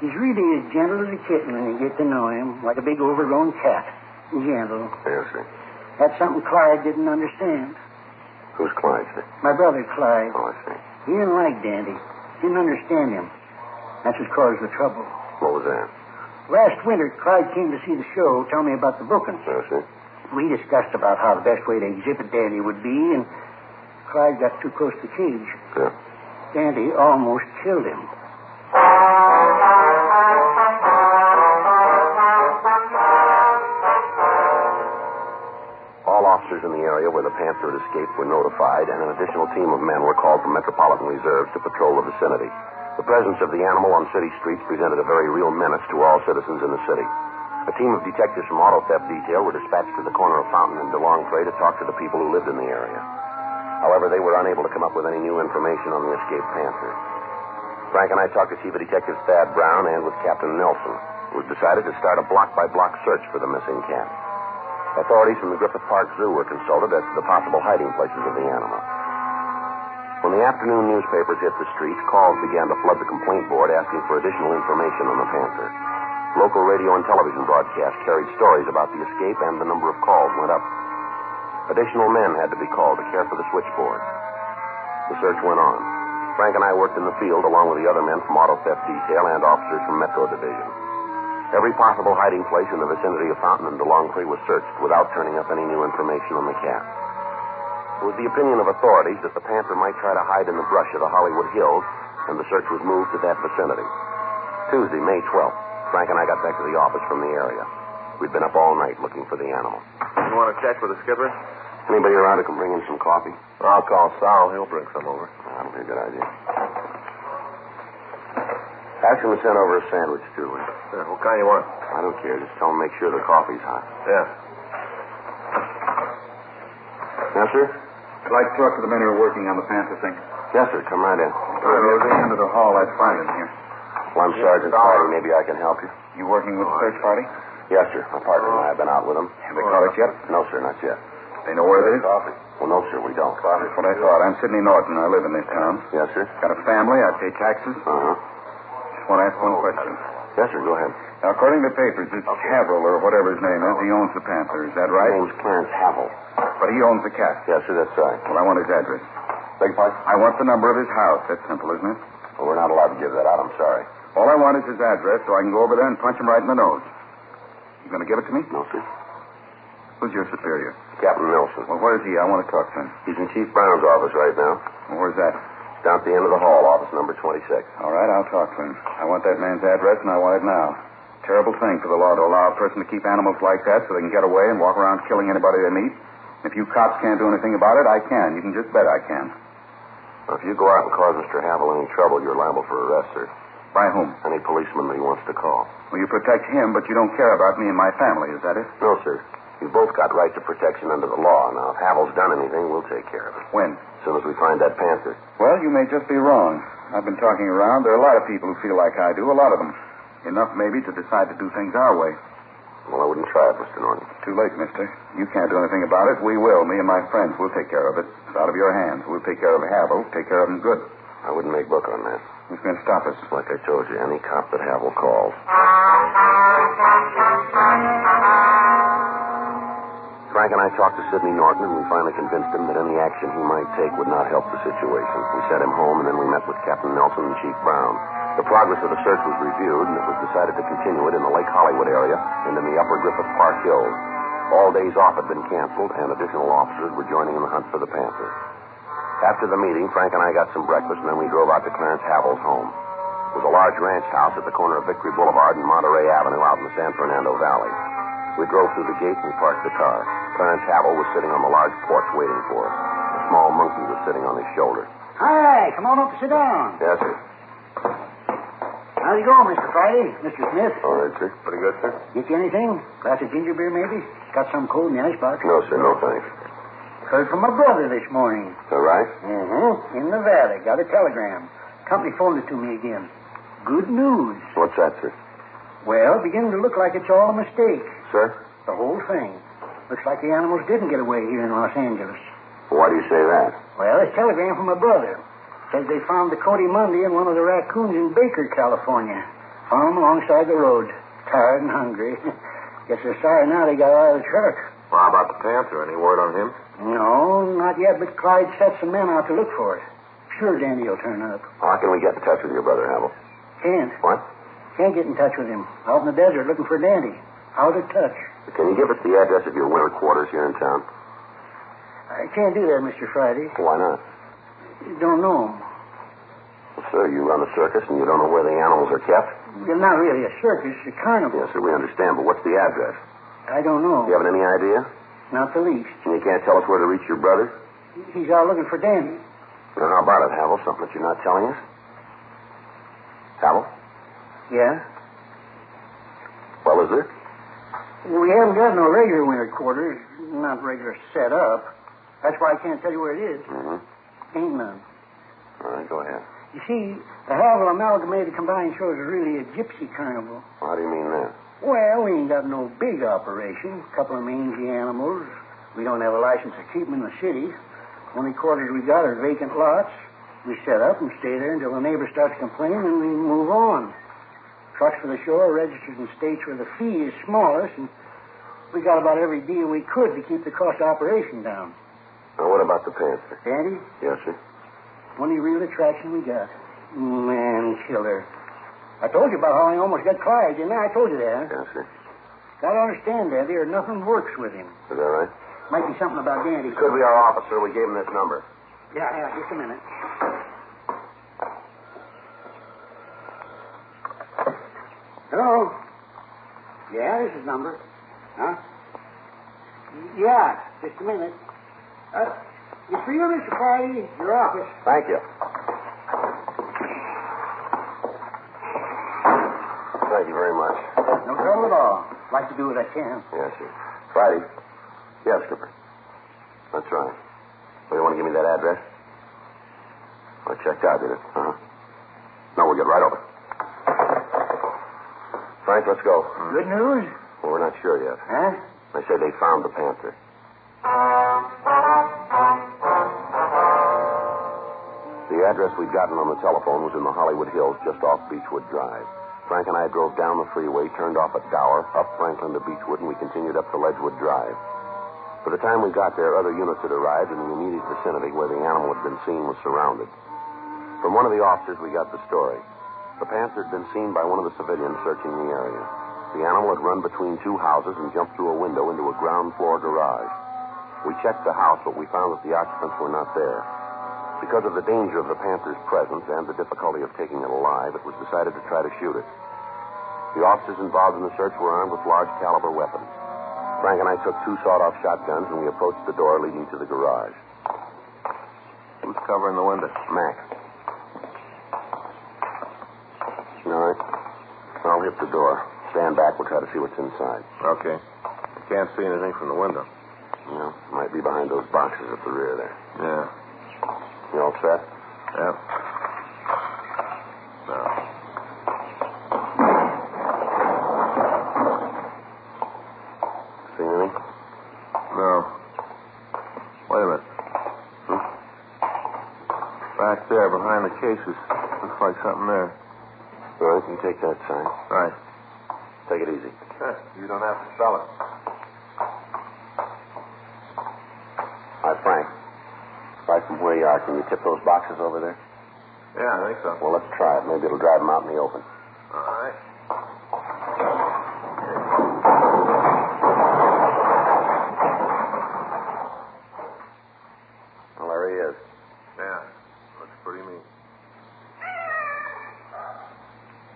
He's really as gentle as a kitten when you get to know him, like a big overgrown cat. Gentle. Yes, sir. That's something Clyde didn't understand. Who's Clyde, sir? My brother, Clyde. Oh, I see. He didn't like Dandy. Didn't understand him. That's what caused the trouble. What was that? Last winter, Clyde came to see the show, tell me about the bookings. Yes, sir. We discussed about how the best way to exhibit Dandy would be, and Clyde got too close to the cage. Yeah. Dandy almost killed him. All officers in the area where the panther had escaped were notified, and an additional team of men were called from Metropolitan Reserves to patrol the vicinity. The presence of the animal on city streets presented a very real menace to all citizens in the city. A team of detectives from Auto Theft Detail were dispatched to the corner of Fountain and DeLongpre to talk to the people who lived in the area. However, they were unable to come up with any new information on the escaped panther. Frank and I talked to Chief of Detectives Thad Brown and with Captain Nelson. It was decided to start a block-by-block search for the missing cat. Authorities from the Griffith Park Zoo were consulted as to the possible hiding places of the animal. When the afternoon newspapers hit the streets, calls began to flood the complaint board asking for additional information on the panther. Local radio and television broadcasts carried stories about the escape, and the number of calls went up. Additional men had to be called to care for the switchboard. The search went on. Frank and I worked in the field along with the other men from Auto Theft Detail and officers from Metro Division. Every possible hiding place in the vicinity of Fountain and DeLongpre was searched without turning up any new information on the cat. It was the opinion of authorities that the panther might try to hide in the brush of the Hollywood Hills, and the search was moved to that vicinity. Tuesday, May 12th, Frank and I got back to the office from the area. We'd been up all night looking for the animal. You want to check with the skipper? Anybody around who can bring in some coffee? I'll call Sal. He'll bring some over. That'll be a good idea. Ask him to send over a sandwich, too. Yeah, what kind you want? I don't care. Just tell him to make sure the coffee's hot. Yeah. Yes, sir? I'd like to talk to the men who are working on the Panther thing. Yes, sir. Come right in. If I was at the end of the hall, I'd find him here. Well, I'm Sergeant Hardy. Maybe I can help you. You working with the search party? Yes, sir. My partner and I have been out with them. Have they caught it yet? No, sir, not yet. They know where it is? Coffee. Well, no, sir, we don't. That's what I thought. I'm Sidney Norton. I live in this town. Yes, sir. Got a family. I pay taxes. Uh-huh. Just want to ask one question. Yes, sir, go ahead. Now, according to the papers, it's Haverhill, or whatever his name is. He owns the Panther. Is that right? His name's Clarence Havel. But he owns the cat. Yes, sir, that's right. Well, I want his address. Beg pardon? I want the number of his house. That's simple, isn't it? Well, we're not allowed to give that out. I'm sorry. All I want is his address so I can go over there and punch him right in the nose. You going to give it to me? No, sir. Who's your superior? Captain Nelson. Well, where is he? I want to talk to him. He's in Chief Brown's office right now. Well, where's that? Down at the end of the hall, office number 26. All right, I'll talk to him. I want that man's address, and I want it now. Terrible thing for the law to allow a person to keep animals like that so they can get away and walk around killing anybody they meet. If you cops can't do anything about it, I can. You can just bet I can. Well, if you go out and cause Mr. Havel any trouble, you're liable for arrest, sir. By whom? Any policeman that he wants to call. Well, you protect him, but you don't care about me and my family, is that it? No, sir. You've both got right to protection under the law. Now, if Havel's done anything, we'll take care of it. When? As soon as we find that Panther. Well, you may just be wrong. I've been talking around. There are a lot of people who feel like I do, a lot of them. Enough, maybe, to decide to do things our way. Well, I wouldn't try it, Mr. Norton. Too late, mister. You can't do anything about it. We will. Me and my friends will take care of it. It's out of your hands. We'll take care of Havel. Take care of him good. I wouldn't make book on that. Who's going to stop us? Like I told you, any cop that Havel calls. Frank and I talked to Sidney Norton, and we finally convinced him that any action he might take would not help the situation. We sent him home, and then we met with Captain Nelson and Chief Brown. The progress of the search was reviewed, and it was decided to continue it in the Lake Hollywood area and in the upper Griffith Park Hills. All days off had been canceled, and additional officers were joining in the hunt for the Panther. After the meeting, Frank and I got some breakfast, and then we drove out to Clarence Havel's home. It was a large ranch house at the corner of Victory Boulevard and Monterey Avenue out in the San Fernando Valley. We drove through the gate and parked the car. Clarence Havel was sitting on the large porch waiting for us. A small monkey was sitting on his shoulder. Hi, come on up and sit down. Yes, sir. How's it going, Mr. Friday? Mr. Smith? All right, sir. Pretty good, sir. Get you anything? Glass of ginger beer, maybe? Got some cold in the icebox? No, sir. No, thanks. Heard from my brother this morning. All right? Mm-hmm. In the valley. Got a telegram. Company phoned it to me again. Good news. What's that, sir? Well, beginning to look like it's all a mistake. Sir? The whole thing. Looks like the animals didn't get away here in Los Angeles. Why do you say that? Well, it's a telegram from my brother. Says they found the Cody Monday and one of the raccoons in Baker, California. Found them alongside the road. Tired and hungry. Guess they're sorry now they got out of the truck. Well, how about the Panther? Any word on him? No, not yet, but Clyde set some men out to look for it. Sure Dandy will turn up. How can we get in touch with your brother, Havel? Can't. What? Can't get in touch with him. Out in the desert looking for Dandy. Out of touch. Can you give us the address of your winter quarters here in town? I can't do that, Mr. Friday. Why not? You don't know him. Well, sir, you run a circus and you don't know where the animals are kept? Well, not really a circus, a carnival. Yes, sir, we understand, but what's the address? I don't know. You haven't any idea? Not the least. And you can't tell us where to reach your brother? He's out looking for Dandy. Well, how about it, Havel? Something that you're not telling us? Havel? Yeah? Well, is there? We haven't got no regular winter quarters. Not regular set up. That's why I can't tell you where it is. Mm-hmm. Ain't none. All right, go ahead. You see, the Havel Amalgamated Combined Show is really a gypsy carnival. How do you mean that? Well, we ain't got no big operation. A couple of mangy animals. We don't have a license to keep them in the city. Only quarters we got are vacant lots. We set up and stay there until the neighbor starts complaining, and we move on. Trucks for the show are registered in states where the fee is smallest, and we got about every deal we could to keep the cost of operation down. Now, what about the Panther? Dandy? Yes, sir. Only real attraction we got. Man killer. I told you about how I almost got Clyde, didn't I? I told you that. Yes, sir. Gotta understand, Dandy, or nothing works with him. Is that right? Might be something about Dandy. Could be our officer. We gave him this number. Yeah, just a minute. Hello? Yeah, this is number. Huh? Yeah, just a minute. You for you, Mr. Friday? Your office. Thank you. Thank you very much. No trouble at all. Like to do what I can. Yes, sir. Friday. Yes, Skipper. That's right. Well, you want to give me that address? I checked out, did it? Uh-huh. No, we'll get right over. Frank, let's go. Good news? Well, we're not sure yet. Huh? They said they found the Panther. The address we'd gotten on the telephone was in the Hollywood Hills just off Beechwood Drive. Frank and I drove down the freeway, turned off at Dower, up Franklin to Beechwood, and we continued up to Ledgewood Drive. By the time we got there, other units had arrived, and the immediate vicinity where the animal had been seen was surrounded. From one of the officers, we got the story. The Panther had been seen by one of the civilians searching the area. The animal had run between two houses and jumped through a window into a ground-floor garage. We checked the house, but we found that the occupants were not there. Because of the danger of the Panther's presence and the difficulty of taking it alive, it was decided to try to shoot it. The officers involved in the search were armed with large-caliber weapons. Frank and I took 2 sawed-off shotguns, and we approached the door leading to the garage. Who's covering the window? Mac. All right. I'll hit the door. Stand back. We'll try to see what's inside. Okay. I can't see anything from the window. Yeah, might be behind those boxes at the rear there. Yeah. You all set? Yep. No. See anything? No. Wait a minute. Back there, behind the cases. Looks like something there. All right, you take that side. Right. Take it easy. You don't have to spell it. Hi, Frank. Right from where you are, can you tip those boxes over there? Yeah, I think so. Well, let's try it. Maybe it'll drive them out in the open. All right. Well, there he is. Yeah. Looks pretty mean.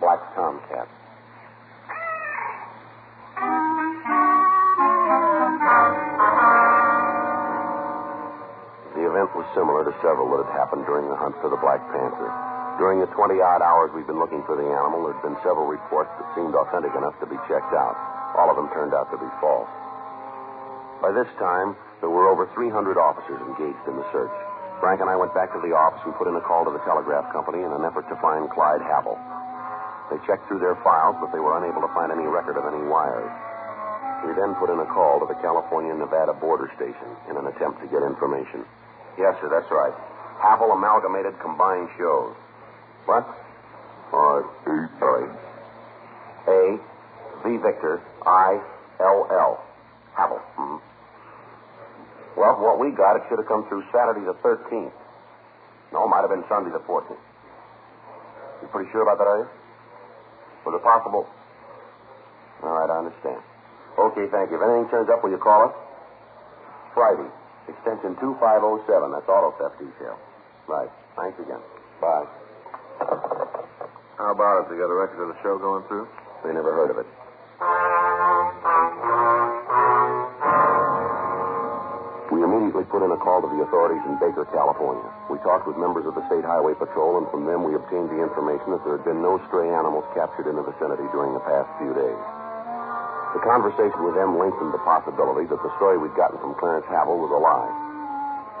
Black tomcat. The event was similar to several that had happened during the hunt for the Black Panther. During the 20-odd hours we've been looking for the animal, there had been several reports that seemed authentic enough to be checked out. All of them turned out to be false. By this time, there were over 300 officers engaged in the search. Frank and I went back to the office and put in a call to the telegraph company in an effort to find Clyde Havel. They checked through their files, but they were unable to find any record of any wires. We then put in a call to the California-Nevada border station in an attempt to get information. Yes, sir, that's right. Havel Amalgamated Combined Shows. What? Sorry. A, V Victor, I, L, L. Havel. Mm-hmm. Well, what we got, it should have come through Saturday the 13th. No, it might have been Sunday the 14th. You pretty sure about that, are you? Was it possible? All right, I understand. Okay, thank you. If anything turns up, will you call us? Friday, extension 2507. That's auto theft detail. Right. Thanks again. Bye. How about it? They got a record of the show going through? They never heard of it. We immediately put in a call to the authorities in Baker, California. We talked with members of the State Highway Patrol, and from them we obtained the information that there had been no stray animals captured in the vicinity during the past few days. The conversation with them lengthened the possibility that the story we'd gotten from Clarence Havel was a lie.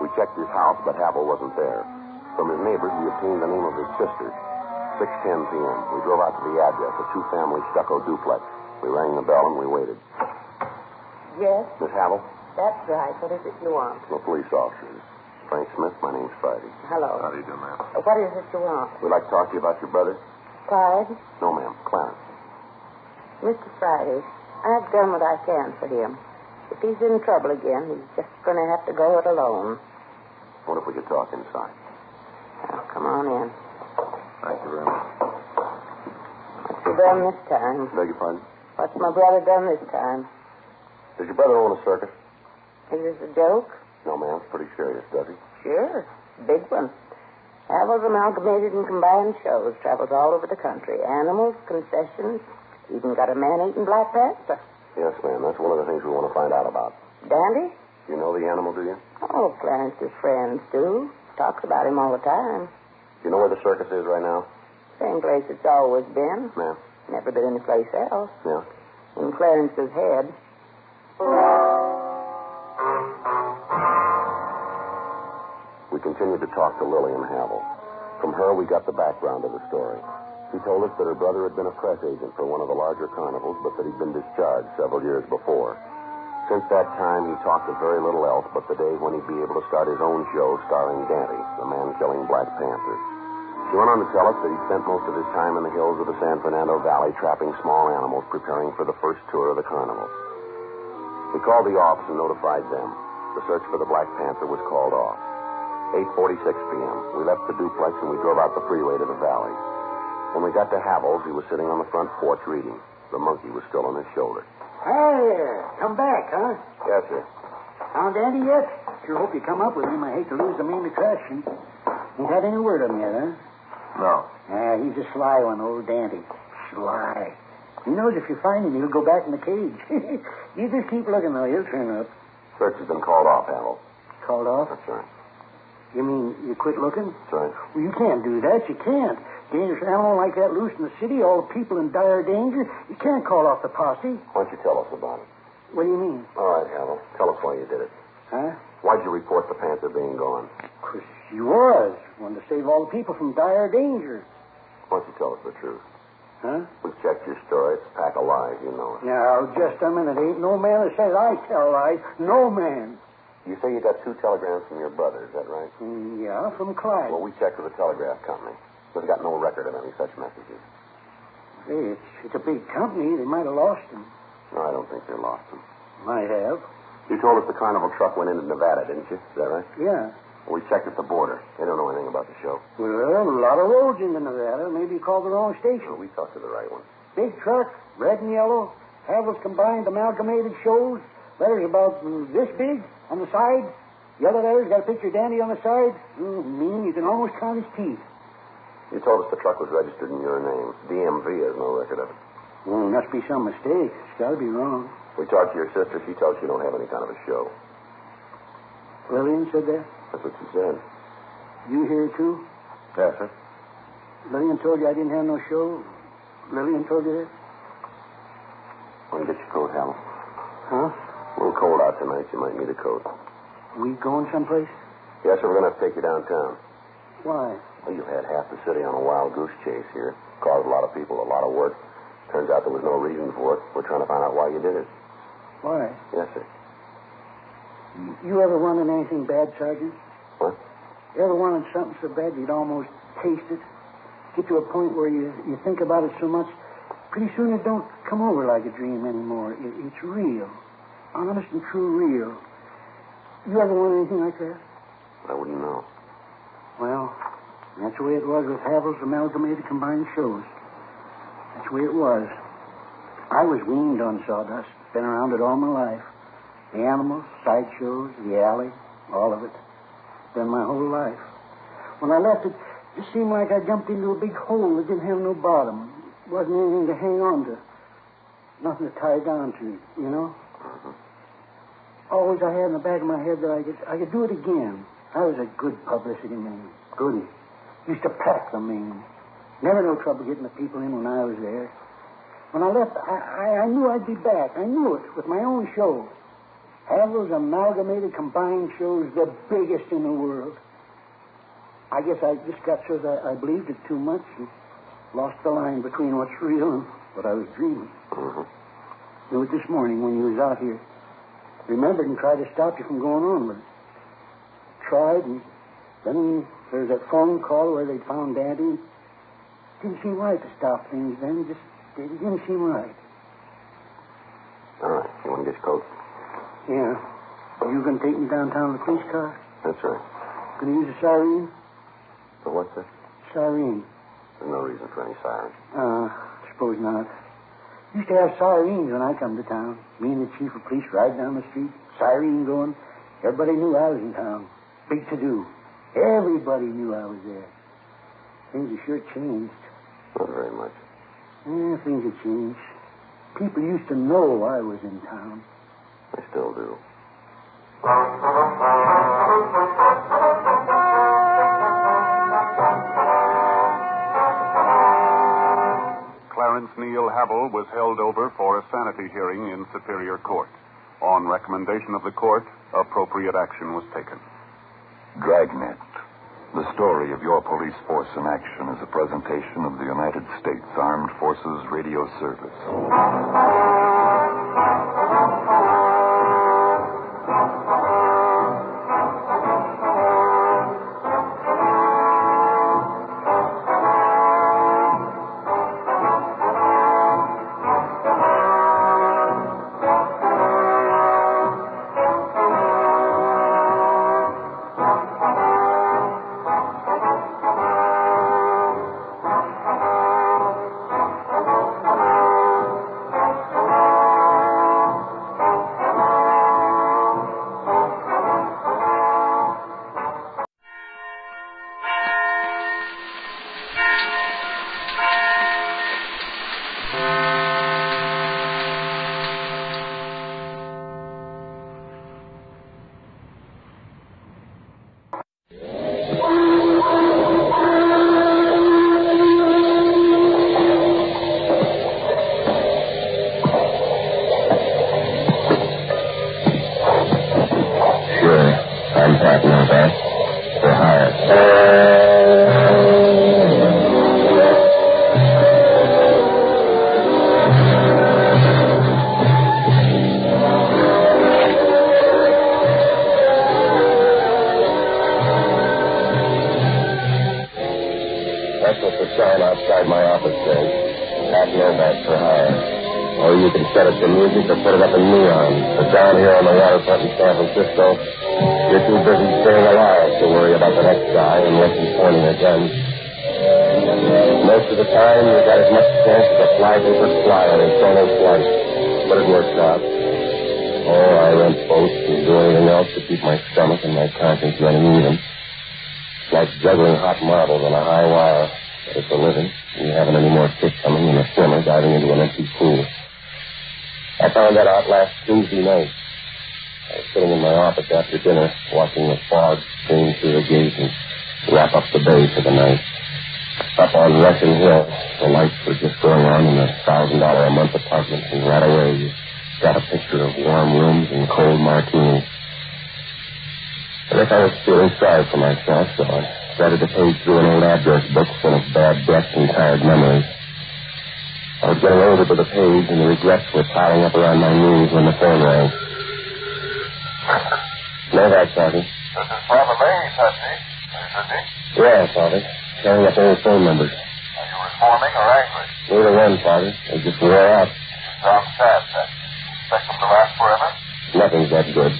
We checked his house, but Havel wasn't there. From his neighbors, we obtained the name of his sister. 6:10 p.m. We drove out to the address, a 2-family stucco duplex. We rang the bell and we waited. Yes, Miss Havel? that's right. What is it you want? No police officers. Frank Smith, my name's Friday. Hello. How do you do, ma'am? What is it you want? We'd like to talk to you about your brother. Clyde? No, ma'am. Clarence. Mr. Friday, I've done what I can for him. If he's in trouble again, he's just going to have to go it alone. What if we could talk inside? Now, come on in. Thank you very much. What's he done this time? Beg your pardon? What's my brother done this time? Does your brother own a circus? Is this a joke? No, ma'am. It's pretty serious, does he? Sure. Big one. Havel's Amalgamated and Combined Shows. Travels all over the country. Animals, concessions. Even got a man-eating Black Panther. Yes, ma'am. That's one of the things we want to find out about. Dandy? You know the animal, do you? Oh, Clarence's friends do. Talks about him all the time. Do you know where the circus is right now? Same place it's always been. Ma'am? Never been anyplace else. Yeah. In Clarence's head. We continued to talk to Lillian Havel. From her, we got the background of the story. She told us that her brother had been a press agent for one of the larger carnivals, but that he'd been discharged several years before. Since that time, he talked of very little else but the day when he'd be able to start his own show starring Dante, the man-killing Black Panther. She went on to tell us that he'd spent most of his time in the hills of the San Fernando Valley trapping small animals, preparing for the first tour of the carnival. We called the office and notified them. The search for the Black Panther was called off. 8:46 p.m. We left the duplex and we drove out the freeway to the valley. When we got to Havel's, he was sitting on the front porch reading. The monkey was still on his shoulder. Hey, come back, huh? Yes, sir. Found Andy yet? Sure hope you come up with him. I hate to lose the main attraction. Ain't had any word of him yet, huh? No. He's a sly one, old Dante. Sly. He knows if you find him, he'll go back in the cage. You just keep looking, though. He'll turn up. Search has been called off, Havel. Called off? That's right. You mean you quit looking? That's right. Well, you can't do that. You can't. Dangerous animal like that loose in the city, all the people in dire danger. You can't call off the posse. Why don't you tell us about it? What do you mean? All right, Havel. Tell us why you did it. Huh? Why'd you report the Panther being gone? Because he was. Wanted to save all the people from dire danger. Why don't you tell us the truth? Huh? We've checked your story. It's a pack of lies, you know it. Now, just a minute. Ain't no man that says I tell lies. No man. You say you got 2 telegrams from your brother, is that right? Yeah, from Clyde. Well, we checked with the telegraph company. They've got no record of any such messages. Hey, it's a big company. They might have lost them. No, I don't think they lost them. Might have. You told us the carnival truck went into Nevada, didn't you? Is that right? Yeah. We checked at the border. They don't know anything about the show. Well, a lot of roads into Nevada. Maybe you called the wrong station. Well, we talked to the right one. Big truck, red and yellow. Havel's combined amalgamated shows. Letters about this big on the side. The other letters got a picture of Dandy on the side. Mean you can almost count his teeth. You told us the truck was registered in your name. DMV has no record of it. Well, must be some mistake. It's got to be wrong. We talked to your sister. She tells you don't have any kind of a show. Lillian said that? That's what she said. You hear it, too? Yes, sir. Lillian told you I didn't have no show? Lillian told you that? Want to get your coat, Hal? Huh? A little cold out tonight. You might need a coat. We going someplace? Yes, sir. We're going to have to take you downtown. Why? Well, you've had half the city on a wild goose chase here. Caused a lot of people a lot of work. Turns out there was no reason for it. We're trying to find out why you did it. Why? Yes, sir. You ever wanted anything bad, Sergeant? What? You ever wanted something so bad you'd almost taste it? Get to a point where you think about it so much, pretty soon it don't come over like a dream anymore. It's real. Honest and true real. You ever want anything like that? I wouldn't know. Well, that's the way it was with Havel's amalgamated combined shows. That's the way it was. I was weaned on sawdust. Been around it all my life. The animals, sideshows, the alley, all of it. Been my whole life. When I left it seemed like I jumped into a big hole that didn't have no bottom. Wasn't anything to hang on to. Nothing to tie down to, you know? Mm-hmm. Always I had in the back of my head that I could do it again. I was a good publicity man. Good. Used to pack the Maine. Never no trouble getting the people in when I was there. When I left, I knew I'd be back. I knew it with my own show. Havel's amalgamated combined shows, the biggest in the world. I guess I just got so that I believed it too much and lost the line between what's real and what I was dreaming. Mm-hmm. Knew it this morning when you was out here. Remembered and tried to stop you from going on with it. Tried, and then there was that phone call where they'd found Daddy. Didn't seem right to stop things then. It didn't seem right. All right. You want to get your coat? Yeah. You going to take me downtown in the police car? That's right. Going to use a siren? For what's that? Siren. There's no reason for any siren. Suppose not. Used to have sirens when I come to town. Me and the chief of police ride down the street. Siren going. Everybody knew I was in town. Big to-do. Everybody knew I was there. Things have sure changed. Not very much. Yeah, things have changed. People used to know I was in town. They still do. Lawrence Neal Havel was held over for a sanity hearing in Superior Court. On recommendation of the court, appropriate action was taken. Dragnet. The story of your police force in action is a presentation of the United States Armed Forces Radio Service. That's what the sign outside my office says. Half Novak for hire. Or you can set it to music or put it up in neon. But down here on the waterfront in San Francisco, you're too busy staying alive to worry about the next guy unless he's pointing a gun. Most of the time, you've got as much chance as a fly-paper fly on a solo flight. But it works out. Oh, I rent boats and do anything else to keep my stomach and my conscience running even. It's like juggling hot marbles on a high wire. But it's a living. You haven't any more kick coming than a swimmer diving into an empty pool. I found that out last Tuesday night. I was sitting in my office after dinner, watching the fog stream through the gate and wrap up the bay for the night. Up on Russian Hill, the lights were just going on in the $1,000 a month apartments, and right away you got a picture of warm rooms and cold martinis. I guess I was feeling sorry for myself, so I started to page through an old address book full of bad debts and tired memories. I was getting over to the page, and the regrets were piling up around my knees when the phone rang. Novak talking. This is Father May, Patsy. Is it? Yeah, Father. Carrying up old phone numbers. Are you reforming or angry? Neither one, Father. They just wore out. You sound sad, Patsy. Expect them to last forever? Nothing's that good.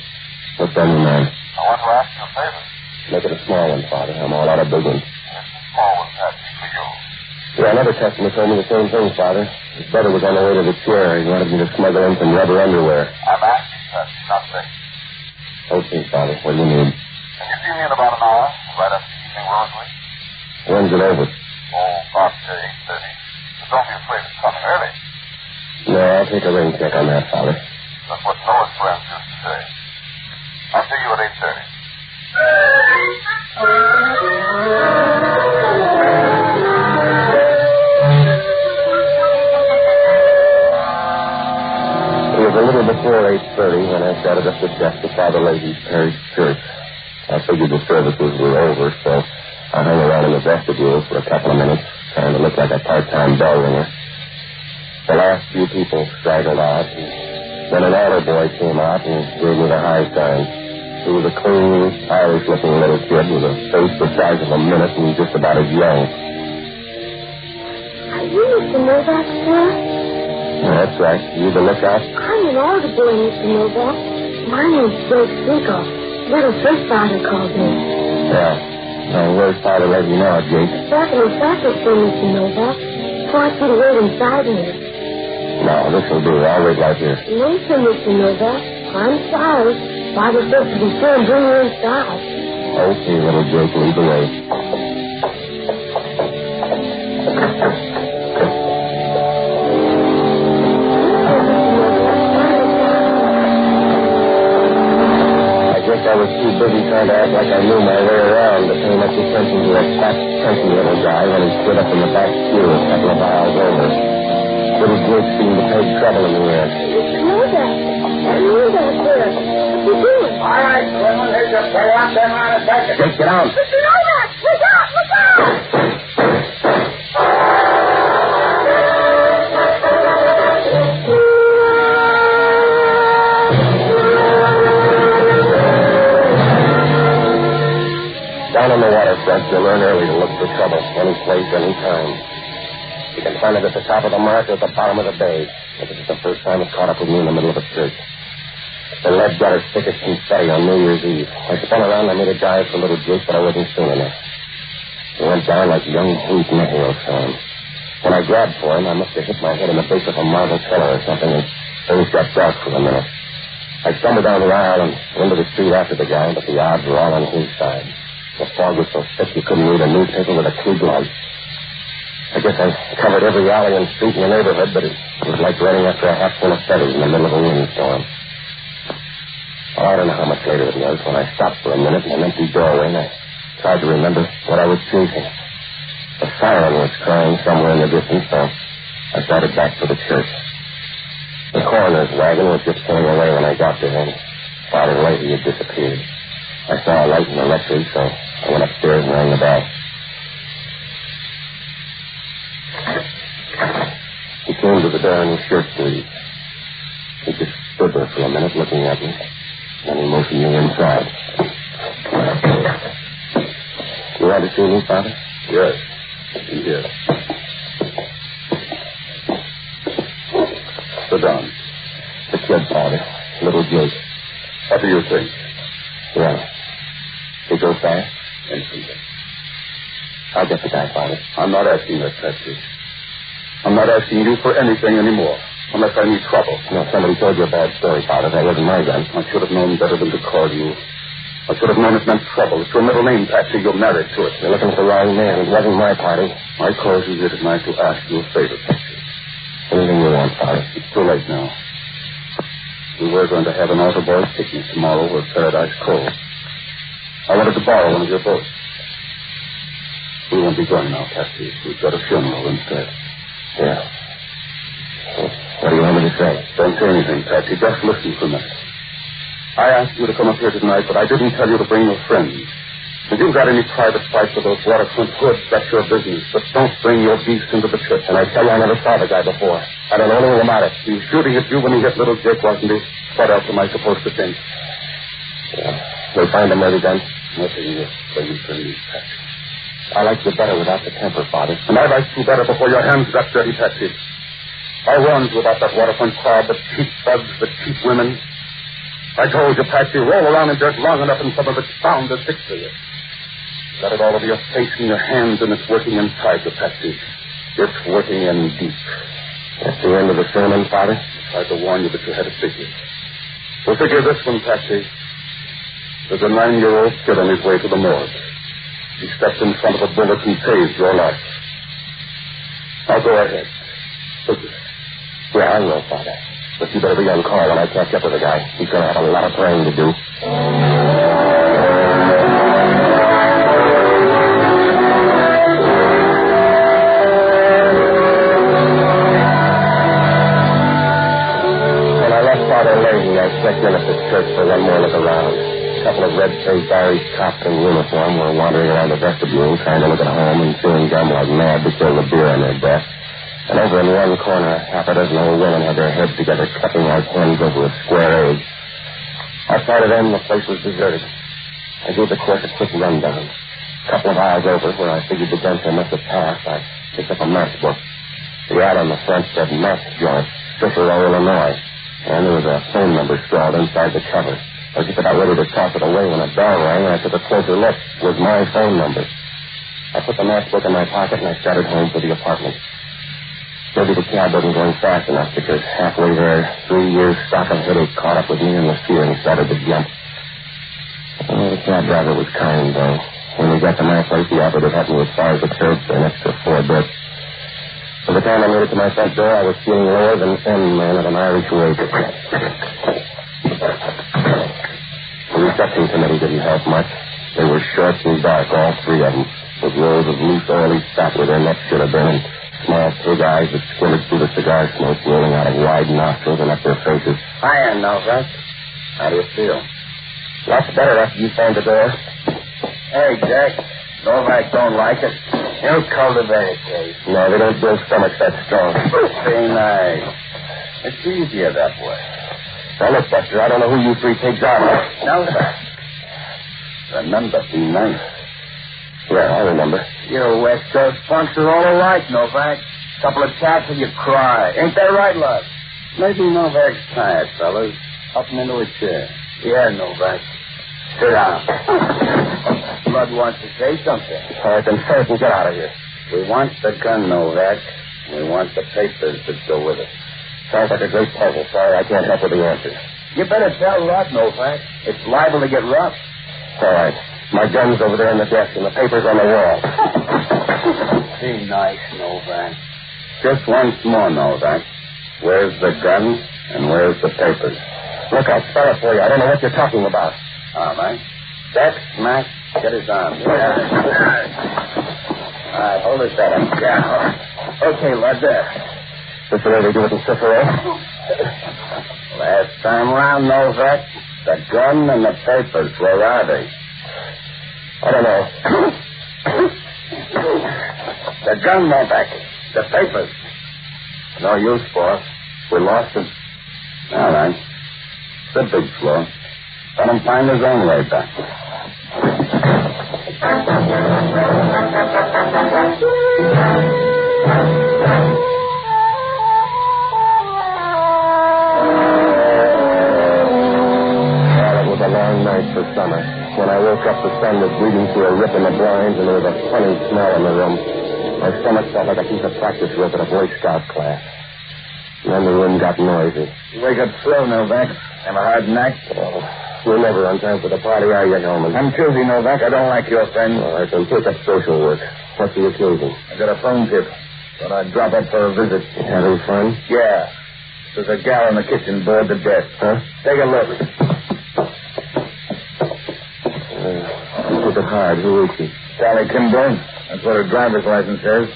What's on your mind? I want to ask you a favor. Make it a small one, Father. I'm all out of big ones. It's a small one, Patsy, for you. Yeah, another customer told me the same thing, Father. His brother was on the way to the chair. He wanted me to smuggle in some rubber underwear. I'm asking, Patsy, not begging. Okay, Father. What do you need? Can you see me in about an hour, right after the evening rosary? When's it over? Oh, about 8:30. But don't be afraid it's coming early. No, I'll take a rain check on that, Father. That's what Noah's friends used to say. I'll see you at 8:30. It was a little before 8:30 when I started up the steps to Father Leahy's parish church. I figured the services were over, so I hung around in the vestibule for a couple of minutes, trying to look like a part-time bell ringer. The last few people straggled out, and then an altar boy came out and gave me the high sign. He was a clean, Irish-looking little kid with a face the size of a minute and just about as young. Are you Mr. Novak, sir? That's right. You the lookout? I'm an altar boy, Mr. Novak. My name's Jake Siegel. Little first father called me. Yeah. Now, where's Father Leahy now, Jake? Back in the sacristy, Mr. Novak. So I could wait inside here. No, this will do. I'll wait right here. Listen, Mr. Novak. I'm sorry. Father said to be sure and bring you inside. Okay, little Jake, lead the way. I was too busy trying to act like I knew my way around to pay much attention to that fat, chunky little guy when he stood up in the back pew a couple of aisles over. it seemed to take trouble in the end. Novak. Novak there. What's he doing? All right, women, there's a play out there on a second. Jake, get down. Mr. Novak, look out, look out! Down on the waterfront, you learn early to look for trouble, any place, any time. You can find it at the top of the marsh or at the bottom of the bay. But this is the first time it caught up with me in the middle of a church. The lead got as thick as confetti on New Year's Eve. I spun around and I made a dive for little Jake, but I wasn't soon enough. He went down like young wheat in a hailstorm. When I grabbed for him, I must have hit my head in the base of a marble pillar or something, and things got dark for a minute. I stumbled down the aisle and into the street after the guy, but the odds were all on his side. The fog was so thick you couldn't read a newspaper with a Klieg light. I guess I covered every alley and street in the neighborhood, but it was like running after a hat full of feathers in the middle of a windstorm. Well, I don't know how much later it was when I stopped for a minute in an empty doorway and I tried to remember what I was chasing. A siren was crying somewhere in the distance, so I started back for the church. The coroner's wagon was just pulling away when I got there, and farther away he had disappeared. I saw a light in the rectory, so I went upstairs and rang the bell. He came to the door in his shirt sleeves. He just stood there for a minute looking at me. Then he motioned me inside. You want to see me, Father? Yes. In here. Sit down. The kid, Father. Little Jake. What do you think? Yeah. He goes fast? Instantly. I'll get the guy, Father. I'm not asking that, Patsy. I'm not asking you for anything anymore, unless I need trouble. No, somebody told you a bad story, Father. That wasn't my gun. I should have known better than to call you. I should have known it meant trouble. It's your middle name, Patsy. You're married to it. You're looking for the wrong man. It wasn't my party. I called you here tonight to ask you a favor, Patsy. Anything you want, Father. It's too late now. We were going to have an auto boys picnic tomorrow at Paradise Cove. I wanted to borrow one of your boats. We won't be going now, Patsy. We've got a funeral instead. Yeah. What do you want me to say? Don't say anything, Patsy. Just listen for a minute. I asked you to come up here tonight, but I didn't tell you to bring your friends. If you've got any private fights with those waterfront hoods, that's your business. But don't bring your beast into the church. And I tell you, I never saw the guy before. I don't know anything about it. He was shooting at you when he hit little Jake, wasn't he? What else am I supposed to think? Yeah. We'll find him maybe then. Nothing will bring you to me, Patsy. I like you better without the temper, Father. And I liked you better before your hands got dirty, Patsy. I warned you about that waterfront crowd, the cheap thugs, the cheap women. I told you, Patsy, roll around in dirt long enough and some of it's bound to stick to you. Got it all over your face and your hands, and it's working inside you, Patsy. It's working in deep. That's the end of the sermon, Father? I tried to warn you, but you had to figure. Well, figure this one, Patsy. There's a 9-year-old kid on his way to the morgue. He stepped in front of a bullet and saved your life. Now go ahead. Figure. Yeah, I will, Father. But you better be on call when I catch up with the guy. He's going to have a lot of praying to do. When I left Father Leahy, I checked in at the church for one more look around. A couple of red-faced Irish cops in uniform were wandering around the vestibule trying to look at home and chewing gum like mad to kill the beer on their breath. And over in one corner, half a dozen old women had their heads together, clucking like hens over a square egg. Outside of them, the place was deserted. I gave the court a quick rundown. A couple of hours over, where I figured the gunter must have passed, I picked up a matchbook. The ad on the front said match joint, Cicero, Illinois. And there was a phone number scrawled inside the cover. I was just about ready to toss it away when a bell rang, and I took a closer look. It was my phone number. I put the matchbook in my pocket, and I started home for the apartment. Maybe the cab wasn't going fast enough because halfway there, 3 years' stock of headache caught up with me and the steering started to jump. Oh, the cab driver was kind, though. When we got to my place, he offered to help me as far as the church for an extra $4 bits. By the time I made it to my front door, I was feeling lower than any man at an Irish wake. The reception committee didn't help much. They were short and dark, all three of them, with rows of loose, oily fat where their necks should have been, and Small pig eyes that squinted through the cigar smoke rolling out of wide nostrils and up their faces. Hiya, Novak. How do you feel? Lots better after you found the door. Hey, Jack. Novak don't like it. He'll cultivate a case. No, they don't build stomachs that strong. Very nice. It's easier that way. Now, look, Buster, I don't know who you three pigs are. Novak. Remember, be nice. Yeah, I remember. You West Coast punks are all alike, Novak. Couple of taps and you cry. Ain't that right, love? Maybe Novak's tired, fellas. Up him into a chair. Yeah, Novak. Sit down. Blood wants to say something. All right, then say it and get out of here. We want the gun, Novak. We want the papers that go with it. Sounds like a great puzzle. Sorry, I can't help with the answer. You better tell Rod, Novak. It's liable to get rough. All right. My gun's over there on the desk and the papers on the wall. Be nice, Novak. Just once more, Novak. Where's the gun and where's the papers? Look, I'll spell it for you. I don't know what you're talking about. All right. Jack, smack, get his arm. Yeah. All right, hold it there. Yeah. Okay, lad, there. This the way they do it in Cicero? Last time around, Novak, the gun and the papers, where are they? I don't know. The gun, Novak. The papers. No use for us. We lost them. All right. It's a big floor. Let him find his own way back. Well, it was a long night for summer. When I woke up, the sun was bleeding through a rip in the blinds, and there was a funny smell in the room. My stomach felt like a piece of practice rope at a Boy Scout class. And then the room got noisy. You wake up slow, Novak. Have a hard night? Oh, you're never on time for the party, are you, Hellman? I'm choosy, Novak. I don't like your friend. All right, then take up social work. What's the occasion? I got a phone tip. Thought I'd drop up for a visit. Having fun? Yeah. There's a gal in the kitchen board the desk. Huh? Take a look. Look at hard. Who is she? Sally Kimball. That's what her driver's license says.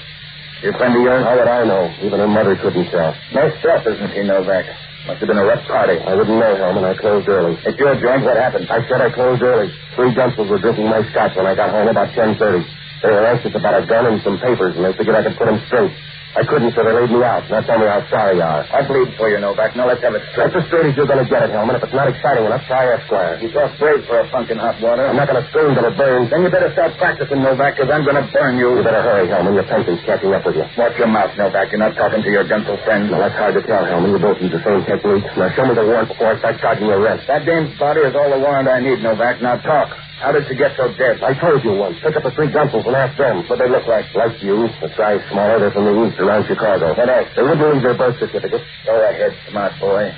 Your friend of yours? How would I know? Even her mother couldn't tell. No stuff, isn't she, Novak? Must have been a rough party. I wouldn't know, Hellman. I closed early. It's your joint. What happened? I said I closed early. 3 Dunstals were drinking my scotch when I got home about 10:30. They were anxious about a gun and some papers, and they figured I could put them straight. I couldn't, so they laid me out. Now tell me how sorry you are. I bleed for you, Novak. Now let's have it straight. That's as straight as you're going to get it, Hellman. If it's not exciting enough, try Esquire. You talk brave for a funk in hot water. I'm not going to scream till it burns. Then you better start practicing, Novak, because I'm going to burn you. You better hurry, Hellman. Your pension's catching up with you. Watch your mouth, Novak. You're not talking to your gentle friend. Now, that's hard to tell, Hellman. You both use the same technique. Now, show me the warrant before I start charging you rent. That dame's body is all the warrant I need, Novak. Now talk. How did she get so dead? I told you once. Pick up the 3 Dunstals and ask them. What they look like? Like you. The size smaller. They're from the east around Chicago. What else? They wouldn't leave their birth certificate. Go ahead, smart boy.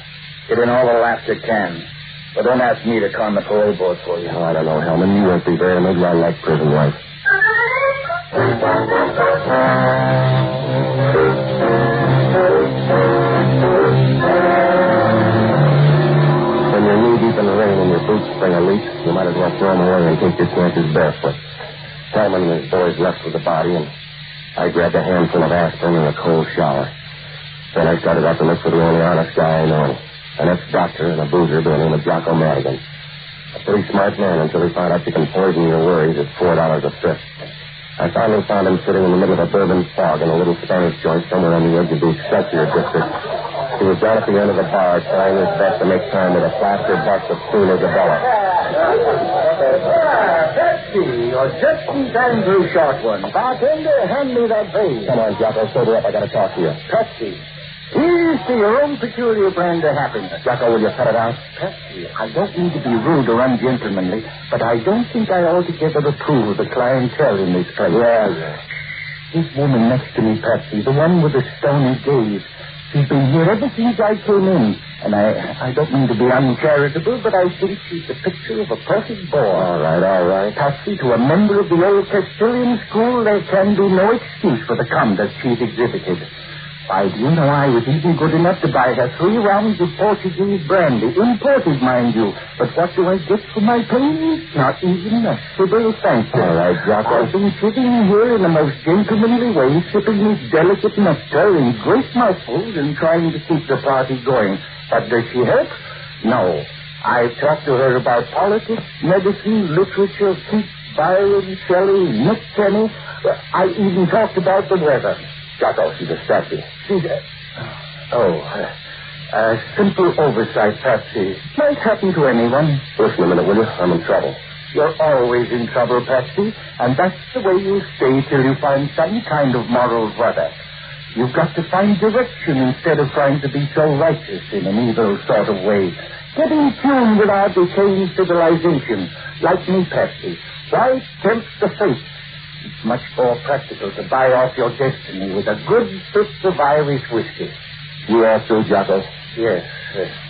Get in all the laughs you can. But don't ask me to con the parole board for you. Oh, I don't know, Hellman. You won't be there. Maybe I like prison life. When you're knee-deep in the rain and your boots spring a leak, you might as well throw them away and take your chances barefoot. Hellman and his boys left with the body, and I grabbed a handful of aspirin and a cold shower. Then I started out to look for the only honest guy I know, an ex-doctor and a boozer by the name of Jocko Madigan. A pretty smart man until he found out you can poison your worries at $4 a fifth. I finally found him sitting in the middle of a bourbon fog in a little Spanish joint somewhere on the edge of the Excelsior district. He was down at the end of the bar trying his best to make time with a plaster bust of Queen Isabella. Pepsi, you're just in time for a short one. Bartender, hand me that base. Come on, Jocko, sober up. I got to talk to you. Pepsi. Here's to your own peculiar brand of happiness. Jocko, will you cut it out? Pepsi, I don't mean to be rude or ungentlemanly, but I don't think I altogether approve of the clientele in this place. Yes. This woman next to me, Pepsi, the one with the stony gaze, she's been here ever since I came in. And I don't mean to be uncharitable, but I think she's the picture of a perfect boy. All right. Patsy, to a member of the old Castilian school, there can be no excuse for the conduct she's exhibited. Why, do you know I was even good enough to buy her 3 rounds of Portuguese brandy, imported, mind you. But what do I get for my pains? Not even a civil thank you. All right, Jack. I've been sitting here in the most gentlemanly way, sipping this delicate nectar in great mouthfuls and trying to keep the party going. But does she help? No. I've talked to her about politics, medicine, literature, Keats, Byron, Shelley, Nick Kenny. I even talked about the weather. Jocko, she's a statue. She's a simple oversight, Patsy. Might happen to anyone. Listen a minute, will you? I'm in trouble. You're always in trouble, Patsy, and that's the way you'll stay till you find some kind of moral rudder. You've got to find direction instead of trying to be so righteous in an evil sort of way. Get in tune with our decaying civilization, like me, Patsy. Why tempt the fates? It's much more practical to buy off your destiny with a good fifth of Irish whiskey. You are through, Jocko? Yes.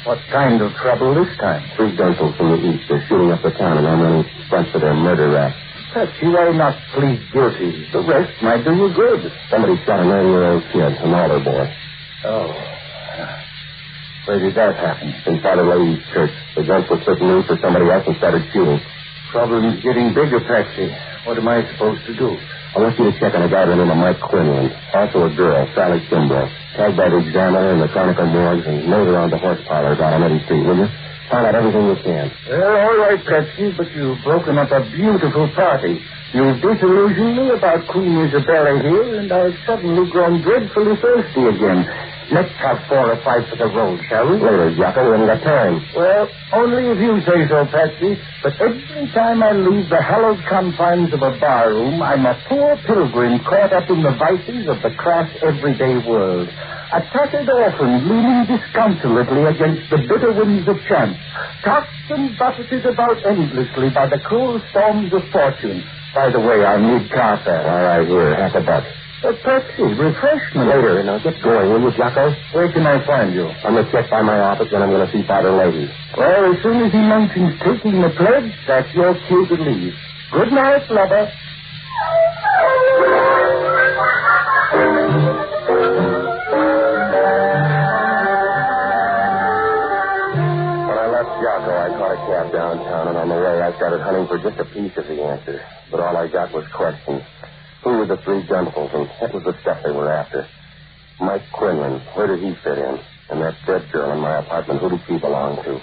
What kind of trouble this time? 3 gunshots from the east. They're shooting up the town, and I'm running front for their murder rap. Patsy, why not plead guilty? The rest might do you good. Somebody shot a 9-year-old kid, an older boy. Oh. Where did that happen? Inside a lady's church. The guns were clicking in for somebody else and started shooting. Problem's getting bigger, Patsy. What am I supposed to do? I want you to check on a guy by the name of Mike Quinlan. Also a girl, Sally Kimbrough. Tagged by the Examiner and the Chronicle morgues and later on the horse parlors out on Eddy Street, will you? Find out everything you can. Well, all right, Patsy, but you've broken up a beautiful party. You've disillusioned me about Queen Isabella here, and I've suddenly grown dreadfully thirsty again. Let's have 4 or 5 for the road, shall we? Later, Jocko, we haven't got time. Well, only if you say so, Patsy. But every time I leave the hallowed confines of a barroom, I'm a poor pilgrim caught up in the vices of the crass everyday world. A tattered orphan leaning disconsolately against the bitter winds of chance, tossed and buffeted about endlessly by the cruel storms of fortune. By the way, I need car fare. All right, here, $50. Patsy, refreshment. Later, now get going, will you, Jocko? Where can I find you? I'm going to check by my office, and I'm going to see Father Leahy. Well, as soon as he mentions taking the pledge, that's your cue to leave. Good night, lover. When I left Jocko, I caught a cab downtown, and on the way, I started hunting for just a piece of the answer. But all I got was questions. Who were the 3 gunfuls, and what was the stuff they were after? Mike Quinlan, where did he fit in? And that dead girl in my apartment, who did she belong to?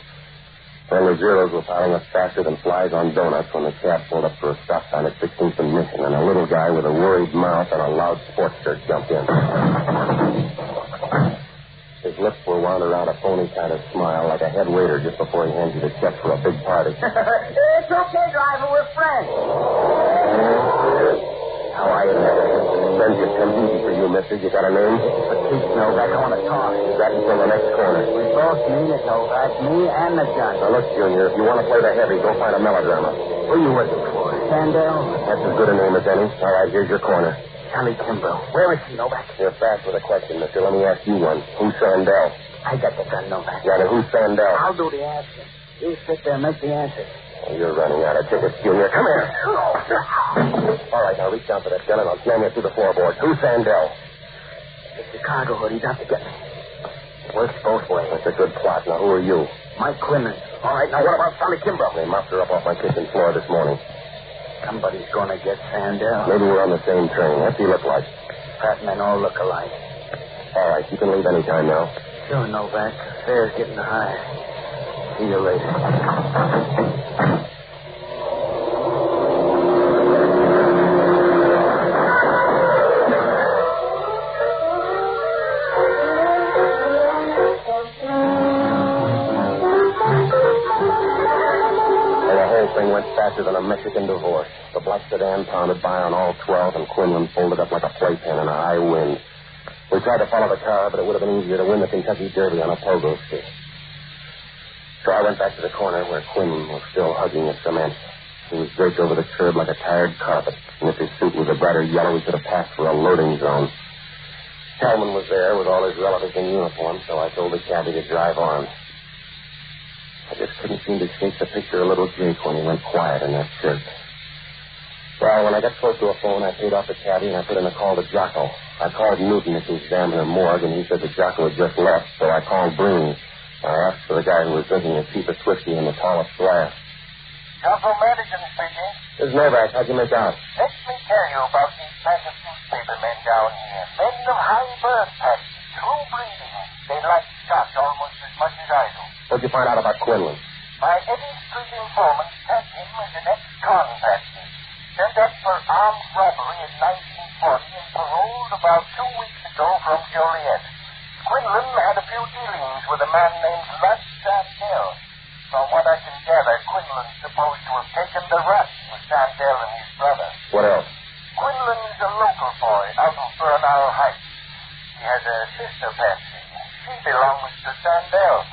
Well, the zeros were piling up faster than flies on donuts when the cab pulled up for a stop sign at 16th and Mission, and a little guy with a worried mouth and a loud sports shirt jumped in. His lips were wound around a phony kind of smile, like a head waiter just before he hands you the check for a big party. It's okay, driver. We're friends. How are you, Friendship comes easy for you, mister. You got a name? Please, Novak, I want to talk. You got until the next corner. We both mean it, Novak. Me and the gun. Now, look, Junior, if you want to play the heavy, go find a melodrama. Who are you working for? Sandell? That's as good a name as any. All right, here's your corner. Sally Kimbrough. Where is she, Novak? You're fast with a question, mister. Let me ask you one. Who's Sandell? I got the gun, Novak. Yeah, then who's Sandell? I'll do the asking. You sit there and make the answer. Oh, you're running out of tickets, Junior. Come here. All right, now reach down for that gun, and I'll slam you through the floorboards. Who's Sandell? The Chicago hood. He's out to get me. Works both ways. That's a good plot. Now, who are you? Mike Quinlan. All right, now what about Sally Kimbrough? They mopped her up off my kitchen floor this morning. Somebody's going to get Sandell. Maybe we're on the same train. What's he look like? Fat men all look alike. All right, you can leave any time now. Sure, Novak. Fare's getting high. See you later. Went faster than a Mexican divorce. The black sedan pounded by on all 12, and Quinlan folded up like a playpen in a high wind. We tried to follow the car, but it would have been easier to win the Kentucky Derby on a pogo stick. So I went back to the corner where Quinlan was still hugging the cement. He was draped over the curb like a tired carpet, and if his suit was a brighter yellow, he could have passed for a loading zone. Hellman was there with all his relatives in uniform, so I told the cabbie to drive on. I just couldn't seem to shake the picture of little Jake when he went quiet in that shirt. Well, when I got close to a phone, I paid off the cabbie and I put in a call to Jocko. I called Newton at the examiner morgue, and he said that Jocko had just left, so I called Breen. I asked for the guy who was drinking a cheapest whiskey in the tallest glass. Council Madigan speaking. This is Novak. How'd you make out? Let me tell you about these massive newspaper men down here. Men of high birth patches, true breeding. They like shots almost as much as I do. What'd you find out about Quinlan? My Eddie Street informant tagged him as an ex-convict. Sent up for armed robbery in 1940 and paroled about 2 weeks ago from Joliet. Quinlan had a few dealings with a man named Lud Sandell. From what I can gather, Quinlan's supposed to have taken the rap with Sandell and his brother. What else? Quinlan is a local boy out of Bernal Heights. He has a sister, Patsy. She belongs to Sandell.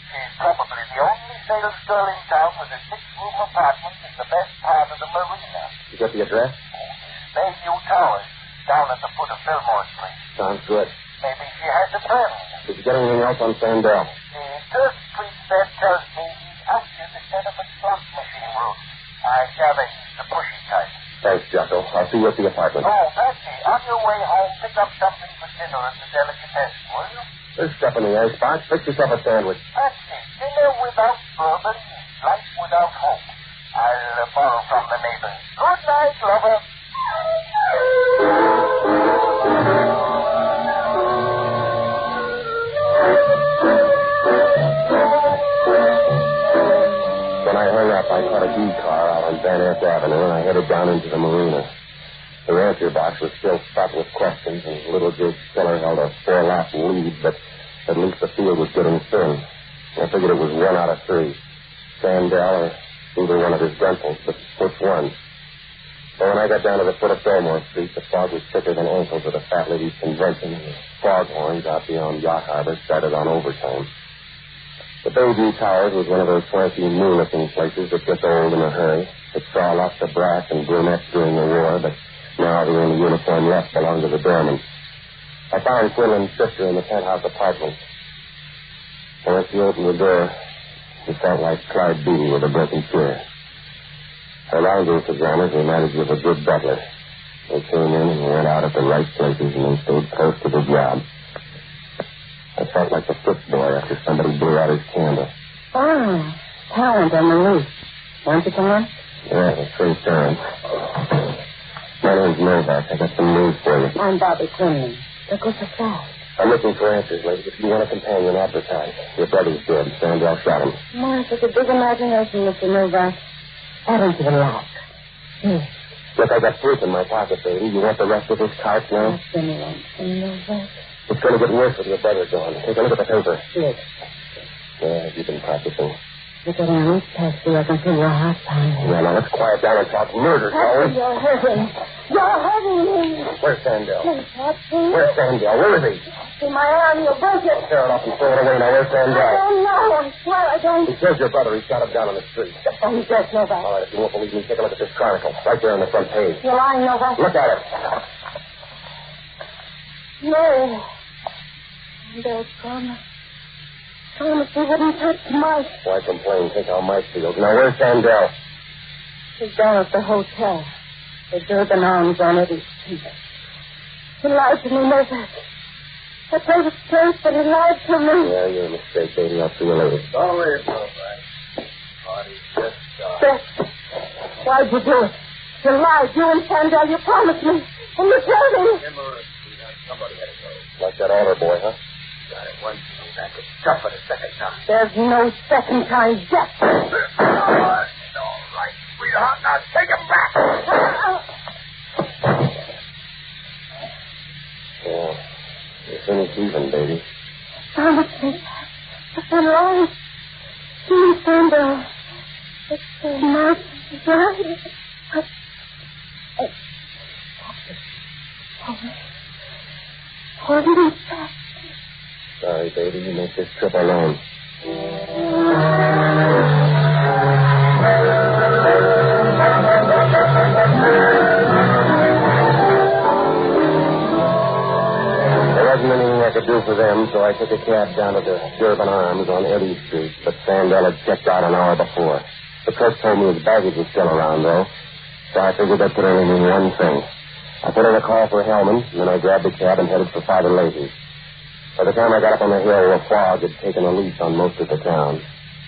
She's probably the only sales girl in town with a 6-room apartment in the best part of the marina. You get the address? Bayview Towers, down at the foot of Fillmore Street. Sounds good. Maybe she has a friend. Did you get anything else on Sandell? The Third Street bed tells me he's active instead of a slot machine route. I gather he's the pushy type. Thanks, Jocko. I'll see you at the apartment. Oh, Patsy, on your way home, pick up something for dinner at the delicatessen, will you? There's stuff in the icebox. Fix yourself a sandwich. Patsy, dinner without bourbon is life without hope. I'll borrow from the neighbors. Good night, lover. When I hung up, I caught a D car out on Van Ness Avenue, and I headed down into the marina. The answer box was still stuck with questions, and little Jake Stiller held a 4-lap lead, but at least the field was getting thin. I figured it was 1 out of 3. Sandell or either one of his gunsels, but which one? So when I got down to the foot of Fillmore Street, the fog was thicker than ankles at a fat ladies' convention, and the foghorns out beyond Yacht Harbor started on overtime. The Bayview Towers was one of those swanky, new-looking places that gets old in a hurry. It saw lots of brass and brunettes during the war, but now the only uniform left belonged to the doorman. I found Quinlan's sister in the penthouse apartment. And as she opened the door, she felt like Clyde Beatty with a broken chair. Her laundry pajamas were managed with a good butler. They came in and went out at the right places, and they stayed close to the job. I felt like the foot boy after somebody blew out his candle. Oh, talent on the loose. Want to come on? Yeah, it's first time. My name's Novak. I got some news for you. I'm Bobby Quinlan. Look what's so fast. I'm looking for answers, lady. If you want a companion, advertise. Your brother's dead. Sandell shot him. Morris, it's a big imagination, Mr. Novak. Add him to the lot. Here. Look, I got proof in my pocket, baby. You want the rest of this cart now? That's similar, Novak. It's going to get worse with your brother gone. Take a look at the paper. Look. Yeah, you've been practicing. Look at him. Patsy, I can feel your heart pounding. Now, let's quiet down and talk murder, shall we? Patsy, you're hurting. You're hurting me. Where's Sandell? Please, Patsy. Where's Sandell? Where is he? In my arm, you'll break it. Tear it off and throw it away. Now, where's Sandell? I don't know. I swear I don't. He killed your brother. He shot him down on the street. Oh, he's dead, Novak. All right, if you won't believe me, take a look at this chronicle. Right there on the front page. You're lying, Novak. Look at it. No. Sandell promised. Promised he wouldn't touch Mike. Why complain? Think how Mike feels. Now, where's Sandell? He's down at the hotel. The Durban Arms on Eddie Street. He lied to me, Novak. I played it straight, but he lied to me. Yeah, you're a mistake, baby. I'll see you later. Don't worry, Novak. Party's just started. Beth, why'd you do it? You lied. You and Sandell, you promised me. And you killed him. Somebody had to go. Like that altar boy, huh? Got it once, Novak. It's tough for the second time. There's no second time, Jack. All right, sweetheart. Now take him back. Yeah. You finished even, baby. Promise me. I've been wrong. You and Sandell. It's so much. Right. Hold me back. Sorry, baby. You make this trip alone. There wasn't anything I could do for them, so I took a cab down to the Durban Arms on Eddy Street, but Sandell had checked out an hour before. The clerk told me his baggage was still around, though, so I figured I'd put in one thing. I put in a call for Hellman, and then I grabbed a cab and headed for Father Lazy's. By the time I got up on the hill, the fog had taken a lease on most of the town.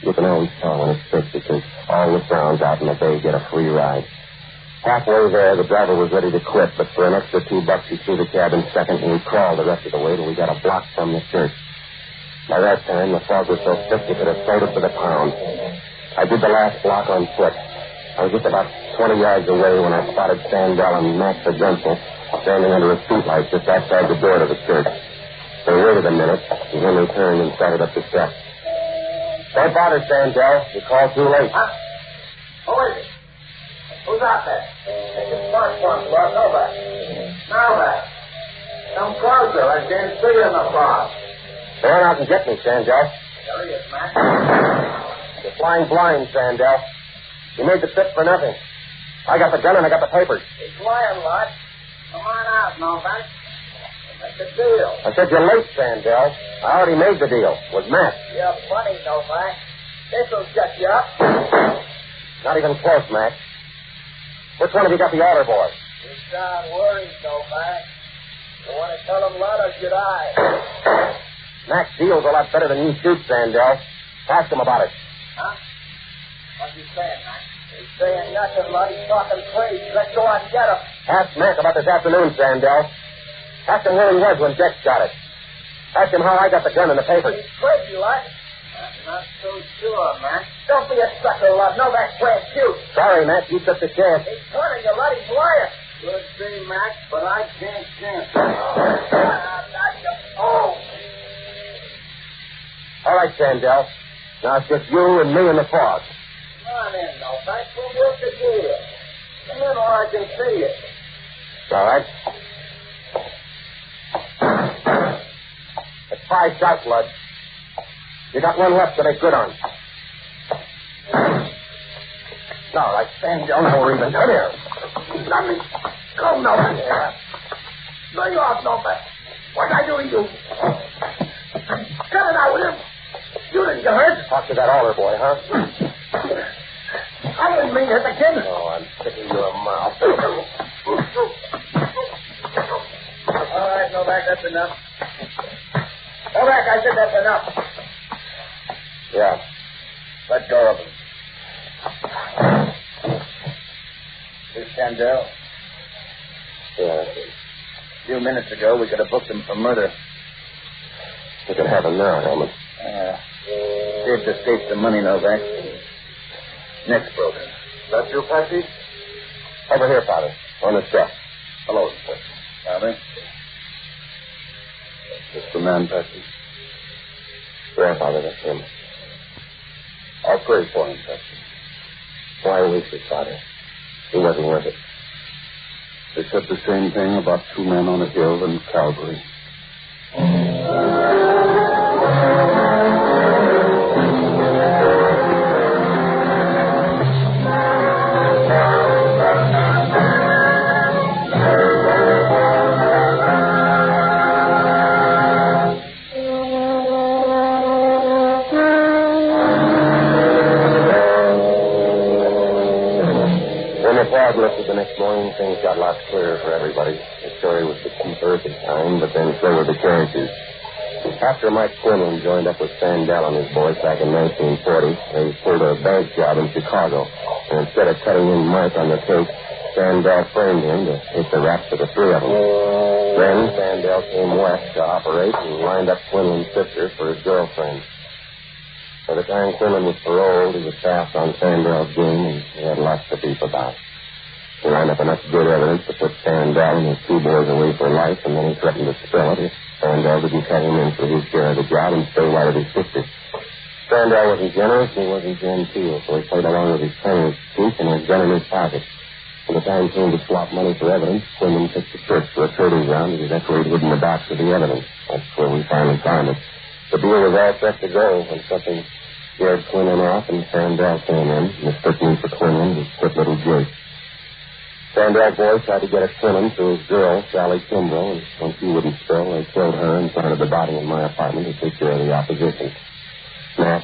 You can always tell when it's thick because all the sounds out in the bay get a free ride. Halfway there, the driver was ready to quit, but for an extra $2, he threw the cab in second, and we crawled the rest of the way till we got a block from the church. By that time, the fog was so thick you could have sold it for the pound. I did the last block on foot. I was just about 20 yards away when I spotted Sandell and Max the Gunsel standing under a streetlight just outside the door to the church. They waited a minute, and then they turned and started up the steps. Don't bother, Sandell. You called too late. Huh? Who is it? Who's out there? It's the first one, Lord Novak. Novak. Come closer. I can't see you in the fog. Go on out and get me, Sandell. There he is, Max. You're flying blind, Sandell. You made the trip for nothing. I got the gun and I got the papers. He's lying, Lord. Come on out, Novak. Make the deal. I said you're late, Sandell. I already made the deal with Matt. You're funny, Novak. This'll shut you up. Not even close, Matt. Which one have you got the order for? You sound worried, Novak. You want to tell him what or should I? Max deals a lot better than you shoot, Sandell. Ask him about it. Huh? What's he saying, Max? He's saying nothing, Lord. He's talking crazy. Let's go out and get him. Ask Mac about this afternoon, Sandell. Ask him where he was when Jack shot it. Ask him how I got the gun and the papers. He's crazy, Lord. I'm not so sure, Max. Don't be a sucker, Lord. Novak can't shoot. Sorry, Mac. You took the chance. He's funny, you Lord. He's lying. Good thing, Max, but I can't chance. Oh. All right, Sandell. Now it's just you and me in the fog. Come on in, Novak. We'll work the deal. Come in or I can see you. All right. It's 5 shots, Lud. You got one left to make good on. All right, Sandell. No, Regan. Come here. Let me go, Novak. Lay off, Novak. What did I do to you? Cut it out with him. You didn't get hurt. Talk to that altar boy, huh? I didn't mean to hit the kid. Oh, I'm sick of your mouth. All right, Novak, that's enough. Novak, I said that's enough. Yeah. Let go of him. This Sandell? Yeah. A few minutes ago, we could have booked him for murder. You can have him now, Hellman. Saved the state some money, Novak. Next program. That's you, Patsy? Over here, Father. On the step. Hello, Inspector. Father? Just the man, Patsy. Yeah, Father, that's him. I'll pray for him, Patsy. Why waste it, Father? He wasn't worth it. They said the same thing about 2 men on a hill in Calgary. The next morning, things got lots clearer for everybody. The story was the cheap earth at the time, but then so were the characters. After Mike Quinlan joined up with Sandell and his boys back in 1940, they pulled a bank job in Chicago. And instead of cutting in Mike on the case, Sandell framed him to hit the rap for the 3 of them. Then Sandell came west to operate and lined up Quinlan's sister for his girlfriend. By the time Quinlan was paroled, he was fast on Sandell's game, and he had lots to beef about. He lined up enough good evidence to put Sandell and his 2 boys away for life, and then he threatened to spill it if Sandell didn't cut him in for his share of the job and stay white of his sister. Sandell wasn't generous and he wasn't genteel, so he played along with his penny cheek and his gun in his pocket. When the time came to swap money for evidence, Quinlan took the church for a trading ground that his equity hid in the box of the evidence. That's where we finally found it. The deal was all set to go when something scared Quinlan off, and Sandell came in, mistaking me for Quinlan, his quick little Jake. Sandell's boys tried to get at Quinlan through his girl, Sally Kimbrough, and when she wouldn't spill, they killed her and planted the body in my apartment to take care of the opposition. Now,